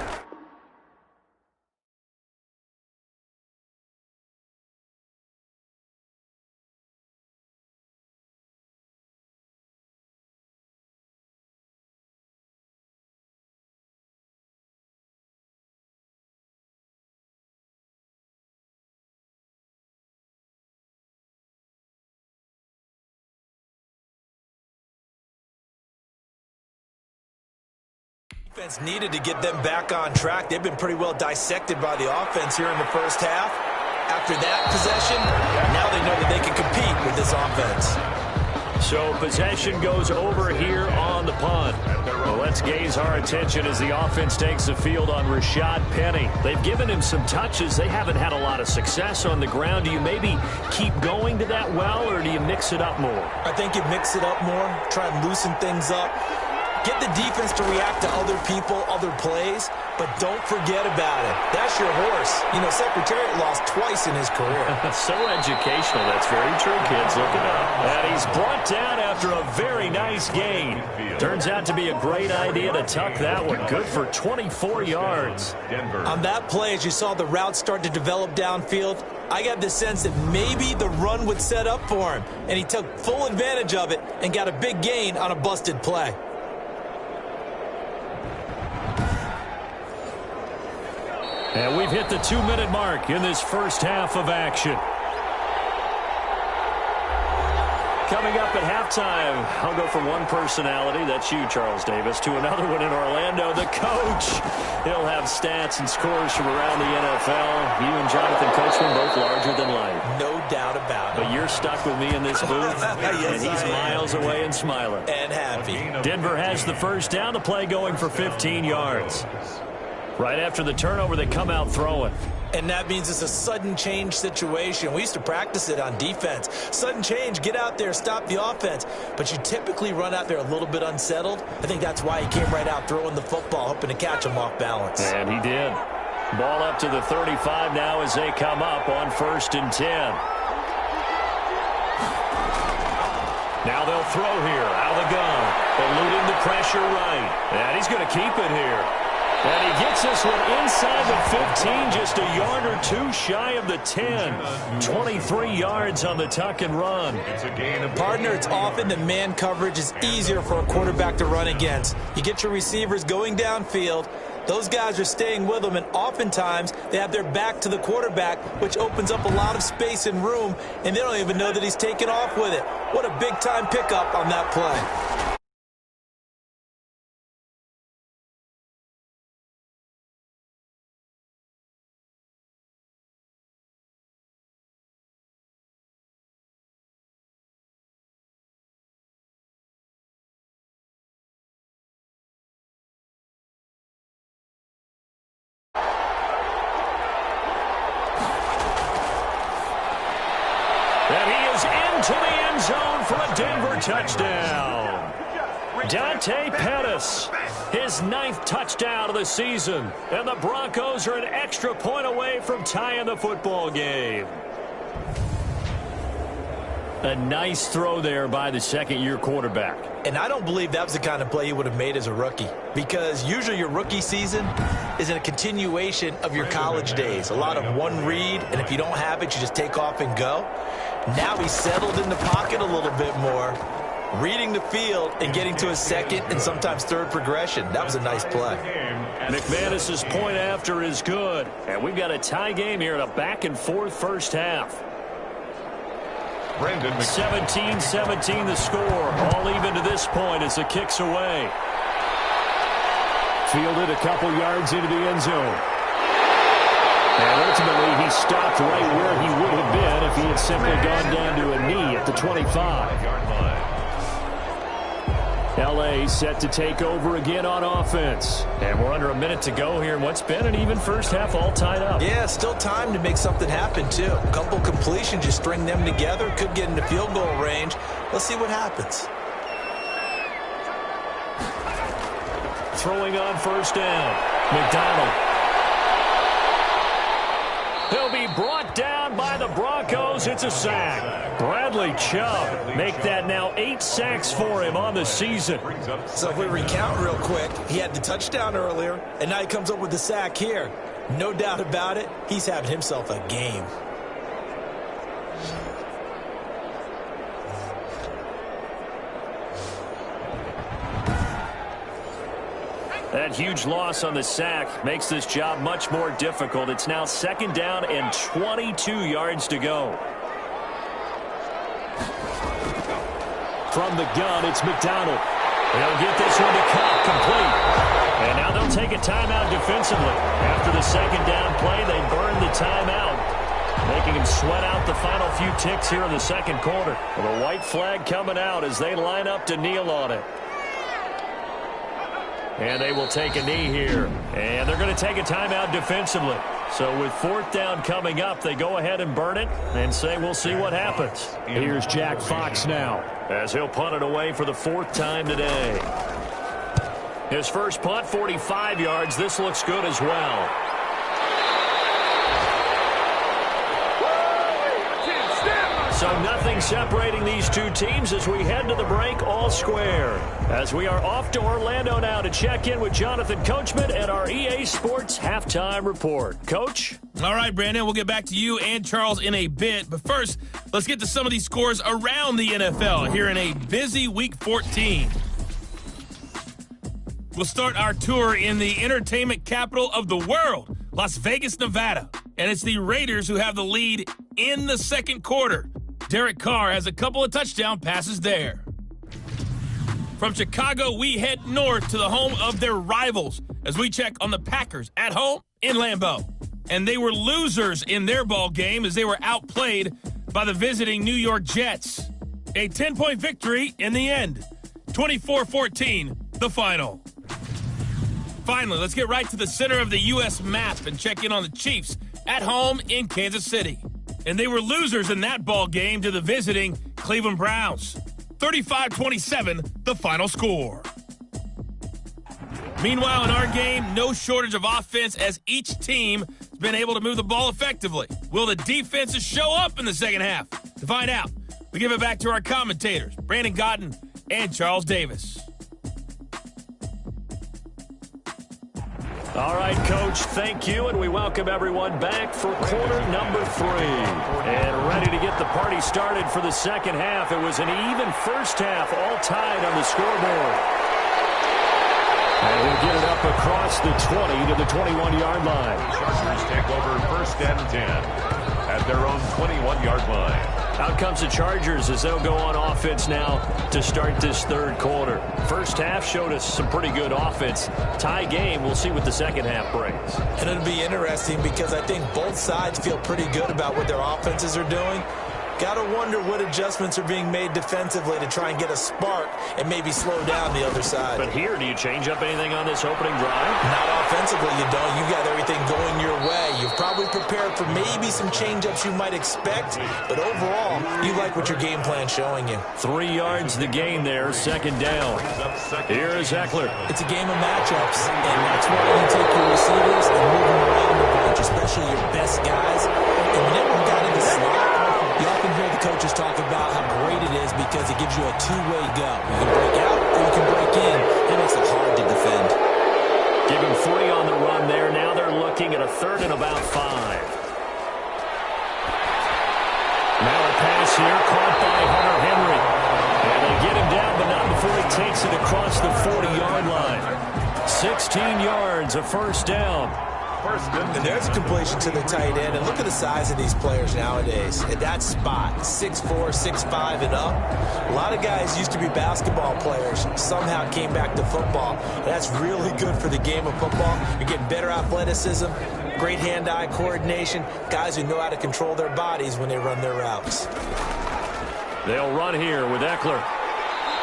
Defense needed to get them back on track. They've been pretty well dissected by the offense here in the first half. After that possession, now they know that they can compete with this offense. So possession goes over here on the punt. Well, let's gaze our attention as the offense takes the field on Rashad Penny. They've given him some touches. They haven't had a lot of success on the ground. Do you maybe keep going to that well, or do you mix it up more? I think you mix it up more, try and loosen things up. Get the defense to react to other people, other plays, but don't forget about it. That's your horse. You know, Secretariat lost twice in his career. So educational. That's very true, kids. Look it up. And he's brought down after a very nice gain. Turns out to be a great idea to tuck that one. Good for 24 yards. On that play, as you saw the route start to develop downfield, I got the sense that maybe the run would set up for him, and he took full advantage of it and got a big gain on a busted play. And we've hit the 2-minute mark in this first half of action. Coming up at halftime, I'll go from one personality, that's you, Charles Davis, to another one in Orlando, the coach. He'll have stats and scores from around the NFL. You and Jonathan Coachman both larger than life. No doubt about it. But you're stuck with me in this booth, yes, and he's miles away and smiling. And happy. Denver has the first down, the play going for 15 yards. Right after the turnover, they come out throwing. And that means it's a sudden change situation. We used to practice it on defense. Sudden change, get out there, stop the offense. But you typically run out there a little bit unsettled. I think that's why he came right out throwing the football, hoping to catch him off balance. And he did. Ball up to the 35 now as they come up on 1st and 10. Now they'll throw here, out of the gun. Eluding the pressure right. And he's going to keep it here. And he gets this one inside the 15, just a yard or two shy of the 10. 23 yards on the tuck and run. Partner, it's often the man coverage is easier for a quarterback to run against. You get your receivers going downfield. Those guys are staying with them, and oftentimes they have their back to the quarterback, which opens up a lot of space and room, and they don't even know that he's taken off with it. What a big-time pickup on that play. And he is into the end zone for a Denver touchdown. Dante Pettis, his 9th touchdown of the season. And the Broncos are an extra point away from tying the football game. A nice throw there by the second-year quarterback. And I don't believe that was the kind of play he would have made as a rookie, because usually your rookie season is a continuation of your college days. A lot of one read, and if you don't have it, you just take off and go. Now he's settled in the pocket a little bit more, reading the field and getting to his second and sometimes third progression. That was a nice play. McManus's point after is good. And we've got a tie game here in a back-and-forth first half. 17-17 the score. All even to this point as the kick's away. Fielded a couple yards into the end zone. And ultimately he stopped right where he would have been if he had simply gone down to a knee at the 25. L.A. set to take over again on offense. And we're under a minute to go here in what's been an even first half, all tied up. Yeah, still time to make something happen, too. A couple completions, you string them together, could get into field goal range. Let's see what happens. Throwing on first down. McDonald. He'll be brought down by the Broncos. It's a sack. Bradley Chubb make that now 8 sacks for him on the season. So if we recount real quick, he had the touchdown earlier, and now he comes up with the sack here. No doubt about it, he's having himself a game. That huge loss on the sack makes this job much more difficult. It's now 2nd down and 22 yards to go. From the gun, it's McDonald. He'll get this one to Cup complete. And now they'll take a timeout defensively. After the second down play, they burn the timeout, making him sweat out the final few ticks here in the second quarter. Well, the white flag coming out as they line up to kneel on it. And they will take a knee here. And they're going to take a timeout defensively. So with fourth down coming up, they go ahead and burn it and say we'll see what happens. Here's Jack Fox now, as he'll punt it away for the fourth time today. His first punt, 45 yards. This looks good as well. So nothing separating these two teams as we head to the break all square. As we are off to Orlando now to check in with Jonathan Coachman and our EA Sports Halftime Report. Coach? All right, Brandon, we'll get back to you and Charles in a bit. But first, let's get to some of these scores around the NFL here in a busy Week 14. We'll start our tour in the entertainment capital of the world, Las Vegas, Nevada. And it's the Raiders who have the lead in the second quarter. Derek Carr has a couple of touchdown passes there. From Chicago, we head north to the home of their rivals as we check on the Packers at home in Lambeau. And they were losers in their ball game as they were outplayed by the visiting New York Jets. A 10-point victory in the end. 24-14, the final. Finally, let's get right to the center of the U.S. map and check in on the Chiefs at home in Kansas City. And they were losers in that ball game to the visiting Cleveland Browns. 35-27, the final score. Meanwhile, in our game, no shortage of offense as each team has been able to move the ball effectively. Will the defenses show up in the second half? To find out, we give it back to our commentators, Brandon Godden and Charles Davis. All right, Coach, thank you, and we welcome everyone back for quarter number 3. And ready to get the party started for the second half. It was an even first half, all tied on the scoreboard. And he'll get it up across the 20 to the 21-yard line. Chargers take over first and 10 at their own 21-yard line. Out comes the Chargers as they'll go on offense now to start this third quarter. First half showed us some pretty good offense. Tie game, we'll see what the second half brings. And it'll be interesting because I think both sides feel pretty good about what their offenses are doing. Got to wonder what adjustments are being made defensively to try and get a spark and maybe slow down the other side. But here, do you change up anything on this opening drive? Not offensively, you don't. You got everything going your way. You've probably prepared for maybe some change-ups you might expect, but overall, you like what your game plan's showing you. 3 yards the gain there, second down. Here is Eckler. It's a game of matchups, and that's why you take your receivers and move them around a bunch, especially your best guys. And when they work out in the slot, you often hear the coaches talk about how great it is because it gives you a two-way go. You can break out or you can break in. That makes it hard to defend. Give him 3 on the run there. Now they're looking at a third and about 5. Now a pass here caught by Hunter Henry. And they get him down, but not before he takes it across the 40-yard line. 16 yards, a first down. And there's a completion to the tight end. And look at the size of these players nowadays. At that spot, 6'4", 6'5", and up. A lot of guys used to be basketball players, somehow came back to football. And that's really good for the game of football. You're getting better athleticism, great hand-eye coordination, guys who know how to control their bodies when they run their routes. They'll run here with Eckler.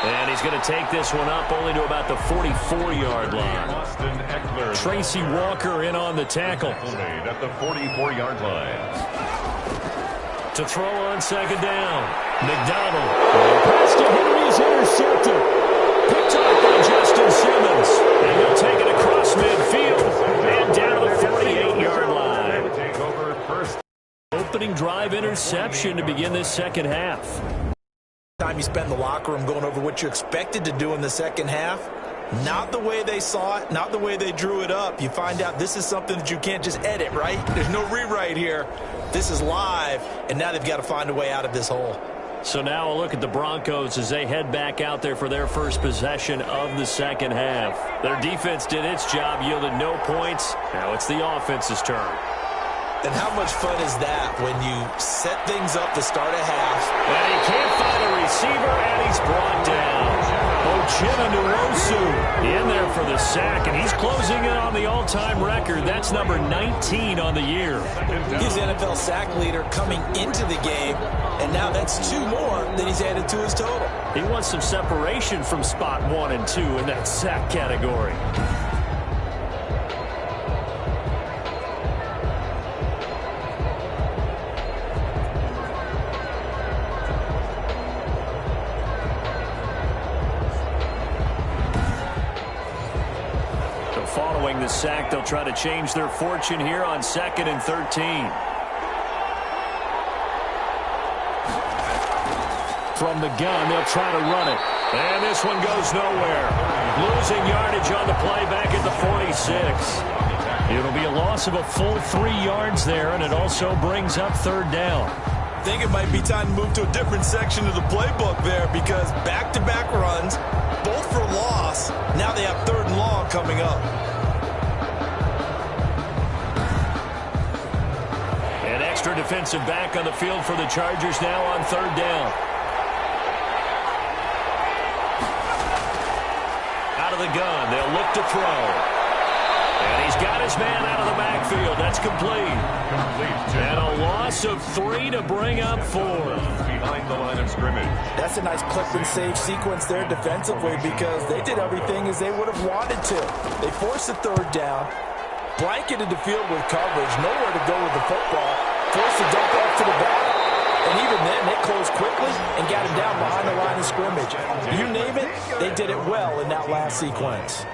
And he's going to take this one up only to about the 44-yard line. Tracy Walker in on the tackle. At the 44-yard line. To throw on second down. McDonald. Pass to Henry is intercepted. Picked up by Justin Simmons. And he'll take it across midfield. And down to the 48-yard line. Take over first. Opening drive interception to begin this second half. Time you spend in the locker room going over what you expected to do in the second half. Not the way they saw it, not the way they drew it up. You find out this is something that you can't just edit, right? There's no rewrite here. This is live, and now they've got to find a way out of this hole. So now a look at the Broncos as they head back out there for their first possession of the second half. Their defense did its job, yielded no points. Now it's the offense's turn. And how much fun is that when you set things up to start a half? And he can't find a receiver, and he's brought down. in there for the sack, and he's closing in on the all-time record. That's number 19 on the year. He's NFL sack leader coming into the game, and now that's 2 more that he's added to his total. He wants some separation from spot 1 and 2 in that sack category. Following the sack, they'll try to change their fortune here on 2nd and 13. From the gun, they'll try to run it. And this one goes nowhere. Losing yardage on the play back at the 46. It'll be a loss of a full 3 yards there, and it also brings up 3rd down. I think it might be time to move to a different section of the playbook there, because back-to-back runs, both for loss. Now they have 3rd and long coming up. An extra defensive back on the field for the Chargers now on 3rd down. Out of the gun, they'll look to throw. And he's got his man out of the backfield. That's complete. And a loss of 3 to bring up 4. Behind the line of scrimmage. That's a nice clip and save sequence there defensively, because they did everything as they would have wanted to. They forced the 3rd down, blanketed the field with coverage, nowhere to go with the football, forced the dump off to the back, and even then they closed quickly and got him down behind the line of scrimmage. You name it, they did it well in that last sequence.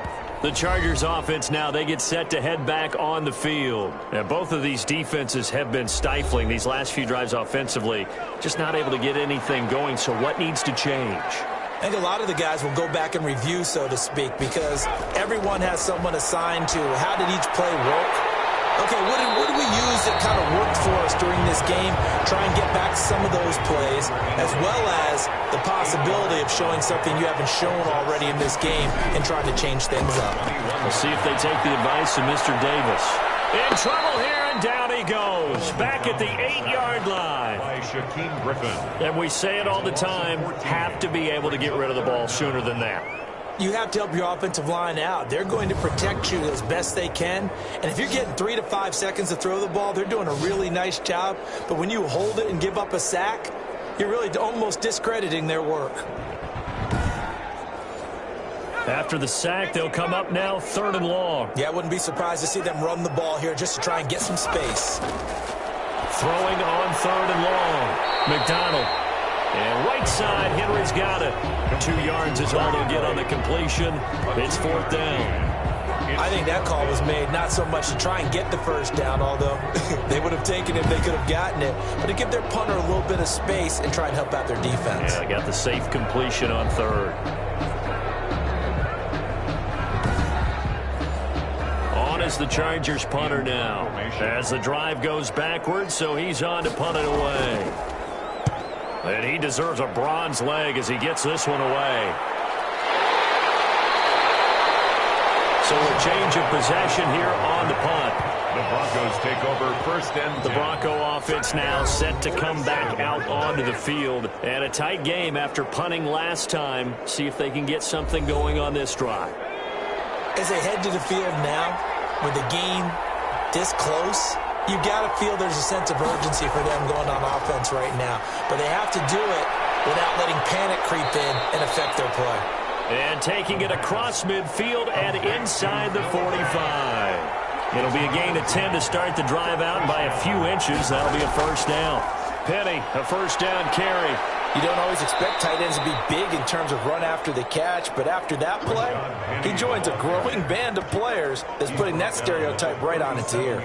The Chargers offense now, they get set to head back on the field. And both of these defenses have been stifling these last few drives offensively. Just not able to get anything going, so what needs to change? I think a lot of the guys will go back and review, so to speak, because everyone has someone assigned to how did each play work. Okay, what did we use that kind of worked for us during this game? Try and get back some of those plays, as well as the possibility of showing something you haven't shown already in this game and trying to change things up. We'll see if they take the advice of Mr. Davis. In trouble here, and down he goes. Back at the 8-yard line. By Shaquem Griffin. And we say it all the time, have to be able to get rid of the ball sooner than that. You have to help your offensive line out. They're going to protect you as best they can. And if you're getting 3 to 5 seconds to throw the ball, they're doing a really nice job. But when you hold it and give up a sack, you're really almost discrediting their work. After the sack, they'll come up now 3rd and long. Yeah, I wouldn't be surprised to see them run the ball here just to try and get some space. Throwing on 3rd and long. McDonald. And right side, Henry's got it. 2 yards is all they'll get on the completion. It's 4th down. I think that call was made not so much to try and get the 1st down, although they would have taken it if they could have gotten it, but to give their punter a little bit of space and try and help out their defense. Yeah, got the safe completion on 3rd. On is the Chargers punter now. As the drive goes backwards, so he's on to punt it away. And he deserves a bronze leg as he gets this one away. So a change of possession here on the punt. The Broncos take over 1st and 10. The Bronco offense now set to come back out onto the field. And a tight game after punting last time. See if they can get something going on this drive. As they head to the field now, with the game this close, you got to feel there's a sense of urgency for them going on offense right now. But they have to do it without letting panic creep in and affect their play. And taking it across midfield and inside the 45. It'll be a gain of 10 to start the drive out by a few inches. That'll be a 1st down. Penny, a 1st down carry. You don't always expect tight ends to be big in terms of run after the catch, but after that play, he joins a growing band of players that's putting that stereotype right on its ear.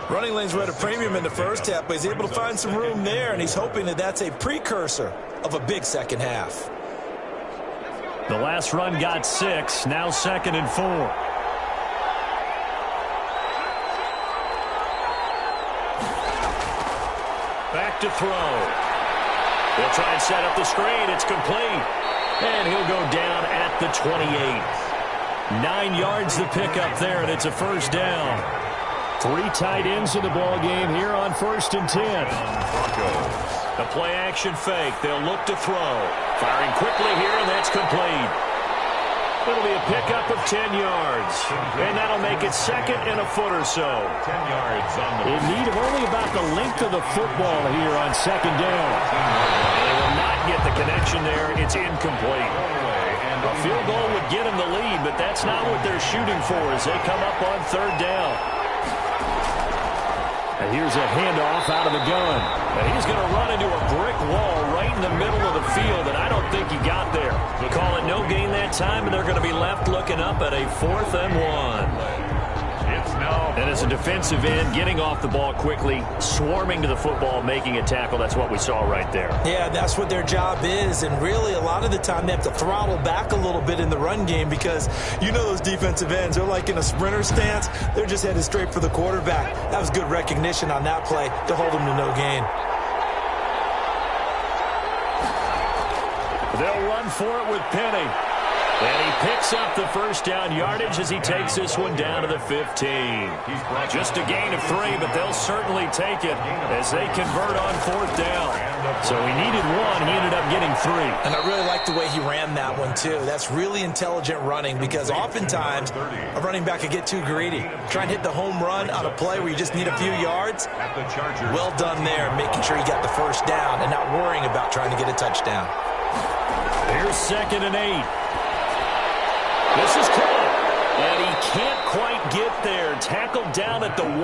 Running lanes were at a premium in the 1st half, but he's able to find some room there, and he's hoping that that's a precursor of a big 2nd half. The last run got 6, now 2nd and 4. Back to throw. They'll try and set up the screen. It's complete. And he'll go down at the 28. 9 yards the pickup there, and it's a 1st down. 3 tight ends in the ball game here on 1st and 10. The play action fake. They'll look to throw. Firing quickly here, and that's complete. It'll be a pickup of 10 yards. And that'll make it second and a foot or so. 10 yards on the In need of only about the length of the football here on second down. They will not get the connection there. It's incomplete. A field goal would get them the lead, but that's not what they're shooting for as they come up on third down. And here's a handoff out of the gun. And he's going to run into a brick wall right in the middle of the field, and I don't think he got there. Call it no gain that time, and they're going to be left looking up at a 4th and 1. And as a defensive end, getting off the ball quickly, swarming to the football, making a tackle, that's what we saw right there. Yeah, that's what their job is, and really a lot of the time they have to throttle back a little bit in the run game because you know those defensive ends, they're like in a sprinter stance. They're just headed straight for the quarterback. That was good recognition on that play to hold them to no gain. They'll run for it with Penny. And he picks up the first down yardage as he takes this one down to the 15. Just a gain of 3, but they'll certainly take it as they convert on 4th down. So he needed 1. He ended up getting 3. And I really like the way he ran that one, too. That's really intelligent running because oftentimes a running back could get too greedy. Try and hit the home run on a play where you just need a few yards. Well done there, making sure he got the first down and not worrying about trying to get a touchdown. Here's 2nd and 8. This is caught, and he can't quite get there. Tackled down at the 1.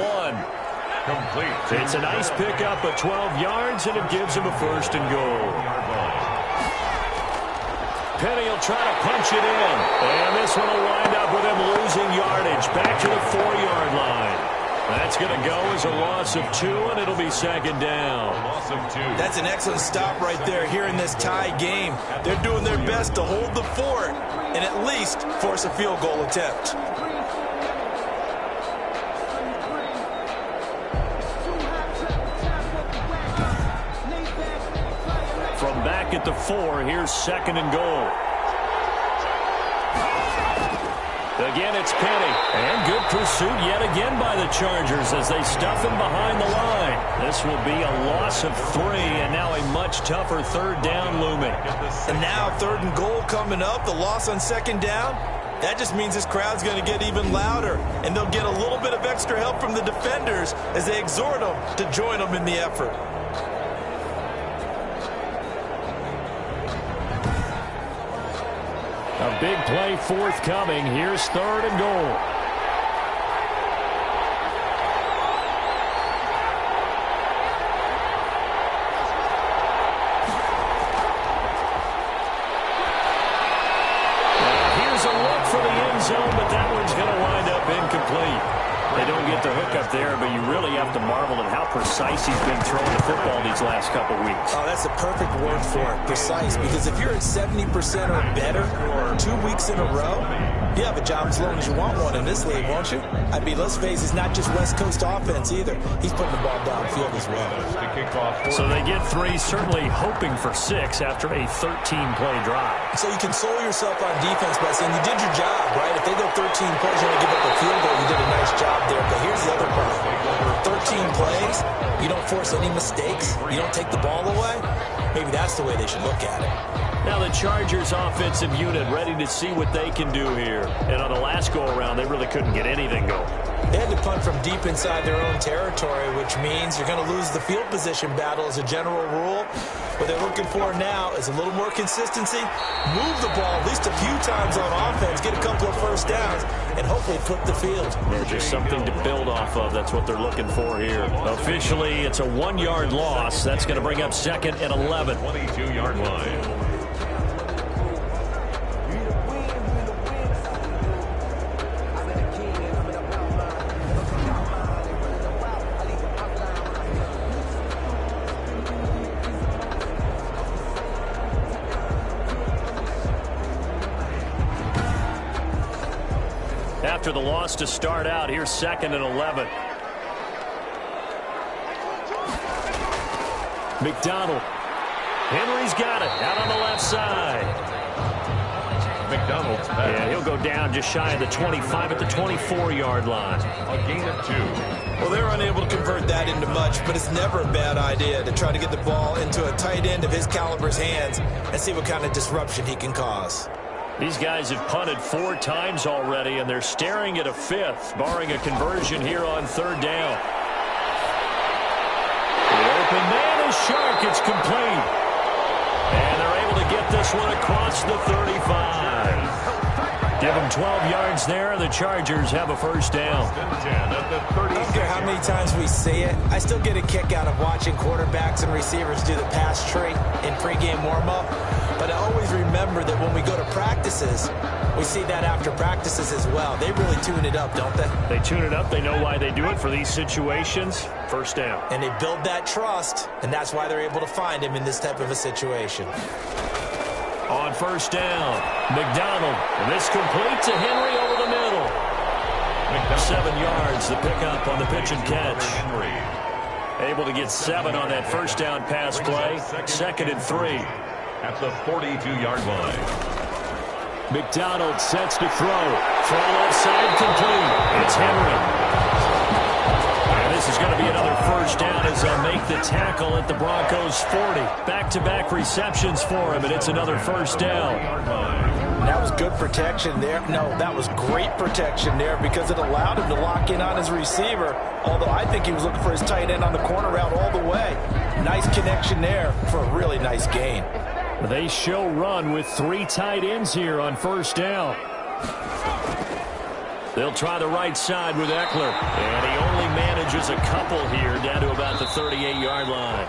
Complete. It's a nice pickup of 12 yards, and it gives him a 1st and goal. Penny will try to punch it in, and this one will wind up with him losing yardage. Back to the 4-yard line. That's going to go as a loss of 2, and it'll be 2nd down. Loss of 2. That's an excellent stop right there here in this tie game. They're doing their best to hold the fort and at least force a field goal attempt. From back at the 4, here's 2nd and goal. Again, it's Penny. And good pursuit yet again by the Chargers as they stuff him behind the line. This will be a loss of 3, and now a much tougher 3rd down looming. And now 3rd and goal coming up, the loss on 2nd down. That just means this crowd's going to get even louder, and they'll get a little bit of extra help from the defenders as they exhort them to join them in the effort. A big play forthcoming. Here's 3rd and goal. Now here's a look for the end zone, but that one's going to wind up incomplete. They don't get the hook up there, but you really have to marvel at how precise he's been throwing the football these last couple weeks. Oh, that's a perfect word for it, precise, because if you're at 70% or better 2 weeks in a row, you have a job as long as you want one in this league, won't you? I mean, let's face it, it's not just West Coast offense either. He's putting the ball downfield as well. So they get 3, certainly hoping for 6 after a 13-play drive. So you console yourself on defense by saying you did your job, right? If they go 13 plays, you're going to give up a field goal. You did a nice job there. But here's the other part. 13 plays, you don't force any mistakes, you don't take the ball away. Maybe that's the way they should look at it. Now the Chargers offensive unit ready to see what they can do here. And on the last go-around, they really couldn't get anything going. They had to punt from deep inside their own territory, which means you're going to lose the field position battle as a general rule. What they're looking for now is a little more consistency, move the ball at least a few times on offense, get a couple of first downs, and hopefully flip the field. There's just something to build off of. That's what they're looking for here. Officially, it's a 1-yard loss. That's going to bring up 2nd and 11. 22-yard line. After the loss to start out, here's 2nd and 11. McDonald. Henry's got it out on the left side. McDonald's back. Yeah, he'll go down just shy of the 25 at the 24-yard line. A gain of 2. Well, they're unable to convert that into much, but it's never a bad idea to try to get the ball into a tight end of his caliber's hands and see what kind of disruption he can cause. These guys have punted 4 times already, and they're staring at a 5th, barring a conversion here on 3rd down. The open man is Shark. It's complete. And they're able to get this one across the 35. Give them 12 yards there, and the Chargers have a 1st down. I don't care how many times we see it. I still get a kick out of watching quarterbacks and receivers do the pass tree in pregame warm-up. But I always remember that when we go to practices, we see that after practices as well. They really tune it up, don't they? They tune it up. They know why they do it for these situations. 1st down. And they build that trust, and that's why they're able to find him in this type of a situation. On 1st down, McDonald. And this complete to Henry over the middle. 7 yards, the pickup on the pitch and catch. Able to get 7 on that 1st down pass play. 2nd and 3. At the 42-yard line. McDonald sets to throw. Throw left side complete. It's Henry. And this is going to be another 1st down as they'll make the tackle at the Broncos' 40. Back-to-back receptions for him, and it's another 1st down. That was good protection there. No, that was great protection there because it allowed him to lock in on his receiver, although I think he was looking for his tight end on the corner route all the way. Nice connection there for a really nice gain. They show run with 3 tight ends here on 1st down. They'll try the right side with Eckler. And he only manages a couple here down to about the 38-yard line.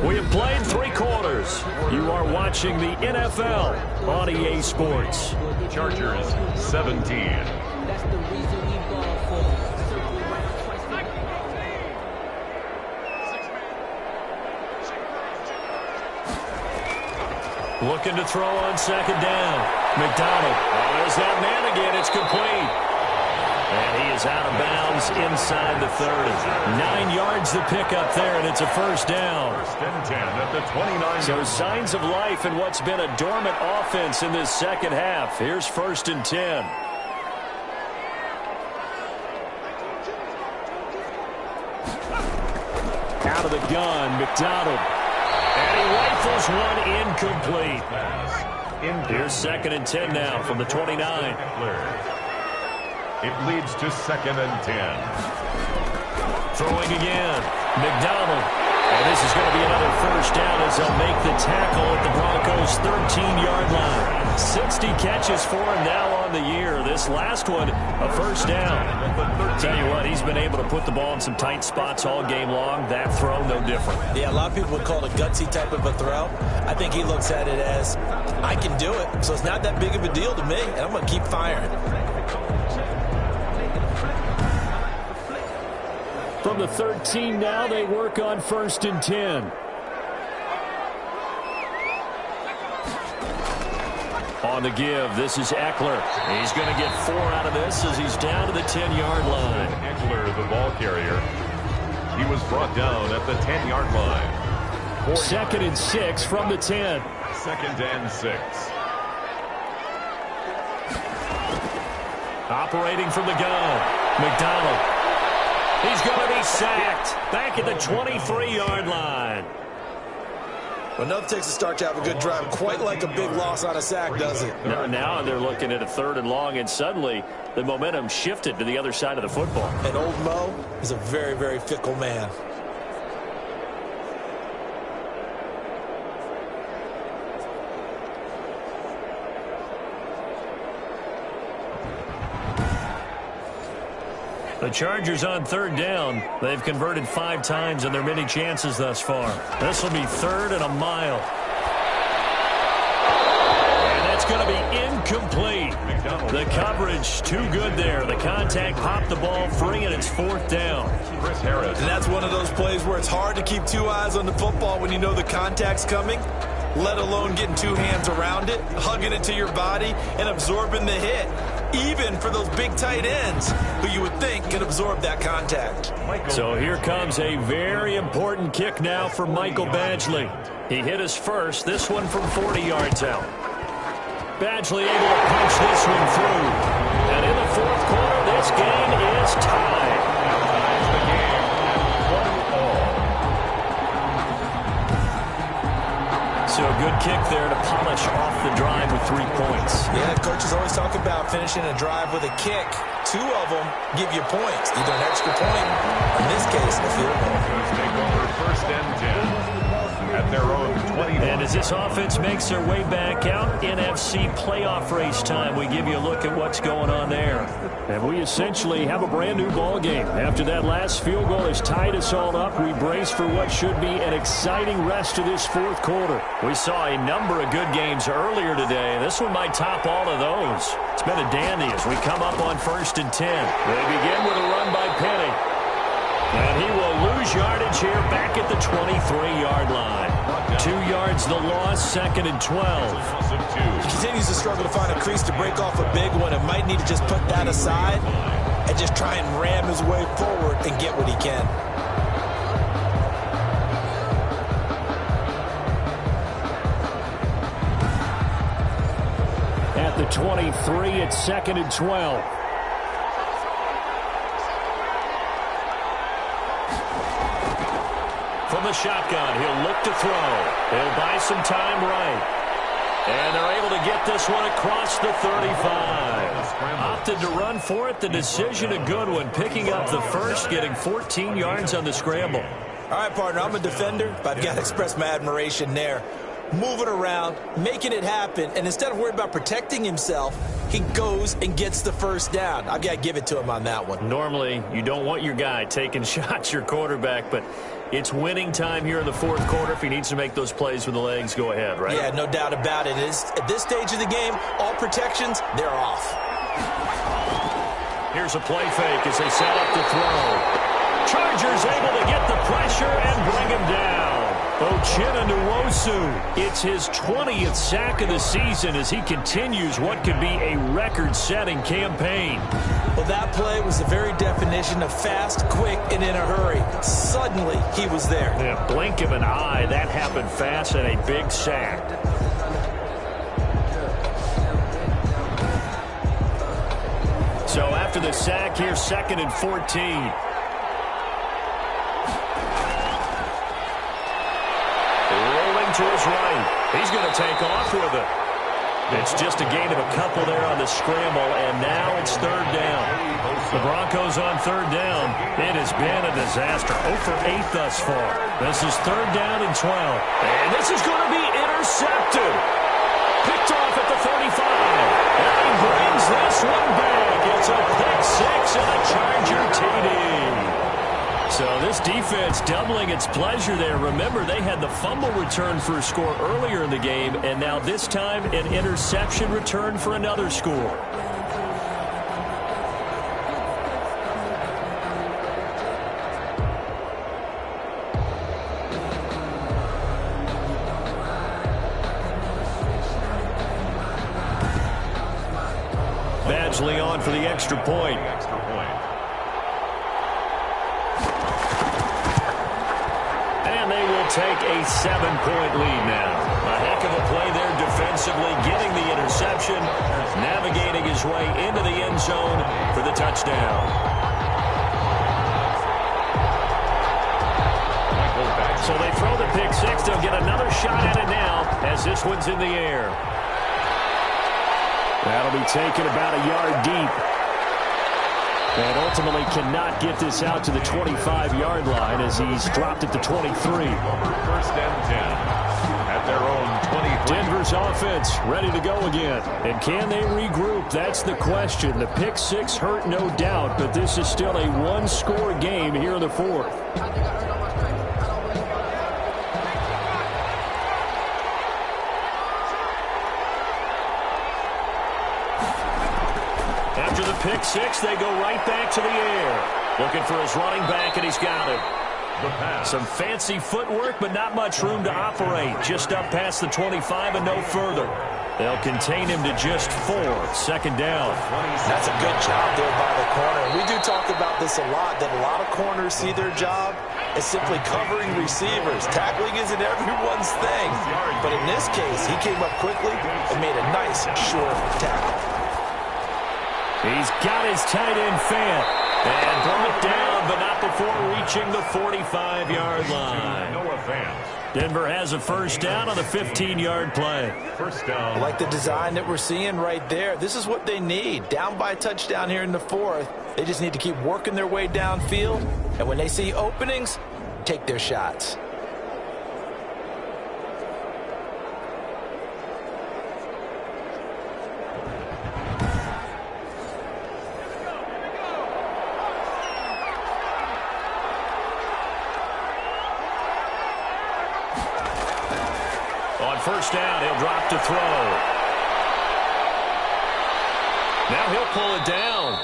We have played 3 quarters. You are watching the NFL on EA Sports. Chargers 17. Looking to throw on 2nd down. McDonald. Oh, there's that man again. It's complete. And he is out of bounds inside the 30. 9 yards the pickup there, and it's a 1st down. 1st and 10 at the 29. So signs of life in what's been a dormant offense in this 2nd half. Here's 1st and 10. Out of the gun, McDonald. And he rifles one incomplete. Here's 2nd and 10 now from the 29. It leads to 2nd and 10. Throwing again. McDonald. And this is going to be another 1st down as they'll make the tackle at the Broncos' 13-yard line. 60 catches for him now on the year. This last one, a 1st down. Tell you what, he's been able to put the ball in some tight spots all game long. That throw, no different. Yeah, a lot of people would call it a gutsy type of a throw. I think he looks at it as, I can do it, so it's not that big of a deal to me, and I'm going to keep firing. From the 13 now, they work on 1st and 10. On the give, this is Eckler. He's going to get 4 out of this as he's down to the 10-yard line. Eckler, the ball carrier. He was brought down at the 10-yard line. 2nd and 6 from the 10. 2nd and 6. Operating from the gun, McDonald. He's going to be sacked back at the 23-yard line. Well, nothing takes a start to have a good drive quite like a big loss on a sack, does it? Now they're looking at a 3rd and long, and suddenly the momentum shifted to the other side of the football. And old Mo is a very, very fickle man. The Chargers on 3rd down. They've converted 5 times in their many chances thus far. This will be 3rd and a mile. And that's going to be incomplete. The coverage too good there. The contact popped the ball free, and it's 4th down. Chris Harris. And that's one of those plays where it's hard to keep 2 eyes on the football when you know the contact's coming, let alone getting 2 hands around it, hugging it to your body, and absorbing the hit. Even for those big tight ends who you would think could absorb that contact. So here comes a very important kick now for Michael Badgley. He hit his first, this one from 40 yards out. Badgley able to punch this one through. And in the 4th quarter, this game is tied. So a good kick there to polish off the drive with 3 points. Yeah, coaches always talk about finishing a drive with a kick. 2 of them give you points, either an extra point, or in this case, a field goal. Take over 1st and 10 at their own 20. And as this offense makes their way back out, NFC playoff race time, we give you a look at what's going on there. And we essentially have a brand new ball game. After that last field goal has tied us all up, we brace for what should be an exciting rest of this 4th quarter. We saw a number of good games earlier today. This one might top all of those. It's been a dandy as we come up on 1st and 10. They begin with a run by Penny. And he will lose yardage here back at the 23-yard line. 2 yards the loss, 2nd and 12. He continues to struggle to find a crease to break off a big one and might need to just put that aside and just try and ram his way forward and get what he can. At the 23, it's 2nd and 12. From the shotgun, he'll look to throw. He'll buy some time right. And they're able to get this one across the 35. Opted to run for it. The decision a good one. Picking up the first, getting 14 yards on the scramble. All right, partner, I'm a defender, but I've got to express my admiration there. Moving around, making it happen, and instead of worried about protecting himself, he goes and gets the first down. I've got to give it to him on that one. Normally, you don't want your guy taking shots, your quarterback, but it's winning time here in the 4th quarter. If he needs to make those plays with the legs, go ahead, right? Yeah, no doubt about it. At this stage of the game, all protections, they're off. Here's a play fake as they set up the throw. Chargers able to get the pressure and bring him down. Uchenna Nwosu, it's his 20th sack of the season as he continues what could be a record-setting campaign. Well, that play was the very definition of fast, quick, and in a hurry. Suddenly, he was there. In a blink of an eye, that happened fast and a big sack. So after the sack, here's 2nd and 14. To his right. He's going to take off with it. It's just a gain of a couple there on the scramble, and now it's 3rd down. The Broncos on 3rd down. It has been a disaster. 0 for 8 thus far. This is 3rd down and 12. And this is going to be intercepted. Picked off at the 35. And he brings this one back. It's a pick 6 and a Charger TD. So this defense doubling its pleasure there. Remember, they had the fumble return for a score earlier in the game, and now this time an interception return for another score. Badgley on for the extra point. Take a 7-point lead now. A heck of a play there defensively, getting the interception, navigating his way into the end zone for the touchdown. So they throw the pick 6. They'll get another shot at it now as this one's in the air. That'll be taken about a yard deep. And ultimately cannot get this out to the 25-yard line as he's dropped at the 23. 1st and 10 at their own 23. Denver's offense ready to go again. And can they regroup? That's the question. The pick 6 hurt, no doubt, but this is still a one-score game here in the 4th. After the pick 6, they go right back to the air. Looking for his running back, and he's got it. Some fancy footwork, but not much room to operate. Just up past the 25 and no further. They'll contain him to just 4. 2nd down. That's a good job there by the corner. We do talk about this a lot, that a lot of corners see their job as simply covering receivers. Tackling isn't everyone's thing. But in this case, he came up quickly and made a nice, short tackle. He's got his tight end Fant. And brought down, but not before reaching the 45-yard line. Noah Fant. Denver has a first down on the 15-yard play. First down. I like the design that we're seeing right there. This is what they need. Down by a touchdown here in the fourth. They just need to keep working their way downfield. And when they see openings, take their shots. On first down, he'll drop to throw. Now he'll pull it down.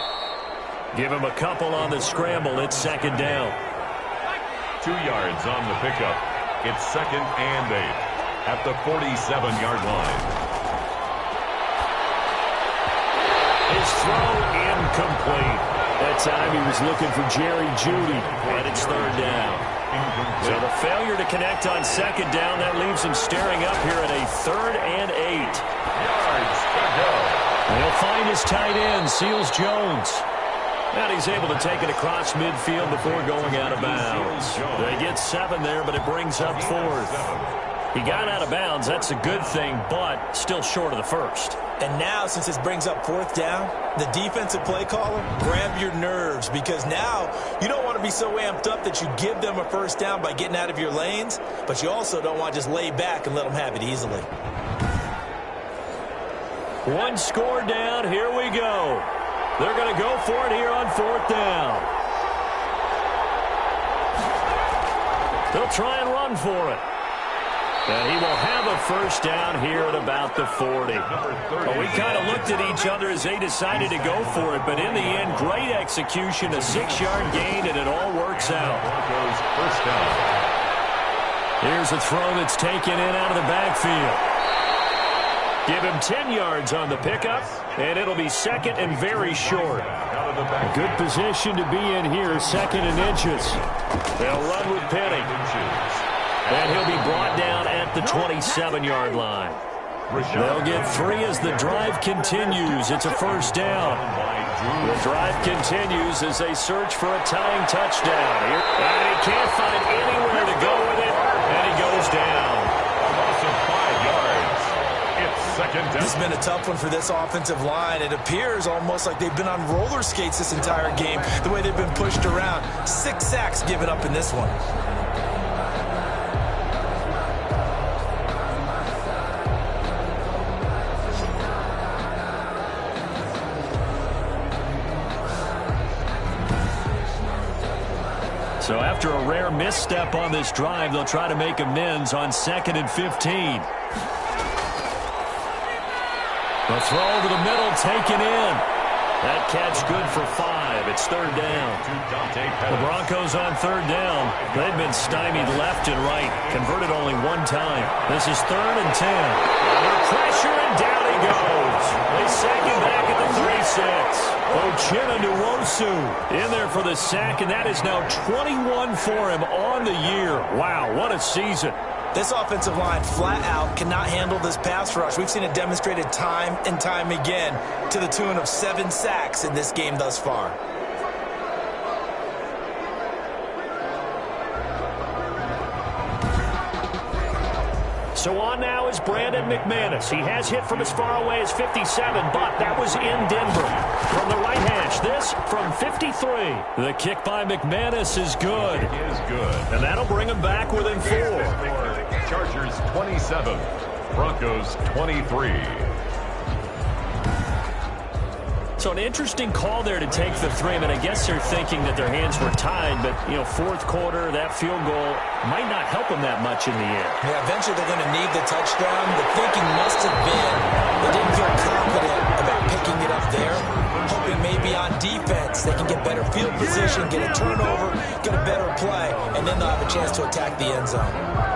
Give him a couple on the scramble. It's second down. 2 yards on the pickup. It's second and 8 at the 47-yard line. His throw incomplete. That time he was looking for Jerry Jeudy, and it's third down. So the failure to connect on second down, that leaves him staring up here at a third and 8. Yards to go. He'll find his tight end, Seals Jones. And he's able to take it across midfield before going out of bounds. They get 7 there, but it brings up fourth. He got out of bounds. That's a good thing, but still short of the first. And now, since this brings up fourth down, the defensive play caller, grab your nerves, because now you don't want to be so amped up that you give them a first down by getting out of your lanes, but you also don't want to just lay back and let them have it easily. One score down. Here we go. They're going to go for it here on fourth down. They'll try and run for it. And he will have a first down here at about the 40. Well, we kind of looked at each other as they decided to go for it, but in the end, great execution, a 6-yard gain, and it all works out. First down. Here's a throw that's taken in out of the backfield. Give him 10 yards on the pickup, and it'll be second and very short. A good position to be in here, second and inches. They'll run with Penny. And he'll be brought down at the 27-yard line. They'll get 3 as the drive continues. It's a first down. The drive continues as they search for a tying touchdown. And he can't find anywhere to go with it, and he goes down. A loss of 5 yards. It's second down. This has been a tough one for this offensive line. It appears almost like they've been on roller skates this entire game, the way they've been pushed around. 6 sacks given up in this one. So after a rare misstep on this drive, they'll try to make amends on second and 15. The throw over the middle, taken in. That catch good for 5. It's third down. The Broncos on third down. They've been stymied left and right. Converted only one time. This is third and 10. Under pressure, and down he goes. They sack him back at the 3-6. Ochena Nwosu in there for the sack, and that is now 21 for him on the year. Wow, what a season. This offensive line flat out cannot handle this pass rush. We've seen it demonstrated time and time again to the tune of 7 sacks in this game thus far. So on now is Brandon McManus. He has hit from as far away as 57, but that was in Denver. From the right hash, this from 53. The kick by McManus is good. It is good. And that'll bring him back within 4. Chargers 27, Broncos 23. So an interesting call there to take the 3. I mean, I guess they're thinking that their hands were tied, but, you know, fourth quarter, that field goal might not help them that much in the end. Yeah, eventually they're going to need the touchdown. The thinking must have been they didn't feel confident about picking it up there, hoping maybe on defense they can get better field position, get a turnover, get a better play, and then they'll have a chance to attack the end zone.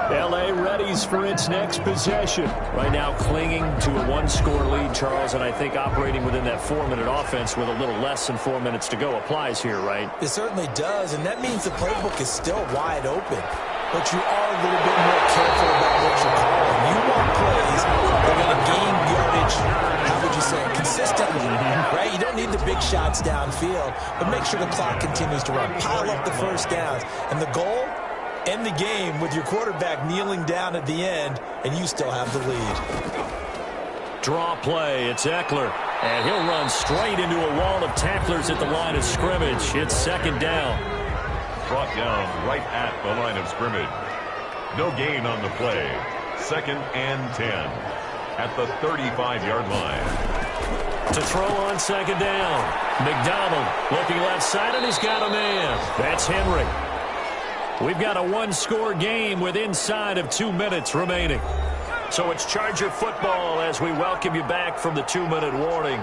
L.A. readies for its next possession. Right now clinging to a 1-score lead, Charles, and I think operating within that 4-minute offense with a little less than 4 minutes to go applies here, right? It certainly does, and that means the playbook is still wide open. But you are a little bit more careful about what you're calling. You want plays that are going to gain yardage, how would you say, consistently, right? You don't need the big shots downfield, but make sure the clock continues to run. Pile up the first downs, and the goal end the game with your quarterback kneeling down at the end, and you still have the lead. Draw play. It's Eckler. And he'll run straight into a wall of tacklers at the line of scrimmage. It's second down. Brought down right at the line of scrimmage. No gain on the play. 2nd and 10 at the 35-yard line. To throw on second down. McDonald looking left side, and he's got a man. That's Henry. We've got a one-score game with inside of 2 minutes remaining. So it's Charger football as we welcome you back from the 2-minute warning.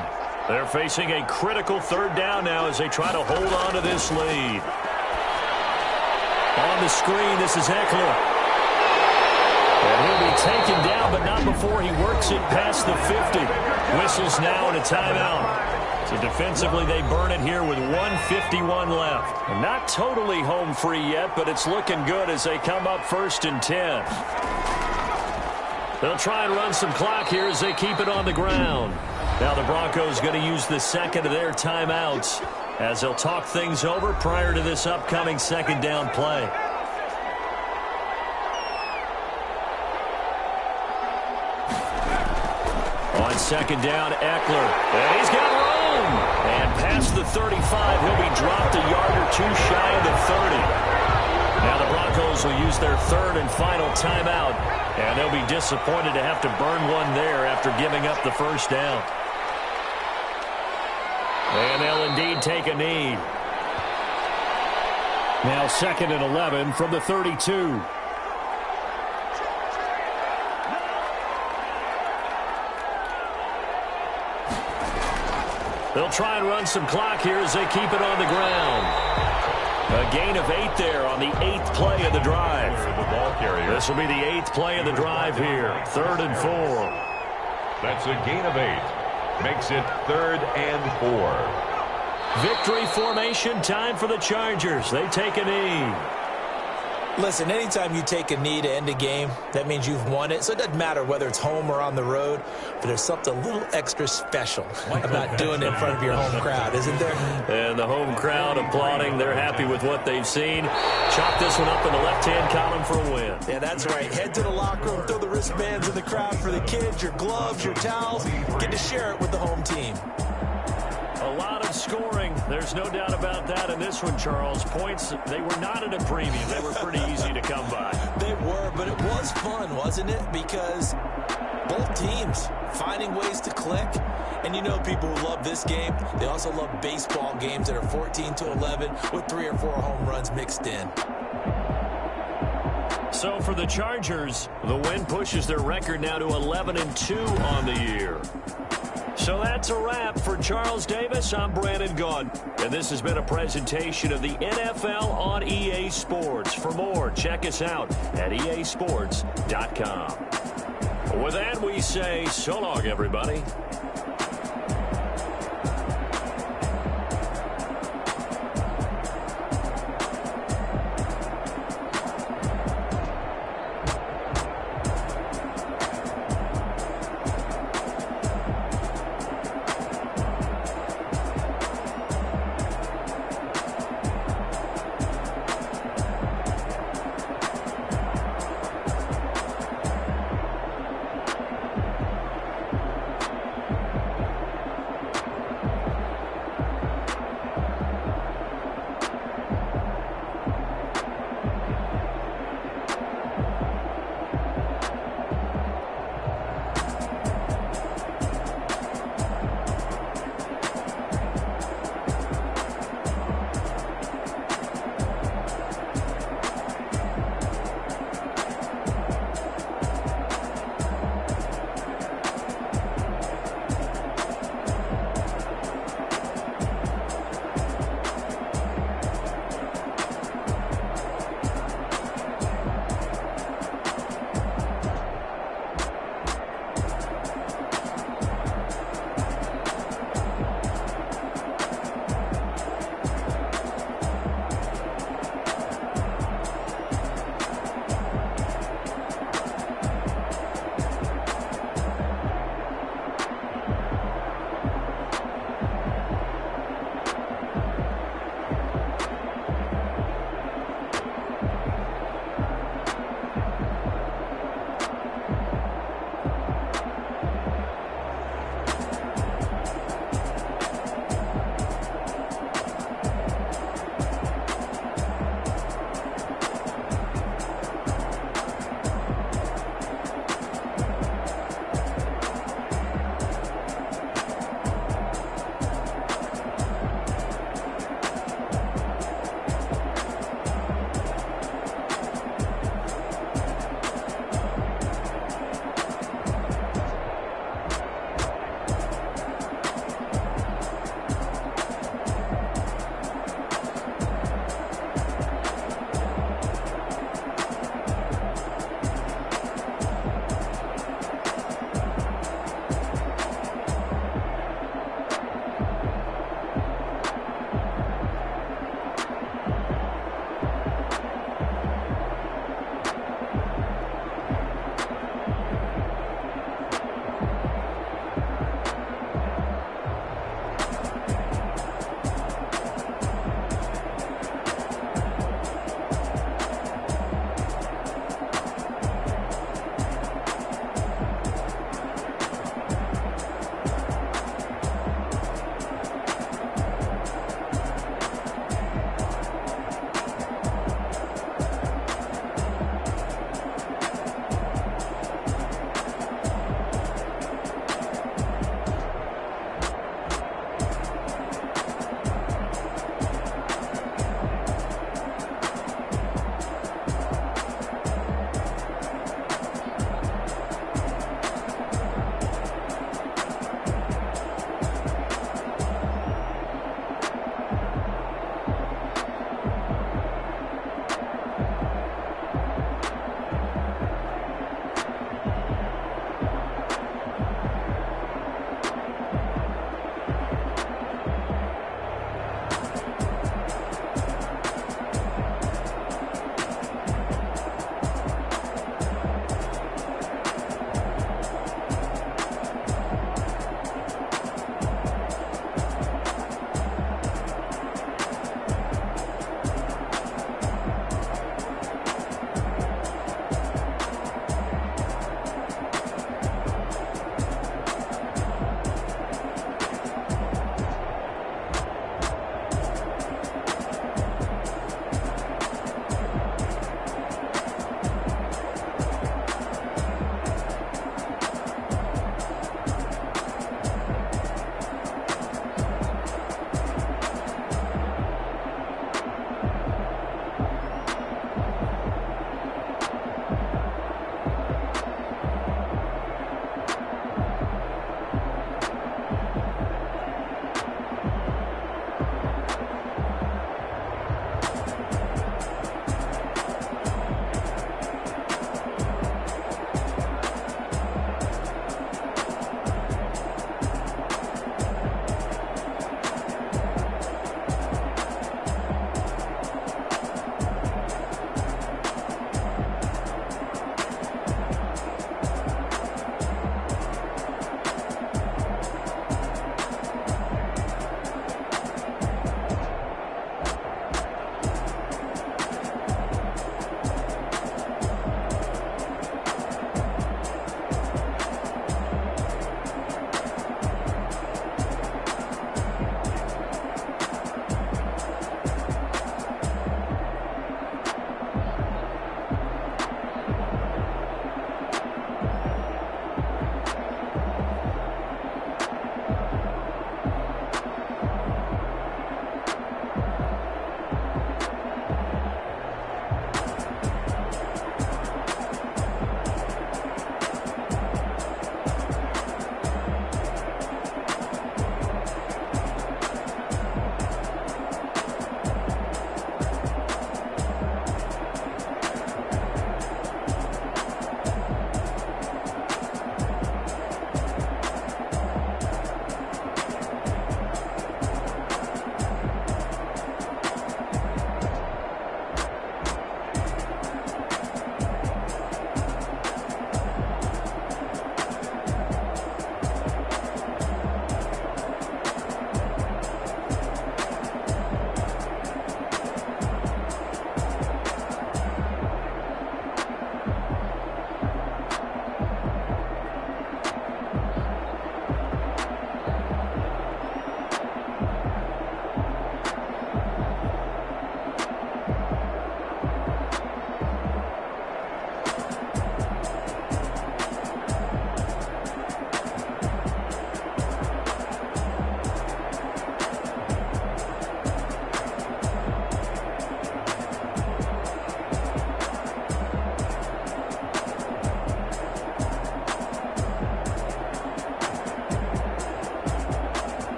They're facing a critical third down now as they try to hold on to this lead. On the screen, this is Eckler. And he'll be taken down, but not before he works it past the 50. Whistles now and a timeout. So defensively, they burn it here with 1:51 left. And not totally home free yet, but it's looking good as they come up 1st and 10. They'll try and run some clock here as they keep it on the ground. Now the Broncos going to use the second of their timeouts as they'll talk things over prior to this upcoming second down play. On second down, Eckler. And he's got room. And past the 35, he'll be dropped a yard or two shy of the 30. Now the Broncos will use their third and final timeout. And they'll be disappointed to have to burn one there after giving up the first down. And they'll indeed take a knee. Now 2nd and 11 from the 32. They'll try and run some clock here as they keep it on the ground. A gain of 8 there on the 8th play of the drive. The ball carrier. This will be the 8th play of the drive here. 3rd and 4. That's a gain of 8. Makes it 3rd and 4. Victory formation time for the Chargers. They take a knee. Listen, anytime you take a knee to end a game, that means you've won it. So it doesn't matter whether it's home or on the road, but there's something a little extra special about doing it in front of your home crowd, isn't there? And the home crowd applauding. They're happy with what they've seen. Chop this one up in the left-hand column for a win. Yeah, that's right. Head to the locker room, throw the wristbands in the crowd for the kids, your gloves, your towels. Get to share it with the home team. A lot of scoring. There's no doubt about that in this one, Charles. Points, they were not at a premium. They were pretty easy to come by. They were, but it was fun, wasn't it? Because both teams finding ways to click. And you know people who love this game, they also love baseball games that are 14-11 with 3 or 4 home runs mixed in. So for the Chargers, the win pushes their record now to 11-2 on the year. So that's a wrap for Charles Davis. I'm Brandon Gaudin, and this has been a presentation of the NFL on EA Sports. For more, check us out at easports.com. With that, we say so long, everybody.